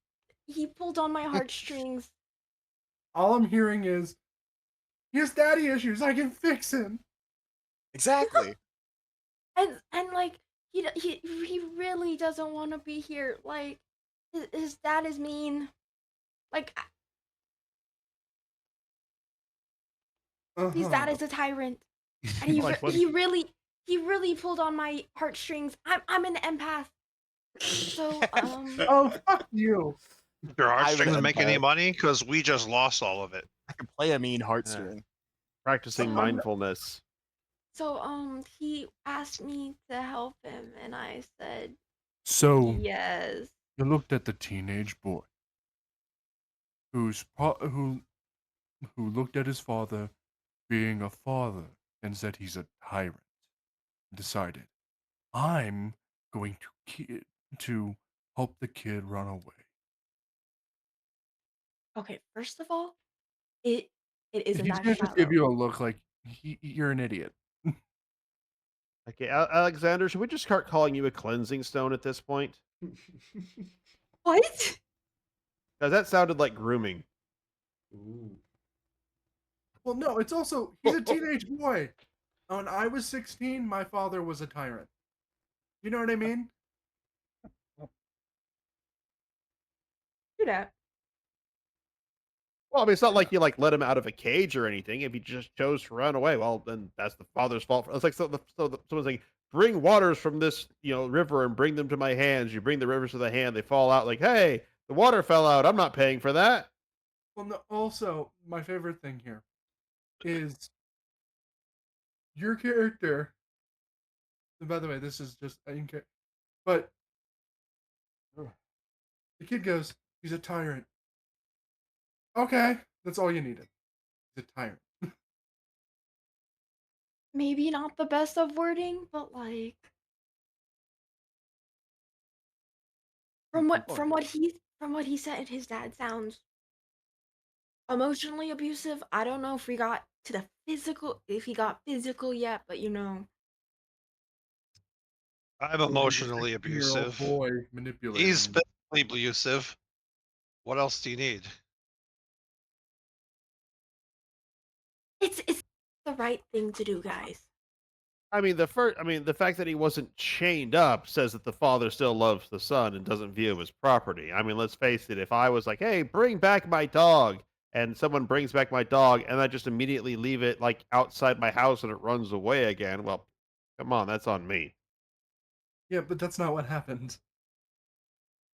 pulled on my heartstrings. All I'm hearing is, he has daddy issues. I can fix him. Exactly. And like he really doesn't want to be here. Like his dad is mean. Like his dad Uh-huh. is a tyrant, and he Like what? he really pulled on my heartstrings. I'm an empath, so Oh, fuck you. Your I heartstrings would make any have- money? Because we just lost all of it. I can play a mean heartstring. Practicing Someone- mindfulness. so he asked me to help him, and I said So, yes. you looked at the teenage boy who looked at his father being a father and said he's a tyrant. Decided, I'm going to help the kid run away. Okay, first of all, it isn't He's that gonna just give shallow. you a look like you're an idiot. Okay, Alexander, should we just start calling you a cleansing stone at this point? What? Because that sounded like grooming. Ooh. Well, no, it's also he's a teenage boy. When I was 16, my father was a tyrant. You know what I mean? Do that. Well, I mean, it's not like you like let him out of a cage or anything. If he just chose to run away, well, then that's the father's fault. It's like someone's saying, "Bring waters from this, river and bring them to my hands." You bring the rivers to the hand, they fall out. Like, hey, the water fell out. I'm not paying for that. Well, no, also, my favorite thing here is your character. And by the way, this is just but the kid goes, "He's a tyrant." Okay, that's all you needed. He's a tyrant. Maybe not the best of wording, but like from what he said, his dad sounds emotionally abusive. I don't know if he got physical yet, but I'm emotionally Year-old abusive. boy manipulating. He's physically abusive. What else do you need? it's the right thing to do, guys. I mean, the fact that he wasn't chained up says that the father still loves the son and doesn't view him as property. I mean, let's face it. If I was like, "Hey, bring back my dog," and someone brings back my dog, and I just immediately leave it like outside my house and it runs away again, well, come on, that's on me. Yeah, but that's not what happened.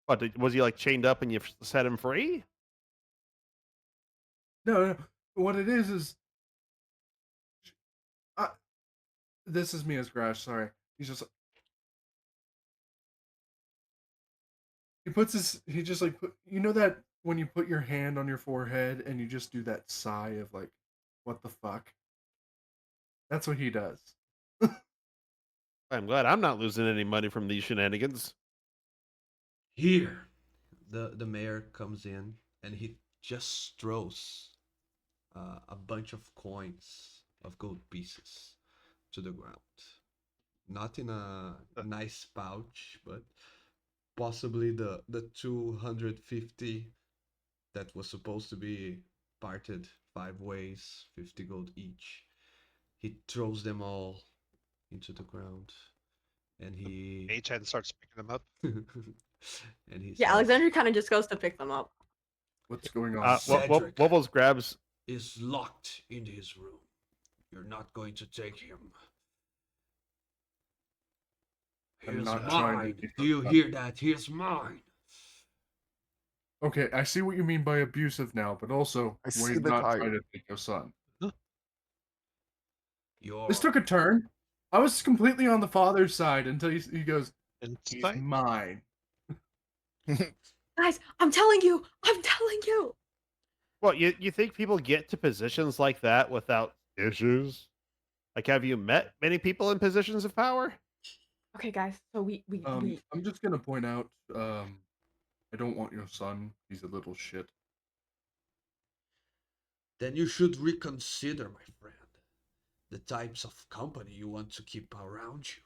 What was he like chained up and you set him free? No. What it is this is me as Grash. Sorry, he's just he just like that when you put your hand on your forehead and you just do that sigh of like, what the fuck? That's what he does. I'm glad I'm not losing any money from these shenanigans. Here, the mayor comes in and he just throws a bunch of coins of gold pieces to the ground. Not in a nice pouch, but possibly the 250 that was supposed to be parted 5 ways, 50 gold each. He throws them all into the ground, and he H-Hand starts picking them up. and he Yeah, says, Alexander kind of just goes to pick them up. What's going on? Cedric. Wobbles grabs. is locked in his room. You're not going to take him. I'm He's not trying to mine. be Do you funny. hear that? He is mine. Okay, I see what you mean by abusive now, but also I see we're the not tyrant. trying to take your son. You're This took a turn. I was completely on the father's side until he goes, And "He's fight. mine." Guys, I'm telling you. What, you think people get to positions like that without issues? Like, have you met many people in positions of power? Okay, guys. So we I'm just gonna point out, I don't want your son. He's a little shit. Then you should reconsider, my friend, the types of company you want to keep around you.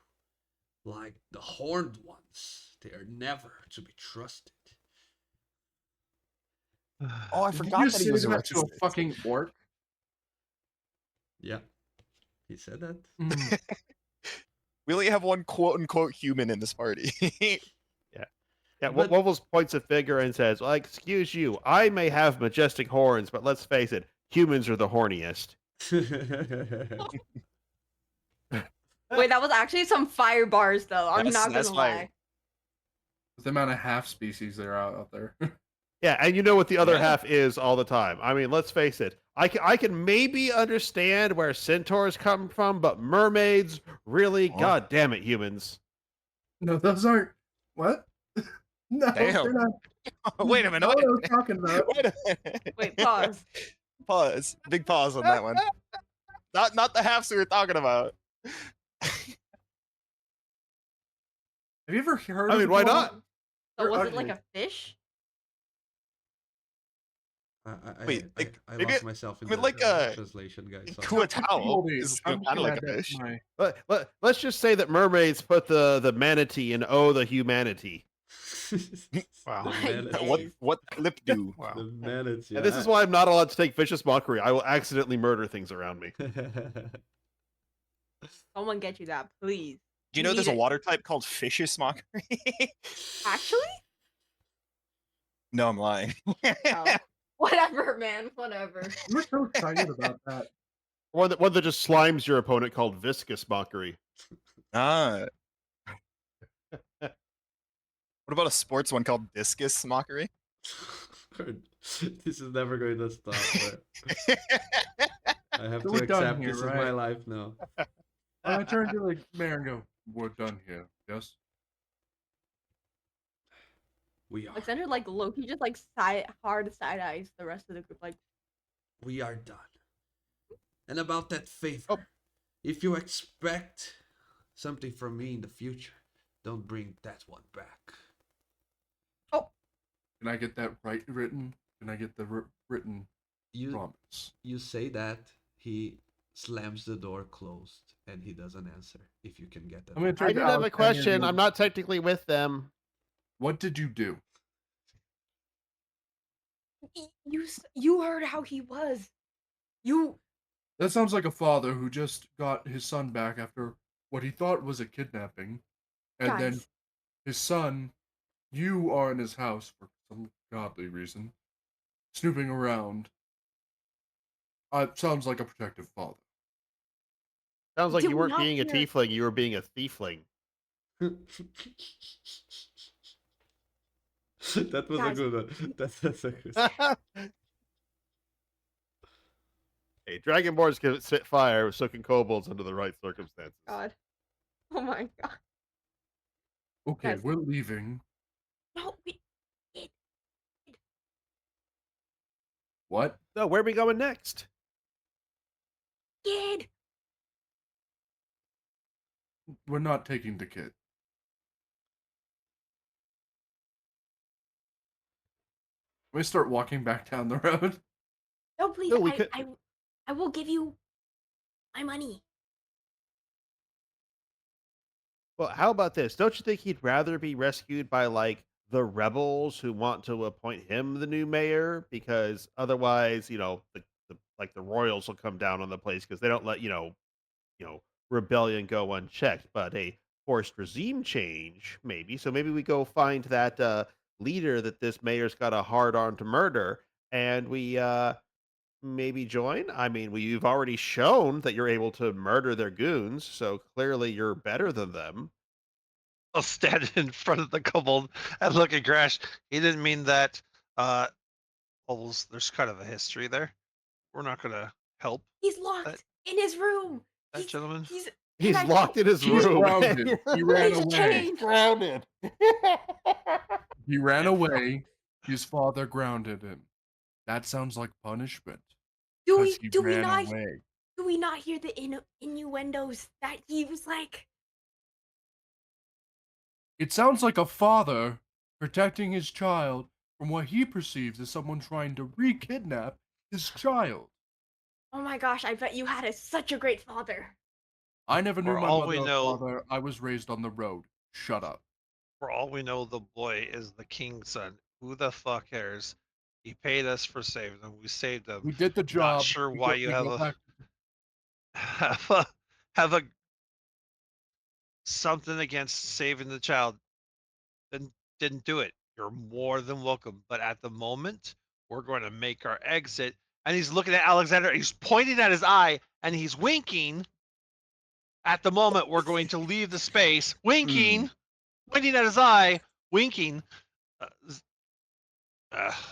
Like the horned ones, they are never to be trusted. Oh, I Did you forgot just that he say was a that to a racist. fucking orc? Yeah, he said that. Mm. We only have one quote unquote human in this party. Yeah, But- Wobbles points a finger and says, well, excuse you, I may have majestic horns, but let's face it, humans are the horniest. wait. That was actually some fire bars, though. I'm That's- not that's gonna fire. lie. The amount of half species there are out there. Yeah, and you know what the other Yeah. half is all the time. I mean, let's face it. I can maybe understand where centaurs come from, but mermaids, really? Oh. God damn it, humans. No, those aren't. What? No, Damn. they're not. Wait a minute. Not Wait, what I was talking about. wait a minute. Wait, pause. Pause. Big pause on that one. Not the halves we were talking about. Have you ever heard? I of mean, the why girl- not? So They're was it like ugly. a fish? Wait, I maybe lost myself in I mean, the like, translation, guys. sorry. Kuatao Goldie, is I'm kind of like a looking at fish. my- Let's just say that mermaids put the manatee in oh the humanity. Wow. The My manatee. days. What lip do? Wow. The manatee. And this is why I'm not allowed to take vicious mockery. I will accidentally murder things around me. Someone get you that, please. Do you know We there's need a it. water type called Fishious Mockery? Actually? No, I'm lying. Oh. Whatever, man. Whatever. We're so excited about that. One that just slimes your opponent called viscous mockery. Ah. What about a sports one called Discus Mockery? This is never going to stop. But I have So to we're done accept here, this is right? my life now. I turn to the mayor and go, "We're done here." Yes. We are. Alexander like Loki just like hard side eyes the rest of the group like We are done. And about that favor, Oh. if you expect something from me in the future, don't bring that one back. Can I get that written? Can I get the written You promise? you say that, he slams the door closed and he doesn't answer. If you can get that. I'm gonna right. turn I to did have a Alexander and question. go, I'm not technically with them. What did you do? you heard how he was. You That sounds like a father who just got his son back after what he thought was a kidnapping, and then guys. his son, you are in his house for some godly reason, snooping around. Sounds like a protective father. Sounds like Did you we weren't not being a hear- tiefling, you were being a thiefling. That was a Guys. good one. That's a good. Hey, Dragonborns can spit fire, so can kobolds under the right circumstances. God. Oh my god. Okay, Guys. we're leaving. No, What? So where are we going next? kid. We're not taking the kid. We start walking back down the road. No, please. No, we could- I will give you my money. Well, how about this? Don't you think he'd rather be rescued by like the rebels who want to appoint him the new mayor? Because otherwise, the royals will come down on the place because they don't let rebellion go unchecked. But a forced regime change, maybe. So maybe we go find that leader that this mayor's got a hard on to murder, and we maybe join. I mean, you've already shown that you're able to murder their goons, so clearly you're better than them. I'll stand in front of the kobold and look at Grash. He didn't mean that. There's kind of a history there. We're not gonna help He's locked in his room. that He's- gentleman. He's He's I- locked in his He's room. grounded. He ran he's away. chained. Grounded. He ran away. His father grounded him. That sounds like punishment. Do 'cause we he do we ran not away. do we not hear the innuendos that he was like? It sounds like a father protecting his child from what he perceives as someone trying to re-kidnap his child. Oh my gosh, I bet you had such a great father. I never knew For my all mother we or know- father. I was raised on the road. Shut up. For all we know, the boy is the king's son. Who the fuck cares? He paid us for saving him. We saved him. We did the job. Not sure We why go- you we have go a back- have a something against saving the child. Then didn't do it. You're more than welcome. But at the moment, we're going to make our exit. And he's looking at Alexander. He's pointing at his eye and he's winking. At the moment, we're going to leave the space. Winking, pointing at his eye, winking.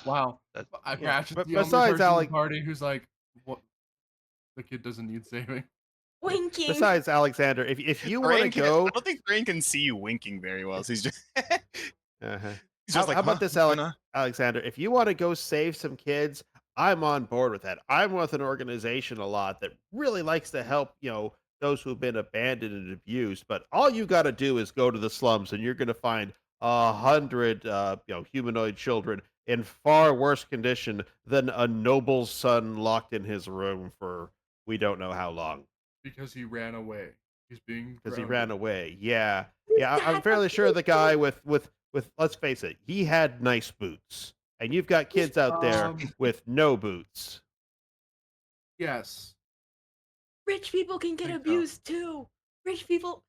Wow. That- Crash is But the only besides person in Alec- the party who's like, what? The kid doesn't need saving. Winking. Besides, Alexander, if you want to Thrain can- go, I don't think Thrain can see you winking very well. So he's just. uh-huh. He's How, just like, how about "Huh? this, What's going on?" Alexander? If you want to go save some kids, I'm on board with that. I'm with an organization a lot that really likes to help, those who've been abandoned and abused. But all you got to do is go to the slums, and you're going to find 100, humanoid children in far worse condition than a noble's son locked in his room for we don't know how long Because he ran away. He's being because he grounded. ran away. Yeah, His yeah. I'm dad fairly was sure the really guy cool. with let's face it, he had nice boots, and you've got kids out there with no boots. Yes. Rich people can get Think so. abused too. Rich people.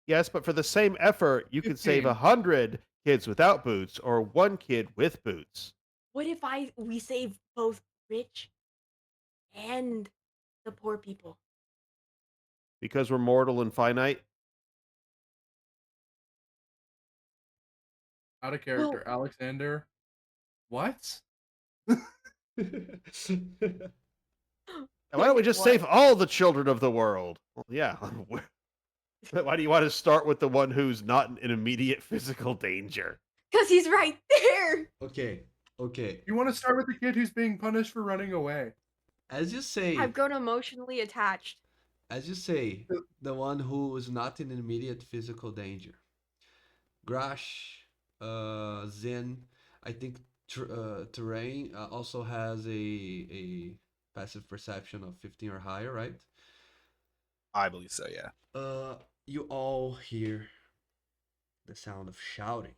Yes, but for the same effort, you could save 15. 100 kids without boots or one kid with boots. What if we save both rich and the poor people? Because we're mortal and finite. Out of character. Alexander. What? Why don't we just What? save all the children of the world? Well, yeah. Why do you want to start with the one who's not in immediate physical danger? Because he's right there. Okay, okay. You want to start with the kid who's being punished for running away. As you say, I've grown emotionally attached. the one who is not in immediate physical danger. Grash, Zen, I think Terrain also has a passive perception of 15 or higher, right? I believe so. Yeah. You all hear the sound of shouting,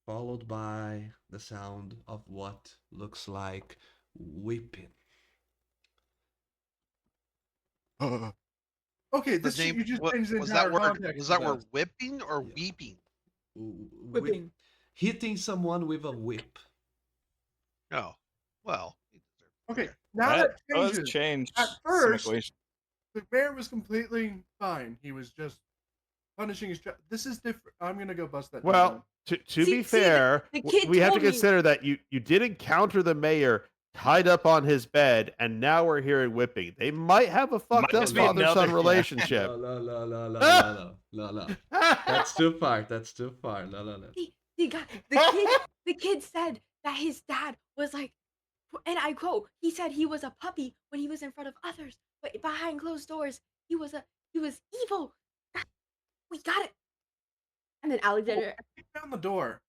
followed by the sound of what looks like weeping. Okay, The this name, you just what, changed the was entire that word? context Was of that word this. whipping or Yeah. weeping? Whipping. Hitting someone with a whip. Oh, well. Okay, now that does changes. change At some first- equation. The mayor was completely fine. He was just punishing his child. This is different. I'm gonna go bust that. Well, to See- be see, fair, the kid we have to told me- consider that you did encounter the mayor tied up on his bed, and now we're hearing whipping. They might have a fucked up just be father-son another- yeah. relationship. No. That's too far. That's too far. No. The kid said that his dad was like, and I quote, he said he was a puppy when he was in front of others, but behind closed doors, he was evil. We got it. And then Alexander, Kick down the door.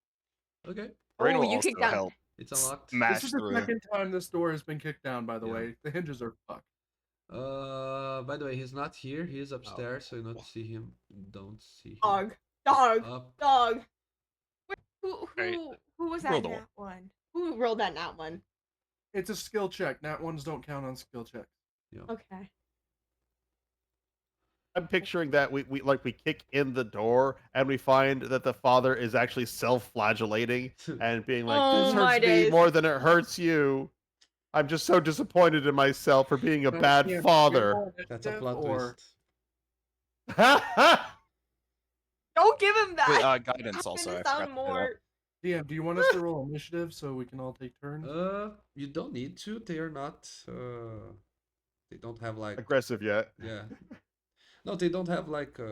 Okay, Thrain will you also kicked down. help it's unlocked. smash This is the through. second time this door has been kicked down. By the Yeah. way, the hinges are fucked. By the way, he's not here. He's upstairs, so you don't see him. Don't see him. dog, Up. dog. Who Right. who was Roll that the nat one? Who rolled that nat one? It's a skill check. Nat ones don't count on skill checks. Okay. I'm picturing that we kick in the door and we find that the father is actually self-flagellating and being like, Oh, "This my hurts me days. more than it hurts you. I'm just so disappointed in myself for being a So, bad yeah, father." That's a initiative plot or- twist. Don't give him that. Wait, guidance That's also. I gonna forgot sound to say that. more. DM, do you want us to roll initiative so we can all take turns? You don't need to. They are not. They don't have like. Aggressive yet. Yeah. No, they don't have like Line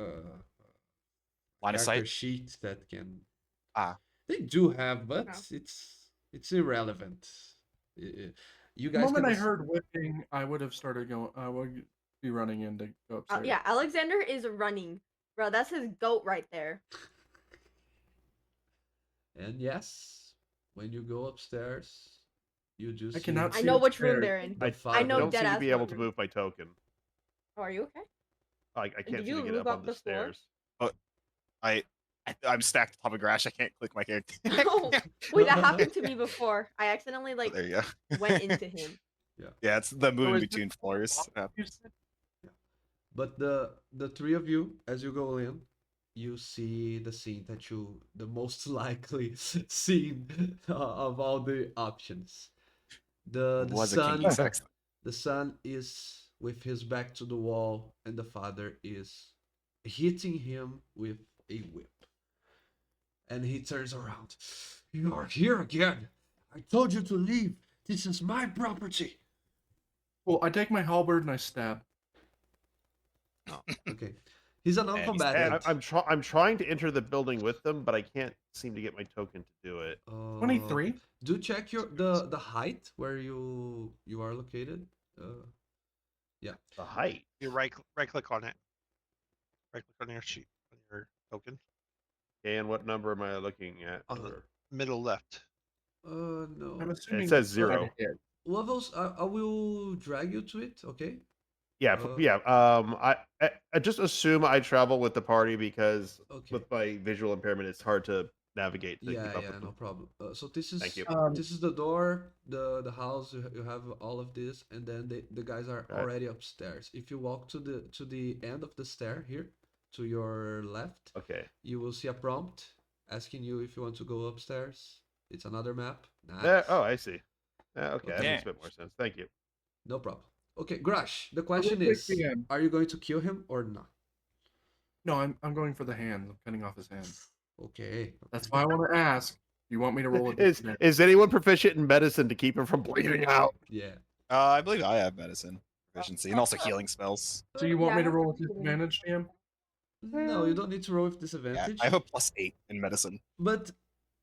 of character sight. sheets that can. Ah. They do have, but No. it's irrelevant. You The guys moment can I dec- heard whipping, I would have started going. I would be running in to go upstairs. Yeah, Alexander is running, bro. That's his goat right there. And yes, when you go upstairs, you do I see cannot I see know what's which room there. they're in. the I father. know don't seem to deadass be able what to room. move my token. Oh, are you okay? I can't Did seem you to get move up up on the the floor? stairs. I'm stacked on top of Grash. I can't click my character. Oh, wait, that happened to me before. I accidentally Oh, there you go. went into him. Yeah, it's the So moving is this between the floors. boss Yeah. you said? But the three of you, as you go in, you see the scene that you the most likely scene of all the options. The Was a kinky son sex. the son is with his back to the wall, and the father is hitting him with a whip. And he turns around. You are here again. I told you to leave. This is my property. Well, I take my halberd and I stab. Okay. He's a he's non-combatant. I'm trying to enter the building with them, but I can't seem to get my token to do it. 23. Do check the height where you are located. Yeah. The height. You right click on it. Right click on your sheet on your token. And what number am I looking at? On the Or- middle left. No. I'm assuming It says it's 0. right here. Levels. I will drag you to it. Okay. Yeah, yeah. I just assume I travel with the party because Okay. with my visual impairment, it's hard to navigate to Yeah, keep up yeah, with no them. problem. So this is Thank you. this is the door, the house. You have all of this, and then the guys are Right. already upstairs. If you walk to the end of the stair here, to your left, Okay. you will see a prompt asking you if you want to go upstairs. It's another map. There, Nice. oh, I see. Okay, that Okay. makes a bit more sense. Thank you. No problem. Okay, Grash. The question quick is, PM. are you going to kill him or not? No, I'm going for the hand. I'm cutting off his hand. Okay. That's why I want to ask. You want me to roll a Is disadvantage? is anyone proficient in medicine to keep him from bleeding out? Yeah. I believe I have medicine proficiency and also healing spells. So you want Yeah, me to I roll a have to do it. disadvantage, DM? No, you don't need to roll with Yeah, disadvantage. I have a +8 in medicine. But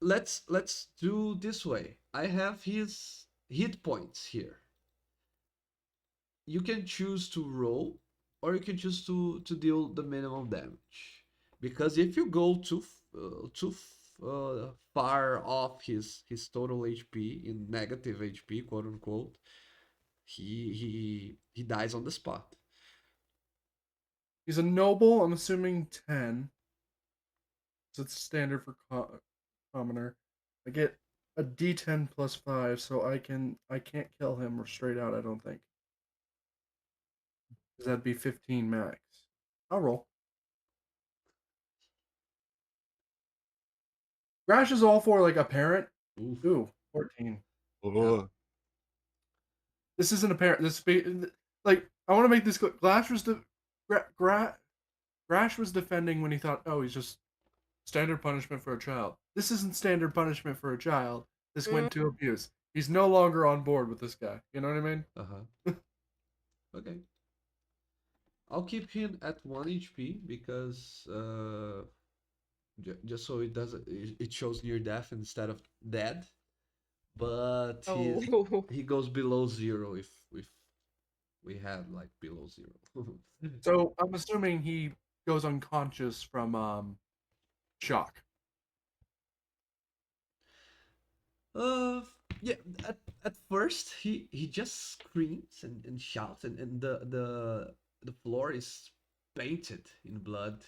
let's do this way. I have his hit points here. You can choose to roll, or you can choose to deal the minimum damage. Because if you go too far off his total HP in negative HP, quote unquote, he dies on the spot. He's a noble. I'm assuming 10. So it's standard for commoner. I get a D10 plus 5, so I can't kill him or straight out. I don't think. 'Cause that'd be 15 max. I'll roll. Grash is all for like a parent. Oof. Ooh, 14. Ugh. This isn't a parent. Like I want to make this clear. Grash was defending when he thought, oh, he's just standard punishment for a child. This isn't standard punishment for a child. This went to abuse. He's no longer on board with this guy. You know what I mean? Uh-huh. Okay. I'll keep him at 1 HP because just so it doesn't it shows near death instead of dead. But Oh. he goes below 0 if we had like below 0. So I'm assuming he goes unconscious from shock. Yeah, at first he just screams and shouts, and the floor is painted in blood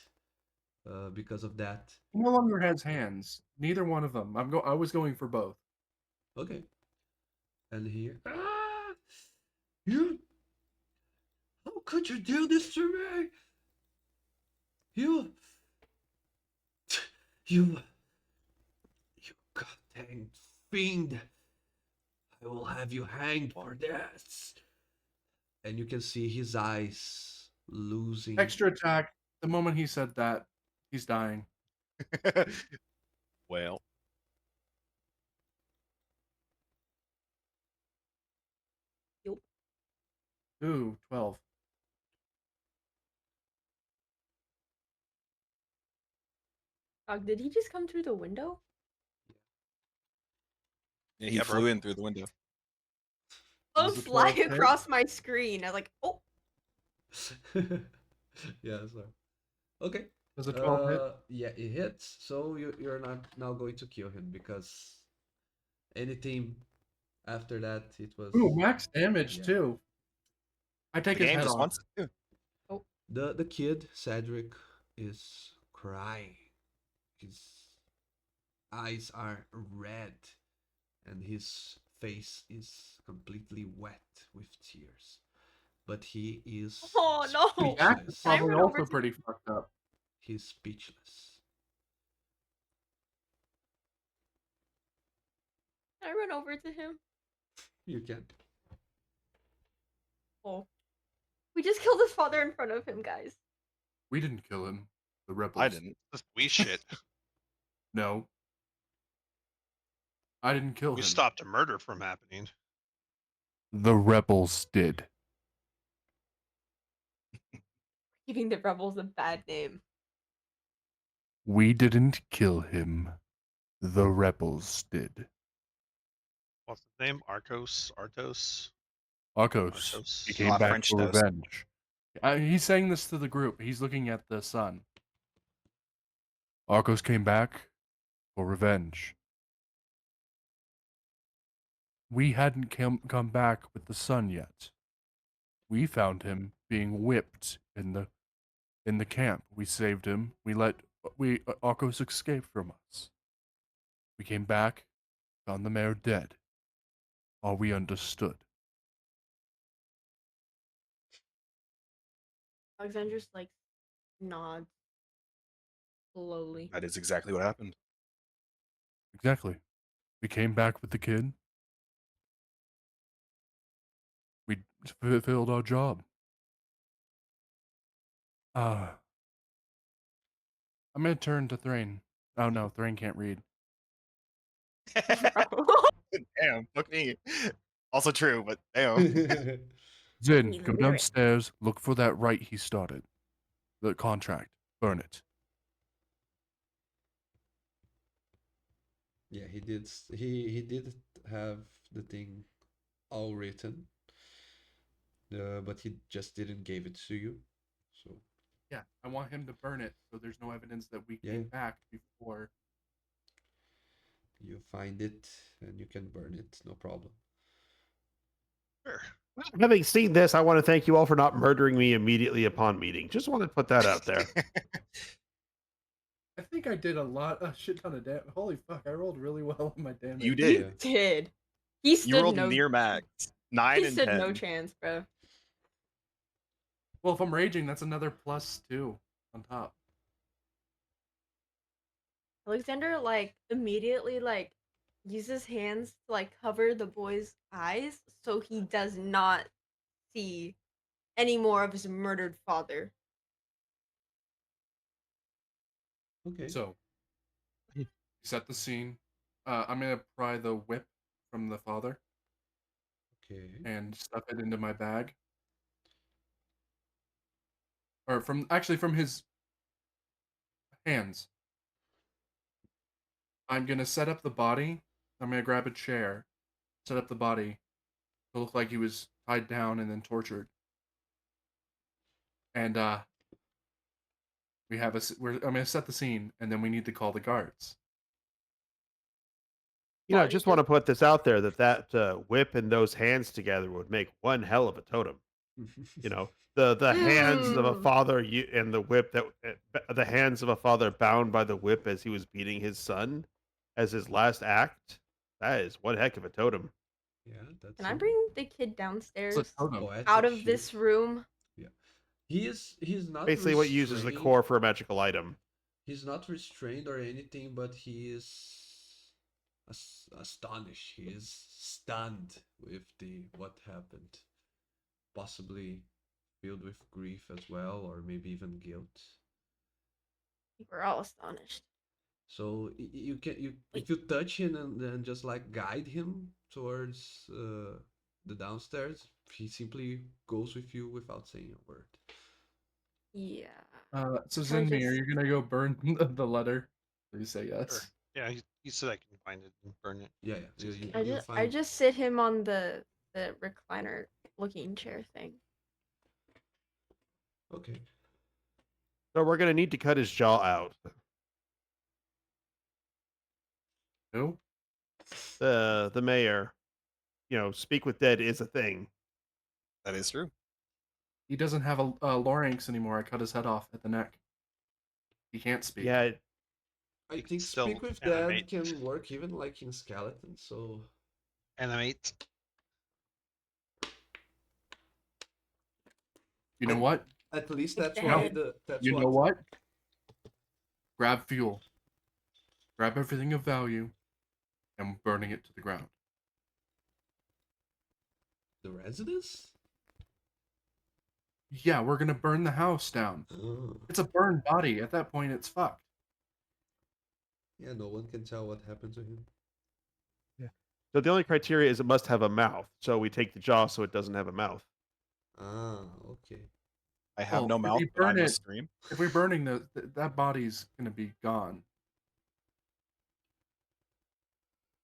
because of that. He no longer has hands. Neither one of them. I was going for both. Okay. And here, you, how could you do this to me? You goddamn fiend! I will have you hanged for this. And you can see his eyes losing. Extra attack. The moment he said that, he's dying. Well, Ooh, 12. Did he just come through the window? yeah, he Yeah, flew bro. in through the window. phone Is it fly 12 hit? across my screen. I was like, oh, Yeah, sorry. Okay. Does a 12 hit? Yeah, it hits. So you're not now going to kill him because anything after that it was Ooh, max damage yeah. too. I The take his game head just off. wants it too. The kid Cedric is crying. His eyes are red and his face is completely wet with tears. But he is Oh, no. The act is speechless. Can I probably run over also to- pretty fucked up. He's speechless. Can I run over to him? You can. Oh. We just killed his father in front of him, guys. We didn't kill him. The rebels. I didn't. Just we shit. No. I didn't kill We him. stopped a murder from happening. The rebels did. Giving the rebels a bad name. We didn't kill him. The rebels did. What's his name? Arcos? Artos? Arcos. Artos. He came Ah, back French for toast. revenge. He's saying this to the group. He's looking at the sun. Arcos came back for revenge. We hadn't come back with the sun yet. We found him being whipped in the camp. We saved him. Arcos escaped from us. We came back, found the mayor dead. All we understood. Alexander's like nods slowly. That is exactly what happened. Exactly. We came back with the kid. We fulfilled our job. I'm gonna turn to Thrain. Oh no, Thrain can't read. Damn, fuck me. Also true, but damn. Zin, He's go lyric. downstairs, look for that right he started. The contract. Burn it. Yeah, he did. He did have the thing all written, but he just didn't give it to you. So Yeah, I want him to burn it so there's no evidence that we Yeah. came back before. you find it and you can burn it, no problem. Sure. Having seen this, I want to thank you all for not murdering me immediately upon meeting. Just want to put that out there. I think I did a shit ton of damage. Holy fuck, I rolled really well on my damage. You You did. did. He You stood rolled no. near max. 9 He and stood 10. no chance, bro. Well, if I'm raging, that's another +2 on top. Alexander like immediately like uses hands to like cover the boy's eyes so he does not see any more of his murdered father. Okay. So, set the scene. I'm gonna pry the whip from the father Okay. and stuff it into my bag. Or from his hands. I'm gonna set up the body. I'm gonna grab a chair, set up the body to look like he was tied down and then tortured. And I'm gonna set the scene, and then we need to call the guards. You know, I Body just want to put this out there that whip and those hands together would make one hell of a totem. You know, the hands of a Mm. father and the whip the hands of a father bound by the whip as he was beating his son as his last act. That is one heck of a totem. Yeah, that's. Can I a bring the kid downstairs It's a totem. poetic out of shit. this room? He's not Basically, what uses the restrained. core for a magical item. He's not restrained or anything, but he is astonished. He is stunned with what happened. Possibly filled with grief as well, or maybe even guilt. We're all astonished. So you can if you touch him and then just like guide him towards the downstairs, he simply goes with you without saying a word. Yeah. So Can I Zinmi, are just- you gonna go burn the letter? Please say yes. Sure. Yeah, he said I can find it and burn it. Yeah, yeah. I just sit him on the the recliner looking chair thing. Okay. So we're gonna need to cut his jaw out. Who? The mayor, speak with dead is a thing. That is true. He doesn't have a larynx anymore. I cut his head off at the neck. He can't speak. Yeah, I You can think still Speak with Dead animate. can work even like in Skeleton, so Animate. You know what? at least It's that's why dead. that's You know what? Grab fuel. Grab everything of value and burning it to the ground. The residence? Yeah, we're gonna burn the house down. Oh. It's a burned body. At that point, it's fucked. Yeah, no one can tell what happened to him. so the only criteria is it must have a mouth. So we take the jaw so it doesn't have a mouth. Ah, okay. I have Well, no if mouth, you but I burn it- must scream. If we're burning that body's gonna be gone.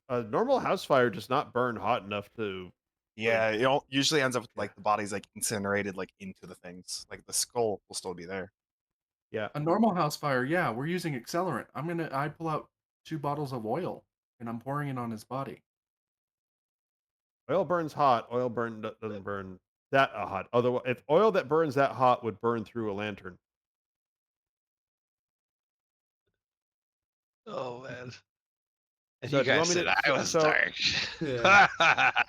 A normal house fire does not burn hot enough to. Yeah, usually ends up with like the body's like incinerated like into the things. Like the skull will still be there. Yeah. A normal house fire, yeah, we're using accelerant. I pull out 2 bottles of oil and I'm pouring it on his body. Oil burns hot. Doesn't burn that hot. Otherwise, if oil that burns that hot would burn through a lantern. Oh man. And So you do you guys want me said to- I was so- dark. Yeah.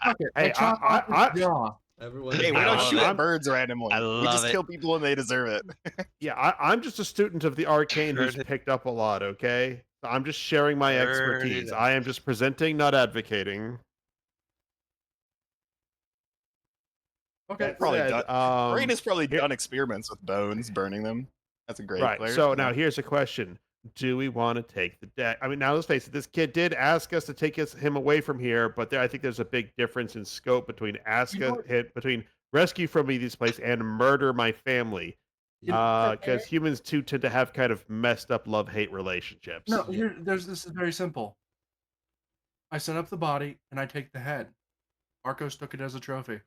Fuck it. Hey, we'll chop I- off his jaw. Everyone. Hey, we I don't love shoot it. at birds randomly. I We love just it. kill people when they deserve it. Yeah, I'm just a student of the arcane who's Turn it- picked up a lot. Okay, so I'm just sharing my Turn it expertise. up. I am just presenting, not advocating. Okay. That Probably said, Brain has probably here- done experiments with bones, burning them. That's a great right. player. So now here's a question: do we want to take the deck? I mean, now let's face it. This kid did ask us to take him away from here, but I think there's a big difference in scope between between rescue from me this place and murder my family. Because humans too tend to have kind of messed up love-hate relationships. No, this is very simple. I set up the body and I take the head. Arcos took it as a trophy.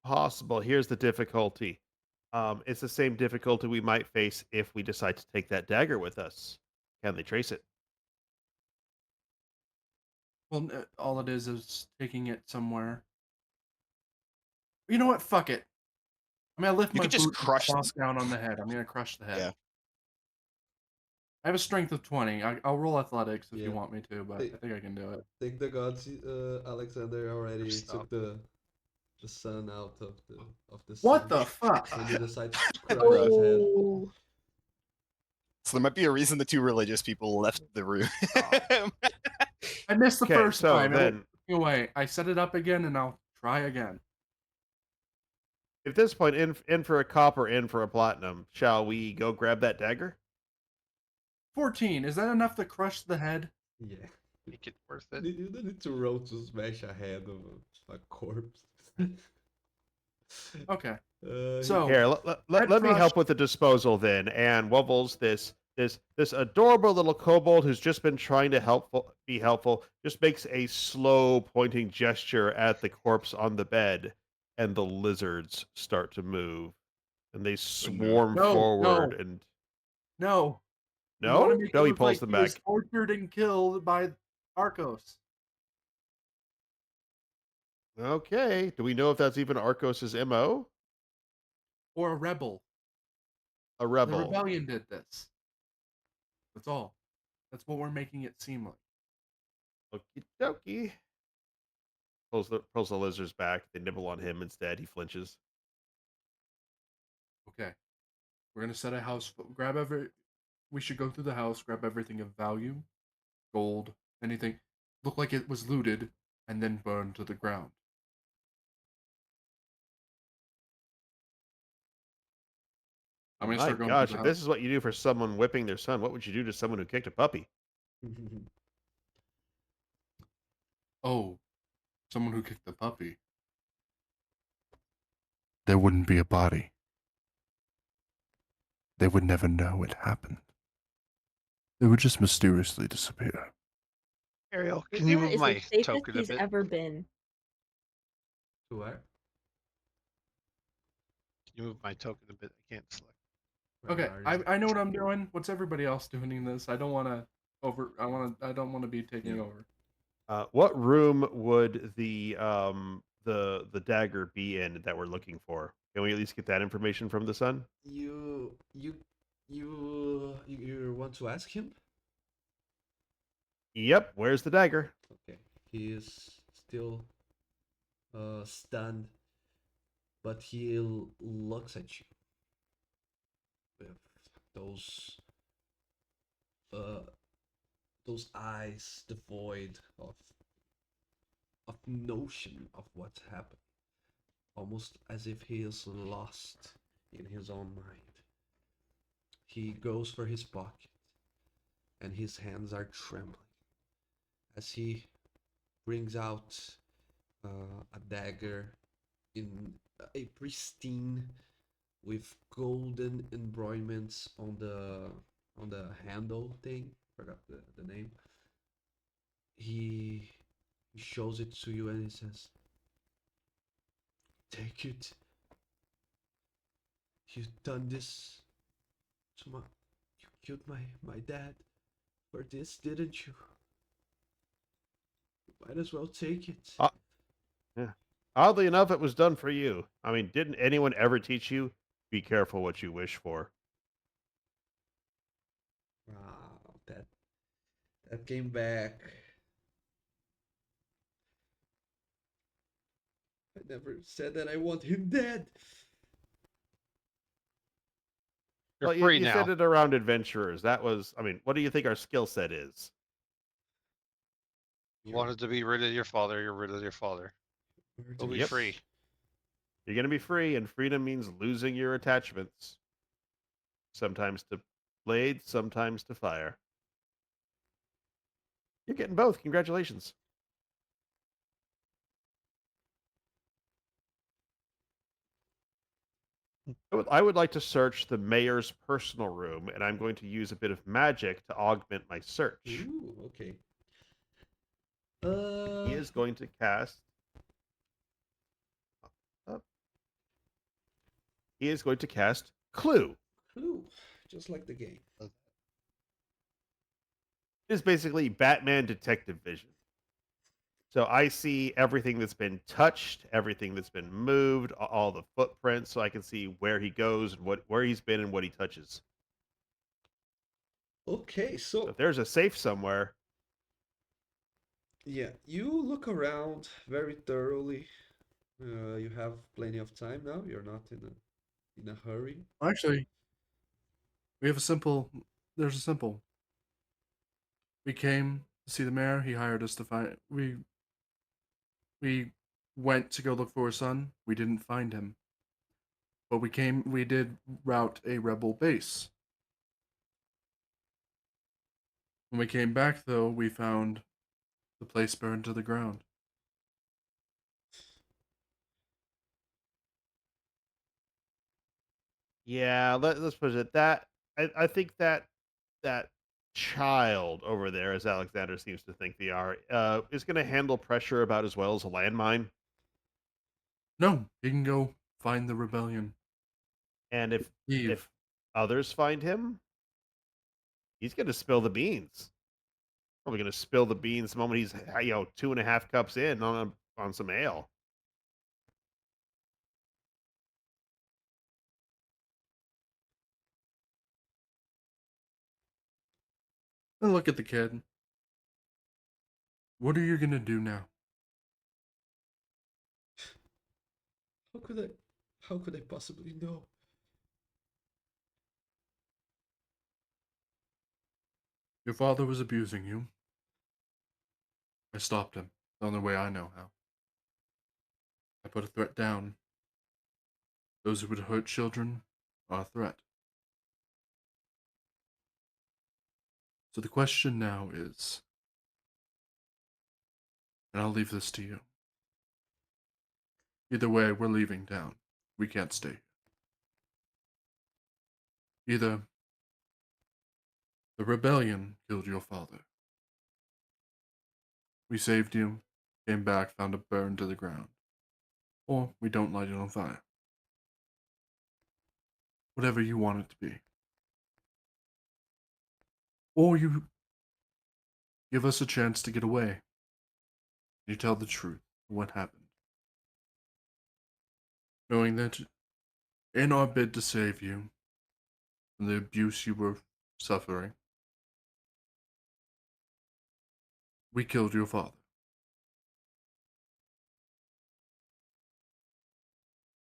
Possible. Here's the difficulty. It's the same difficulty we might face if we decide to take that dagger with us. Can they trace it? Well, all it is taking it somewhere. You know what? Fuck it. I'm gonna lift You my could just boot and crush stomp this- down on the head. I'm gonna crush the head. Yeah. I have a strength of 20. I'll roll athletics if Yeah. you want me to, but Hey. I think I can do it. think the gods Alexander already Stop. took the sun out of the What sun the fuck? when they decide to crush his head. Oh, So there might be a reason the 2 religious people left the room. I missed the Okay, first so time. then, Anyway, I set it up again and I'll try again. at this point, in for a copper, in for a platinum. Shall we go grab that dagger? 14. Is that enough to crush the head? Yeah. Make it worth it. You don't need to roll to smash a head of a corpse. Okay. He- So Here, let me crushed- help with the disposal then. And Wubbles, this adorable little kobold who's just been trying to be helpful, just makes a slow pointing gesture at the corpse on the bed, and the lizards start to move, and they swarm No, forward. no. And no. You wanna no, make it no, he look pulls like them he was back. tortured and killed by Arcos. Okay, do we know if that's even Arcos's MO? Or a rebel. A The rebel. rebellion did this. That's all. That's what we're making it seem like. Okie dokie. Pulls the lizards back. They nibble on him instead. He flinches. Okay. We're gonna set a house. We should go through the house, grab everything of value, gold, anything, look like it was looted, and then burn to the ground. I'm gonna My start going gosh, through if the this house. is what you do for someone whipping their son, what would you do to someone who kicked a puppy? Oh, someone who kicked the puppy. There wouldn't be a body. They would never know it happened. They would just mysteriously disappear. Ariel, can you Rivia move is the my safest token a he's bit? ever been. To where? Can you move my token a bit? I can't select. Where Okay, are you? I know what I'm doing. What's everybody else doing in this? I don't want to I don't want to be taking Yeah. over. What room would the dagger be in that we're looking for? Can we at least get that information from the sun? You want to ask him? Yep. Where's the dagger? Okay. He is still stunned, but he looks at you with those uh those eyes devoid of notion of what's happened, almost as if he is lost in his own mind. He goes for his pocket, and his hands are trembling as he brings out a dagger in a pristine with golden embroiderments on the handle thing. Forgot the name. He shows it to you and he says, "Take it. You've done this to my. You killed my dad for this, didn't you? You might as well take it." Uh, Yeah. Oddly enough, it was done for you. I mean, didn't anyone ever teach you be careful what you wish for? Wow, that came back. I never said that I want him dead. You're Well, free you now. said it around adventurers. That was, I mean, what do you think our skill set is? You wanted to be rid of your father. You're rid of your father. You'll be Yep. free. You're going to be free, and freedom means losing your attachments. Sometimes to blades, sometimes to fire. You're getting both. Congratulations. I would like to search the mayor's personal room, and I'm going to use a bit of magic to augment my search. Ooh, okay. He is going to cast. Up. He is going to cast Clue. Clue, just like the game. It is basically Batman Detective Vision. So I see everything that's been touched, everything that's been moved, all the footprints, so I can see where he goes and where he's been and what he touches. Okay, So so if there's a safe somewhere, yeah, you look around very thoroughly. You have plenty of time now. You're not in a hurry. Actually, we have a simple. There's a simple. We came to see the mayor. He hired us to find. We went to go look for his son. We didn't find him. But we came. We did route a rebel base. When we came back, though, we found the place burned to the ground. yeah, let's put it that I think that child over there, as Alexander seems to think they are, is going to handle pressure about as well as a landmine. No, he can go find the rebellion. And Leave. if others find him, he's going to spill the beans. Probably going to spill the beans the moment he's 2.5 cups in on some ale. And look at the kid. What are you gonna do now? How could I? How could I possibly know? Your father was abusing you. I stopped him. The only way I know how. I put a threat down. Those who would hurt children are a threat. So the question now is, and I'll leave this to you. Either way, we're leaving town. We can't stay here. Either the rebellion killed your father, We saved you, came back, found it burned to the ground. Or we don't light it on fire. Whatever you want it to be. Or you give us a chance to get away. You tell the truth of what happened. Knowing that in our bid to save you from the abuse you were suffering, we killed your father.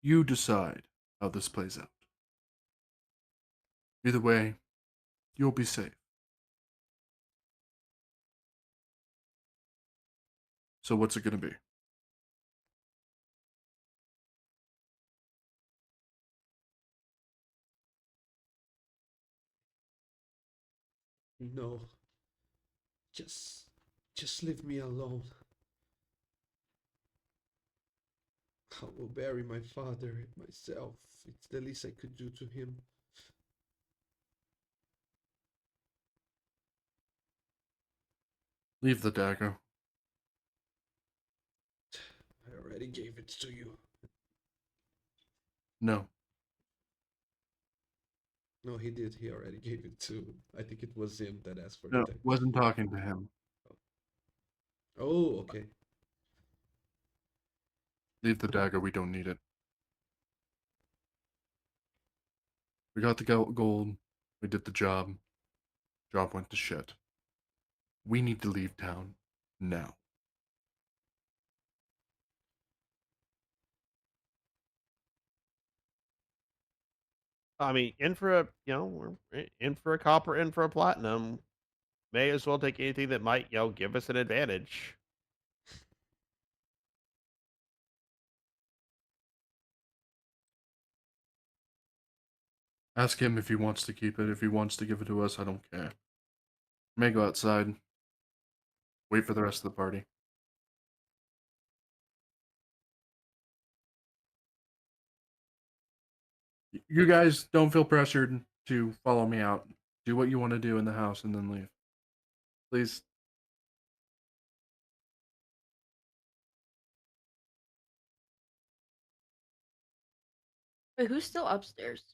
You decide how this plays out. Either way, you'll be safe. So what's it gonna be? No. Just leave me alone. I will bury my father myself. It's the least I could do to him. Leave the dagger. I already gave it to you. No. No, he did. He already gave it to. I think it was him that asked for No, the dagger. wasn't talking to him. Oh, okay. Leave the dagger, we don't need it. We got the gold, we did the job. Job went to shit. We need to leave town now. I mean, in for a we're in for a copper, in for a platinum. May as well take anything that might give us an advantage. Ask him if he wants to keep it. If he wants to give it to us, I don't care. May go outside. Wait for the rest of the party. You guys don't feel pressured to follow me out. Do what you want to do in the house and then leave. Please. Wait, who's still upstairs?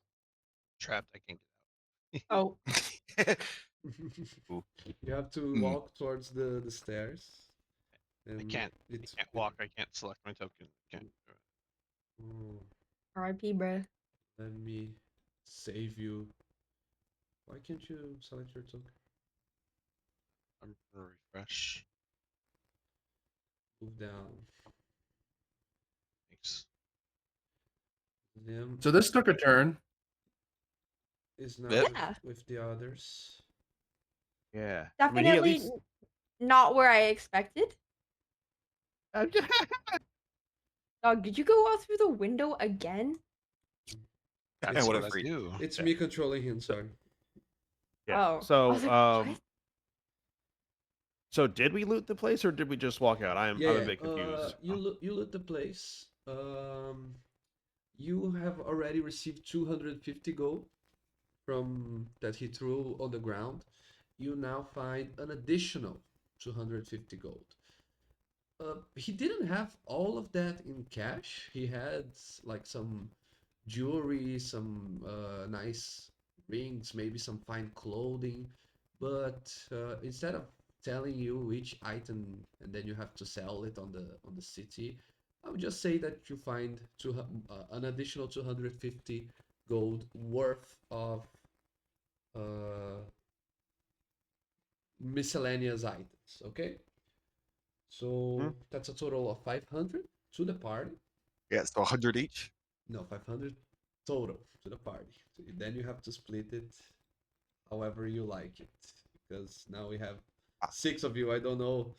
Trapped. I can't Oh, get out. You have to Hmm. walk towards the stairs. I And can't It's, walk. I can't select my token. Can't. Oh, R.I.P. bruh. let me save you. Why can't you select your token? I'm gonna refresh. Move down. Thanks. Them So this took a turn. is now Yep. Yeah. with the others. Yeah, I mean, he at Definitely least not where I expected. Dog, did you go out through the window again? That's Yeah, what what a I freak. do. It's me controlling him, sorry. yeah. Oh, I So, was like, what? so did we loot the place or did we just walk out? I'm a bit confused. You loot the place. You have already received 250 gold from that he threw on the ground. You now find an additional 250 gold. He didn't have all of that in cash. He had like some jewelry, some nice rings, maybe some fine clothing. But instead of telling you each item and then you have to sell it on the city, I would just say that you find an additional 250 gold worth of miscellaneous items. Okay, so that's a total of 500 to the party. Yeah, so 100 each. No, 500 total to the party. So then you have to split it however you like it. Because now we have 6 of you. I don't know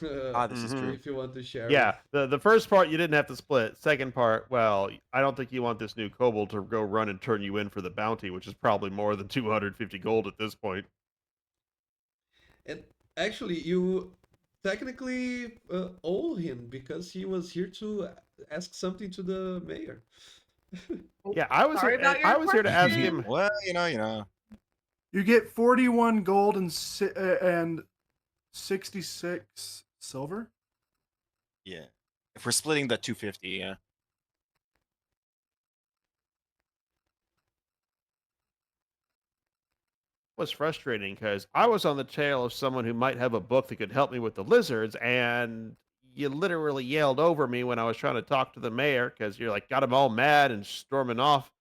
This is true. if you want to share. Yeah, the first part you didn't have to split. Second part, well, I don't think you want this new kobold to go run and turn you in for the bounty, which is probably more than 250 gold at this point. And actually, you technically owe him because he was here to ask something to the mayor. Yeah, I was Sorry here. about your I was here to ask question. him. Well, you know. You get 41 gold and 66 silver. Yeah. If we're splitting the 250, yeah. Was frustrating because I was on the tail of someone who might have a book that could help me with the lizards, and you literally yelled over me when I was trying to talk to the mayor because you're like got him all mad and storming off.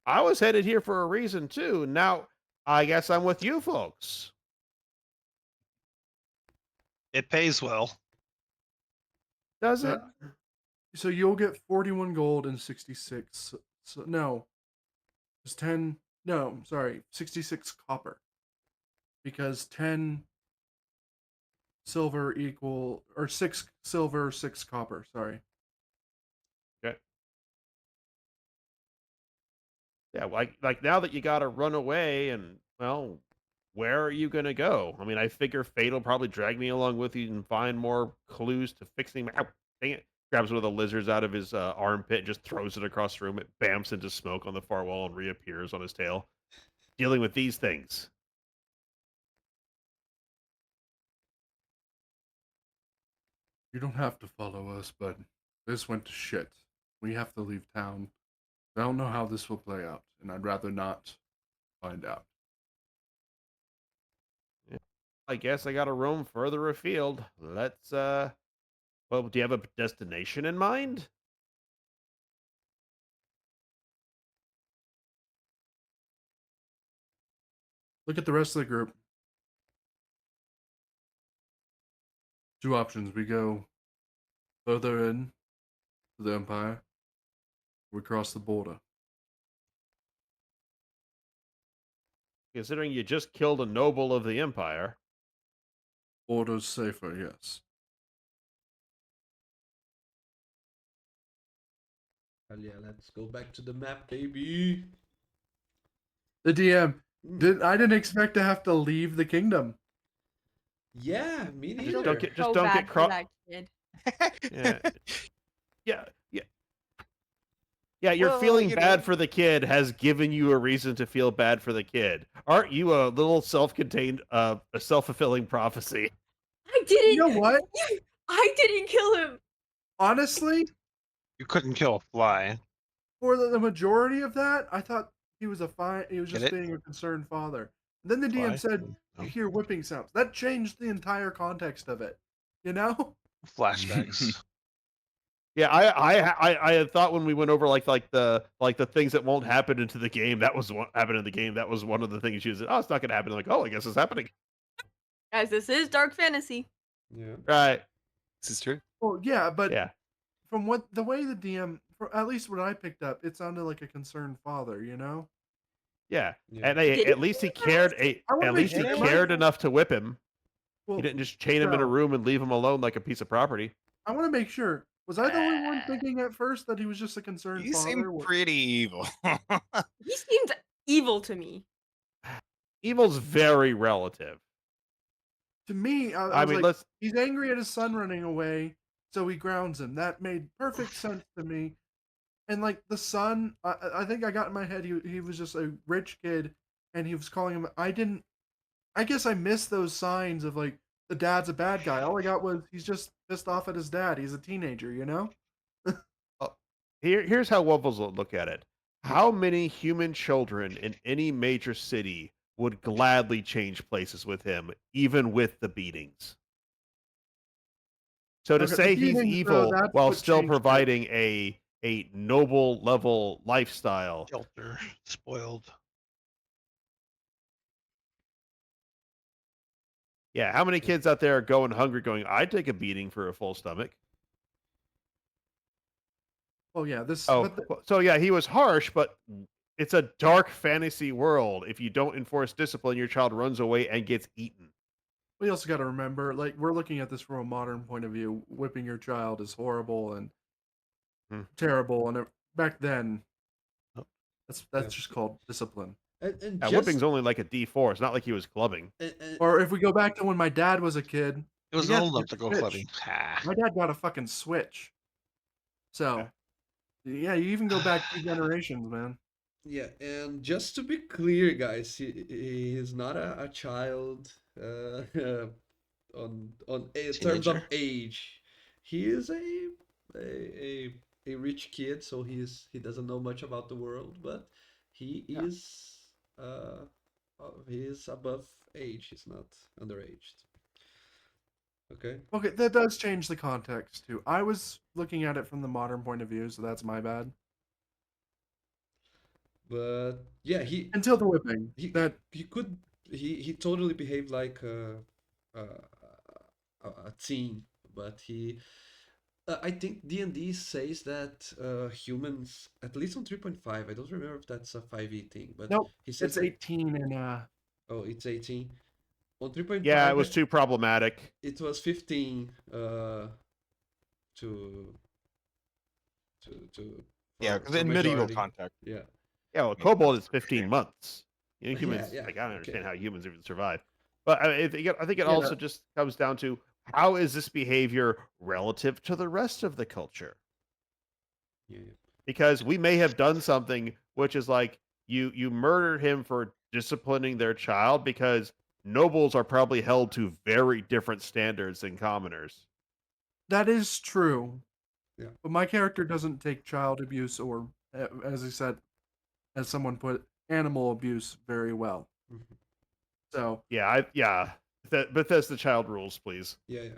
I was headed here for a reason too. Now I guess I'm with you folks. It pays well. Does it? So you'll get 41 gold and 66. So no, it's 10. No, sorry, 66 copper. Because 10 silver equal, or 6 silver, 6 copper. Sorry. Okay. Yeah, like now that you got to run away, and well, where are you gonna go? I mean, I figure Fate will probably drag me along with you and find more clues to fixing my. Ow, dang it! Grabs one of the lizards out of his armpit and just throws it across the room. It bamps into smoke on the far wall and reappears on his tail. Dealing with these things. You don't have to follow us, but this went to shit. We have to leave town. I don't know how this will play out, and I'd rather not find out. I guess I got to roam further afield. Let's. Well, do you have a destination in mind? Look at the rest of the group. Two options. We go further in to the Empire. We cross the border. Considering you just killed a noble of the Empire. Border's safer, yes. Hell yeah, let's go back to the map, baby. The DM. Mm. I didn't expect to have to leave the kingdom. Yeah, me Just neither. don't get- So don't bad get for cro- that kid. Yeah. Yeah. Yeah, you're Well, feeling you bad know. for the kid has given you a reason to feel bad for the kid. Aren't you a little self-contained, a self-fulfilling prophecy? I didn't. You know what? I didn't kill him. Honestly, You couldn't kill a fly. for the majority of that, I thought he was Get just it? being a concerned father. Then the DM Fly? said, No. "You hear whipping sounds." That changed the entire context of it. You know? Flashbacks. Yeah, I had thought when we went over like the things that won't happen into the game, that was what happened in the game. That was one of the things she said, "Oh, it's not gonna happen." I'm like, oh, I guess it's happening. Guys, this is dark fantasy. Yeah. Right. This is true. Well, yeah, but Yeah. from the way the DM, at least what I picked up, it sounded like a concerned father. You know? Yeah. Yeah. And Did at he least he kill cared. us? I wanna At make least he sure- am I- cared enough to whip him. Well, He didn't just chain him in a no. room and leave him alone like a piece of property. I want to make sure. Was I the only one thinking at first that he was just a concerned You father? seem pretty evil. He seemed evil to me. Evil's very relative. To me, I I was mean, like, let's. he's angry at his son running away, so he grounds him. That made perfect sense to me. And like the son, I think I got in my head he was just a rich kid, and he was calling him. I guess I missed those signs of like the dad's a bad guy. All I got was he's just pissed off at his dad. He's a teenager, you know. Here's how Wuffles will look at it. How many human children in any major city would gladly change places with him, even with the beatings? So to Okay, the say he's beatings, evil that's while what still changed it. providing a noble level lifestyle. Shelter. Spoiled. Yeah, how many kids out there are going hungry going, I'd take a beating for a full stomach? Oh yeah, this. Oh, But so yeah, he was harsh, but it's a dark fantasy world. If you don't enforce discipline, your child runs away and gets eaten. we also got to remember, like, we're looking at this from a modern point of view. Whipping your child is horrible and Hmm. terrible, and back then, Oh. that's Yeah. just called discipline. And Yeah, just, whipping's only like a D4. It's not like he was clubbing. Or if we go back to when my dad was a kid, It was Yeah, old enough it's to go Switch. clubbing. Ha. my dad got a fucking Switch. So, yeah, you even go back 2 generations, man. yeah, and just to be clear, guys, he is not a child on in terms of Teenager. age. He is a a rich kid, so he doesn't know much about the world, but he Yeah. is he is above age. He's not underaged. Okay, Okay, that does change the context too. I was looking at it from the modern point of view, so that's my bad. but yeah, Until the whipping, he that he could he totally behaved like a teen, but he I think D&D says that humans, at least on 3.5, I don't remember if that's a 5e thing, but nope, he says it's that 18 and oh, it's 18. On Yeah, it 3.5, was too problematic. it was 15 to Yeah, for because in medieval majority. context, Yeah. Yeah, well, makes Kobold sense. is 15 months. You know, Yeah, humans, yeah, like, I don't okay. understand how humans even survive. But I think it Yeah. also just comes down to how is this behavior relative to the rest of the culture? Yeah, Because we may have done something which is like you murdered him for disciplining their child because nobles are probably held to very different standards than commoners. that is true. Yeah. But my character doesn't take child abuse or, as I said, as someone put, animal abuse very well. mhm. So Yeah. Bethesda child rules, please. Yeah, yeah.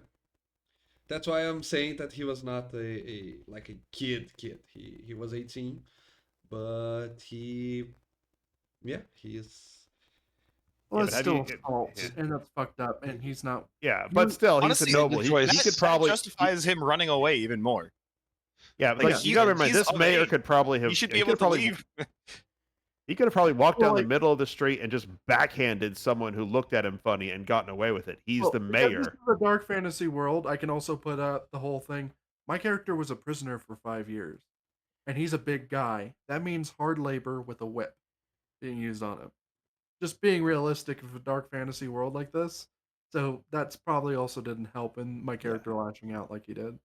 That's why I'm saying that he was not a like a kid. He was 18, but he is. well, Yeah, it's but have you? still assault, Yeah, and that's fucked up. And he's not. yeah, but still, he's a Honestly, noble. the He choice. could that probably. justifies him running away even more. Yeah, Like, like you gotta remember, he's this of mayor age. could probably He have. should Yeah, be he could able have to probably. leave. He could have probably walked Well, down the like, middle of the street and just backhanded someone who looked at him funny and gotten away with it. He's well, the because this mayor. is a dark fantasy world, I can also put out the whole thing. My character was a prisoner for 5 years, and he's a big guy. That means hard labor with a whip being used on him. Just being realistic of a dark fantasy world like this. So that's probably also didn't help in my character lashing out like he did.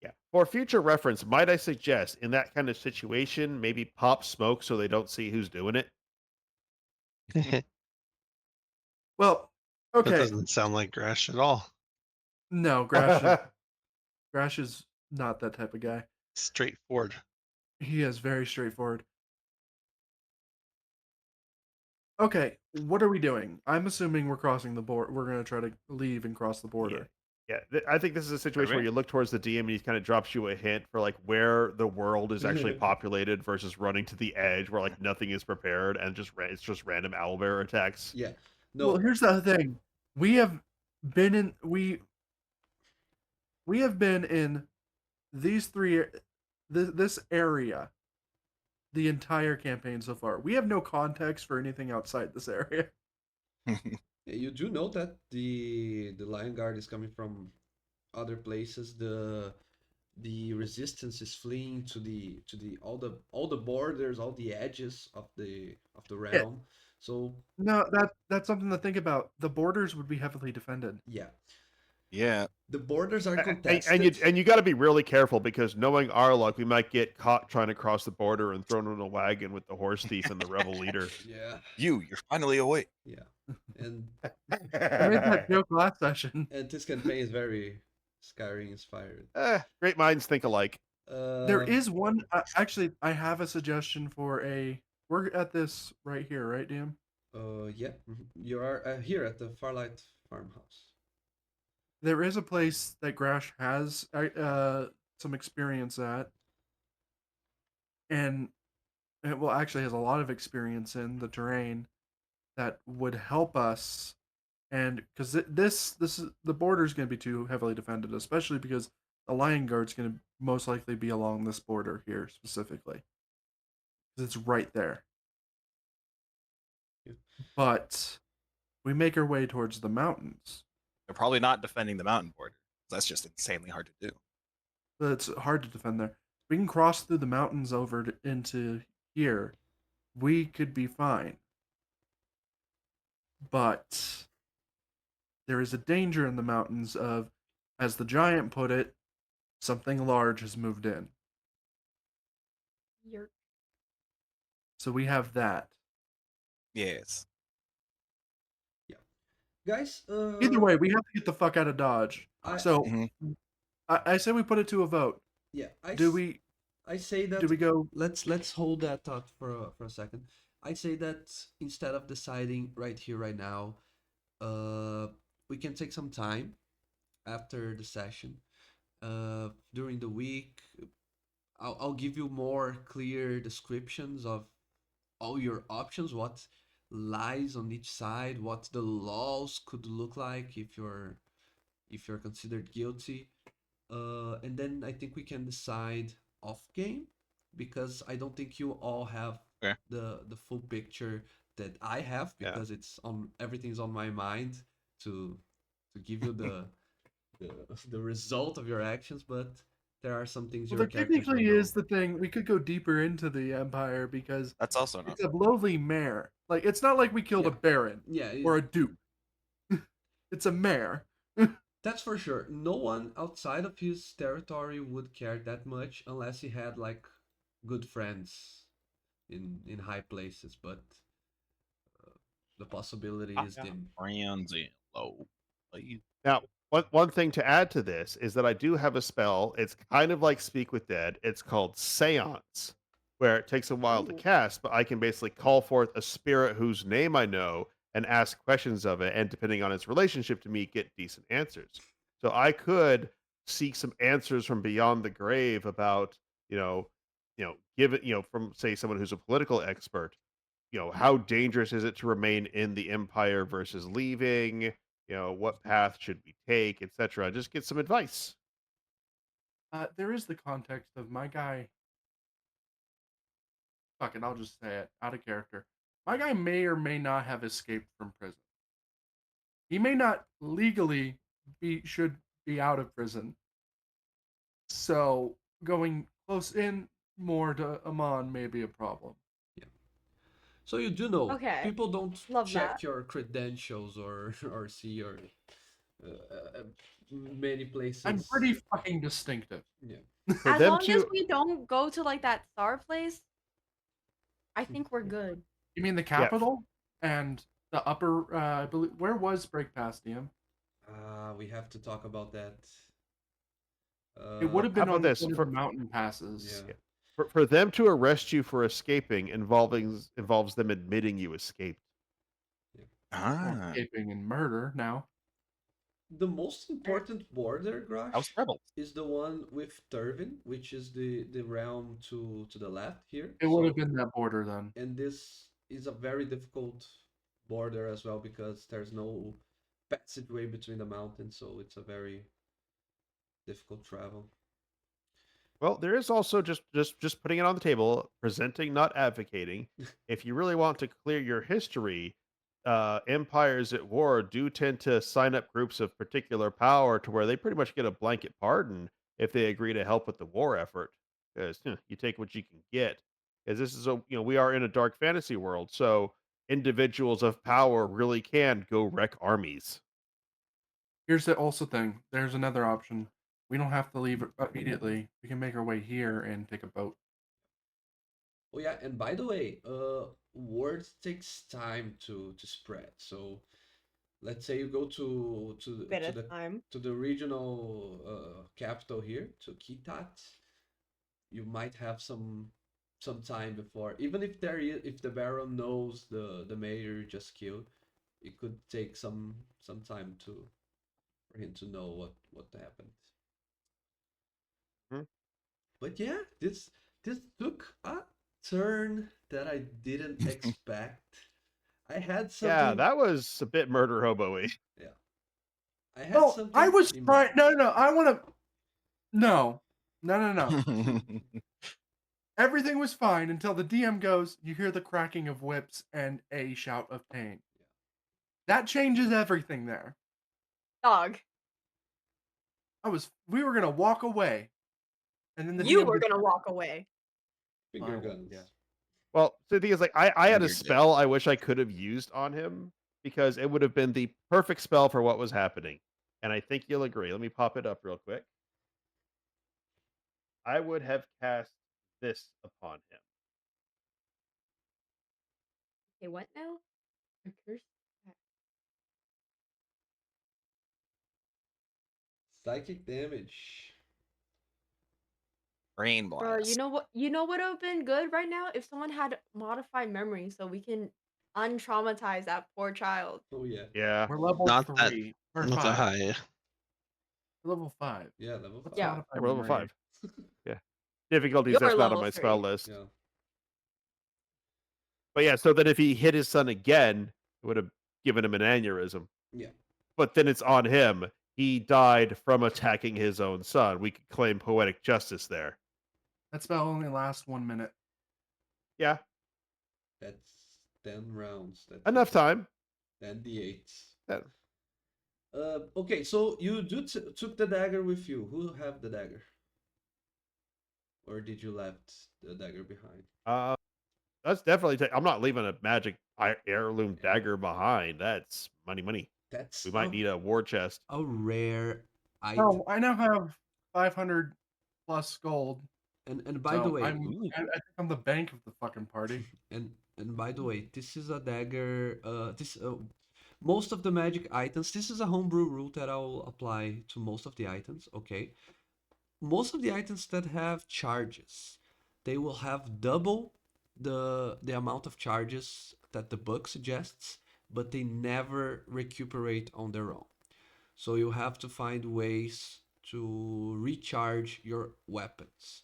Yeah. For future reference, might I suggest in that kind of situation, maybe pop smoke so they don't see who's doing it? That Well, okay. doesn't sound like Grash at all. No, Grash is not that type of guy. Straightforward. He is very straightforward. Okay, what are we doing? I'm assuming we're crossing the border. We're gonna try to leave and cross the border. I think this is a situation where Right. you look towards the DM and he kind of drops you a hint for like where the world is actually populated versus running to the edge where like nothing is prepared and it's just random owlbear attacks. Yeah. Well, No. here's the other thing. We have been in we have been in these three this area the entire campaign so far. We have no context for anything outside this area. You do know that the Lion Guard is coming from other places. The resistance is fleeing to the all the borders, all the edges of the realm. So No, that's something to think about. The borders would be heavily defended. yeah, Yeah. the borders are And contested. you got to be really careful because knowing our luck, we might get caught trying to cross the border and thrown in a wagon with the horse thief and the rebel leader. Yeah, You're finally awake. yeah, and I made that joke last session. this campaign is very Skyrim inspired. Great minds think alike. There is one. Actually, I have a suggestion for a. We're at this right here, right, DM? Yeah, you are here at the Farlight Farmhouse. There is a place that Grash has some experience at, and it will actually has a lot of experience in the terrain that would help us. And because this is the border is going to be too heavily defended, especially because the Lion Guard's going to most likely be along this border here specifically, because it's right there. Yeah. But we make our way towards the mountains. They're probably not defending the mountain border. That's just insanely hard to do. But it's hard to defend there. We can cross through the mountains over into here. We could be fine. But there is a danger in the mountains of, as the giant put it, something large has moved in. You're So we have that. Yes. guys. Either way, we have to get the fuck out of Dodge. I So Mhm. I say we put it to a vote. yeah. Do we I say do that we go? let's hold that thought for a second. I say that instead of deciding right here right now, we can take some time after the session. During the week, I'll give you more clear descriptions of all your options, what lies on each side, what the laws could look like if you're considered guilty. And then I think we can decide off game because I don't think you all have Okay. the full picture that I have Yeah. because it's on everything's on my mind to give you the, the result of your actions, but there are some things Well, your there characters don't technically know. is the thing. We could go deeper into the Empire because That's also not. it's a lowly mayor. Like it's not like we killed a Yeah. baron Yeah, or a duke. It's a mayor. that's for sure. No one outside of his territory would care that much unless he had like good friends in high places, but the possibility I is got dim. friends in low. Please. Now, one thing to add to this is that I do have a spell. It's kind of like Speak with Dead. It's called Seance, where it takes a while to Ooh. cast, but I can basically call forth a spirit whose name I know and ask questions of it, and depending on its relationship to me, get decent answers. So I could seek some answers from beyond the grave about, give it, from say someone who's a political expert, how dangerous is it to remain in the empire versus leaving? What path should we take, etc. Just get some advice. There is the context of my guy. Fuck it, I'll just say it out of character. My guy may or may not have escaped from prison. He may not legally should be out of prison. So going close in more to Amon may be a problem. So you do know Okay. people don't Love check that. your credentials or see your many places. I'm pretty fucking distinctive. Yeah. For As them long as to we don't go to like that star place, I think we're good. You mean the capital and the upper? I believe where was Breakpast, DM? We have to talk about that. It would have how been about on this? one of For, the mountain passes. Yeah. for them to arrest you for escaping involves them admitting you escaped. Or Ah, escaping and murder now. The most important border, I was Grosh, rebels. is the one with Turvin, which is the realm to the left here. It would have So- been that border then. and this is a very difficult border as well because there's no passageway between the mountains, so it's a very difficult travel. Well, there is also just putting it on the table, presenting, not advocating. If you really want to clear your history, empires at war do tend to sign up groups of particular power to where they pretty much get a blanket pardon if they agree to help with the war effort. Because you take what you can get. Because this is we are in a dark fantasy world, so individuals of power really can go wreck armies. Here's the also thing. There's another option. We don't have to leave immediately. We can make our way here and take a boat. Oh yeah, and by the way, word takes time to spread. So let's say you go Bit of time. to the regional capital here, to Kitat, you might have some time before, even if if the baron knows the mayor you just killed, it could take some time for him to know what happened. Hmm. But yeah, this took a turn that I didn't expect. I had something. Yeah, that was a bit murder hobo-y. I had No, something. I was in trying. mind. No, I want to. No. Everything was fine until the DM goes, you hear the cracking of whips and a shout of pain. That changes everything there. Dog. We were gonna walk away. And then the You DM were goes, gonna walk away. Finger well, guns. yeah. Well, so the thing is, like, I had a You're dead. spell I wish I could have used on him because it would have been the perfect spell for what was happening. And I think you'll agree. Let me pop it up real quick. I would have cast this upon him. Okay, what now? A curse? Psychic damage. Brain Bro, blast. you know what would have been good right now if someone had modified memory so we can untraumatize that poor child. Oh yeah. Yeah. We're level Not that 3 or not 5. that high. We're level 5. Yeah, level Let's 5. Yeah. modify We're level memory. 5. Yeah. Difficulties, You're that's not on level my 3. spell list. Yeah. But yeah, so that if he hit his son again, it would have given him an aneurysm. Yeah. But then it's on him. He died from attacking his own son. We could claim poetic justice there. That spell only lasts 1 minute. Yeah, That's 10 rounds. That's enough okay. time. 10 d8s. That- Okay, so you took the dagger with you. Who have the dagger? Or did you left the dagger behind? That's definitely. I'm not leaving a magic heirloom dagger behind. That's money. That's We might need a war chest. a rare item. Oh, I now have 500 plus gold. And by the so way, I think I'm the bank of the fucking party. and by the way, this is a dagger. Most of the magic items. This is a homebrew rule that I'll apply to most of the items. Okay, most of the items that have charges, they will have double the amount of charges that the book suggests, but they never recuperate on their own. So you have to find ways to recharge your weapons.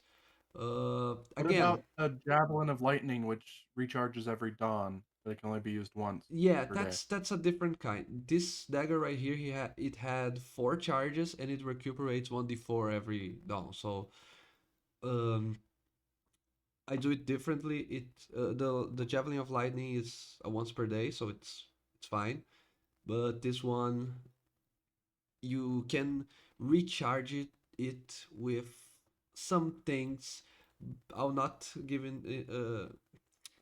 What Again, about a javelin of lightning, which recharges every dawn, but it can only be used once? yeah, per day? that's a different kind. This dagger right here, it had 4 charges and it recuperates 1d4 every dawn. So, I do it differently. The javelin of lightning is a once per day, so it's fine. But this one, you can recharge it with some things. I'll not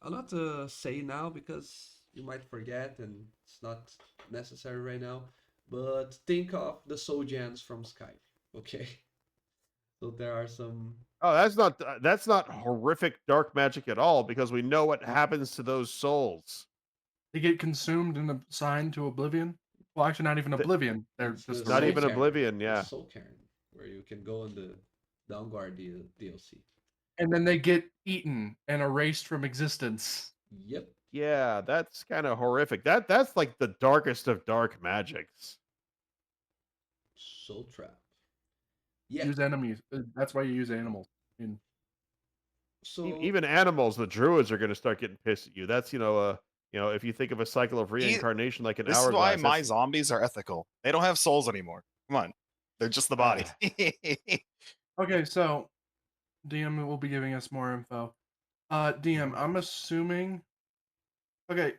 I'll not say now because you might forget and it's not necessary right now. But think of the soul gems from Skype, okay? So there are some. Oh, that's not horrific dark magic at all because we know what happens to those souls. They get consumed and assigned to oblivion. Well, actually, not even oblivion. They're It's just the Not Soul even Cairn. oblivion. It's Yeah. Soul Cairn, where you can go on the Downguard DLC. and then they get eaten and erased from existence. Yep. Yeah, that's kind of horrific. That's like the darkest of dark magics. Soul Trap. Yeah. Use enemies. That's why you use animals. I mean, So Even animals, the druids are going to start getting pissed at you. That's if you think of a cycle of reincarnation like an This is hourglass. why my that's- zombies are ethical. They don't have souls anymore. Come on. They're just the body. okay, so DM will be giving us more info. DM, I'm assuming. Okay,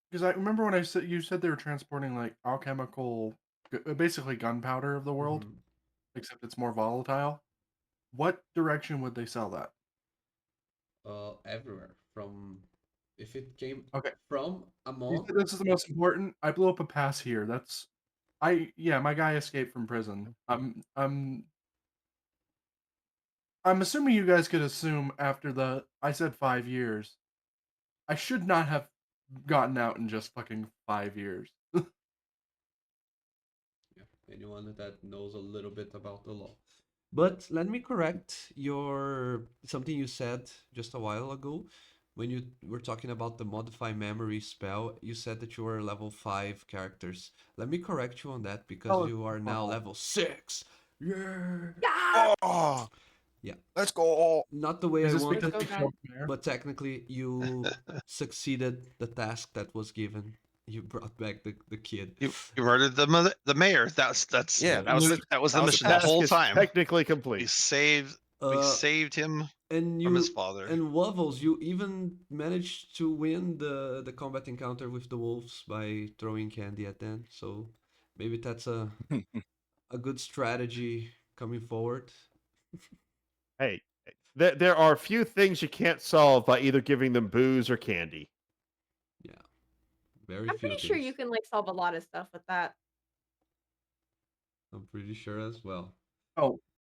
because I remember when you said they were transporting like alchemical, basically gunpowder of the world, mhm. except it's more volatile. What direction would they sell that? Everywhere from if it came Okay. from You among said this is the most important. I blew up a pass here. My guy escaped from prison. I'm assuming you guys could assume after I said 5 years. I should not have gotten out in just fucking 5 years. anyone that knows a little bit about the law. But let me correct something you said just a while ago. When you were talking about the modify memory spell, you said that you were level 5 characters. Let me correct you on that because Oh, you are now oh. level 6. Yeah. Yeah! Oh, Yeah. let's go. Not the way Is I this wanted, because go, you guys. killed the mayor? but technically you succeeded the task that was given. You brought back the kid. You murdered the mayor. That's Yeah, that was the mission the Task whole is time. technically We complete. saved Uh, him and from his you father. and Wovels, you even managed to win the combat encounter with the wolves by throwing candy at them. So maybe that's a good strategy coming forward. Hey, there are few things you can't solve by either giving them booze or candy. Yeah, very I'm few pretty sure things. you can like solve a lot of stuff with that. I'm pretty sure as well. Oh,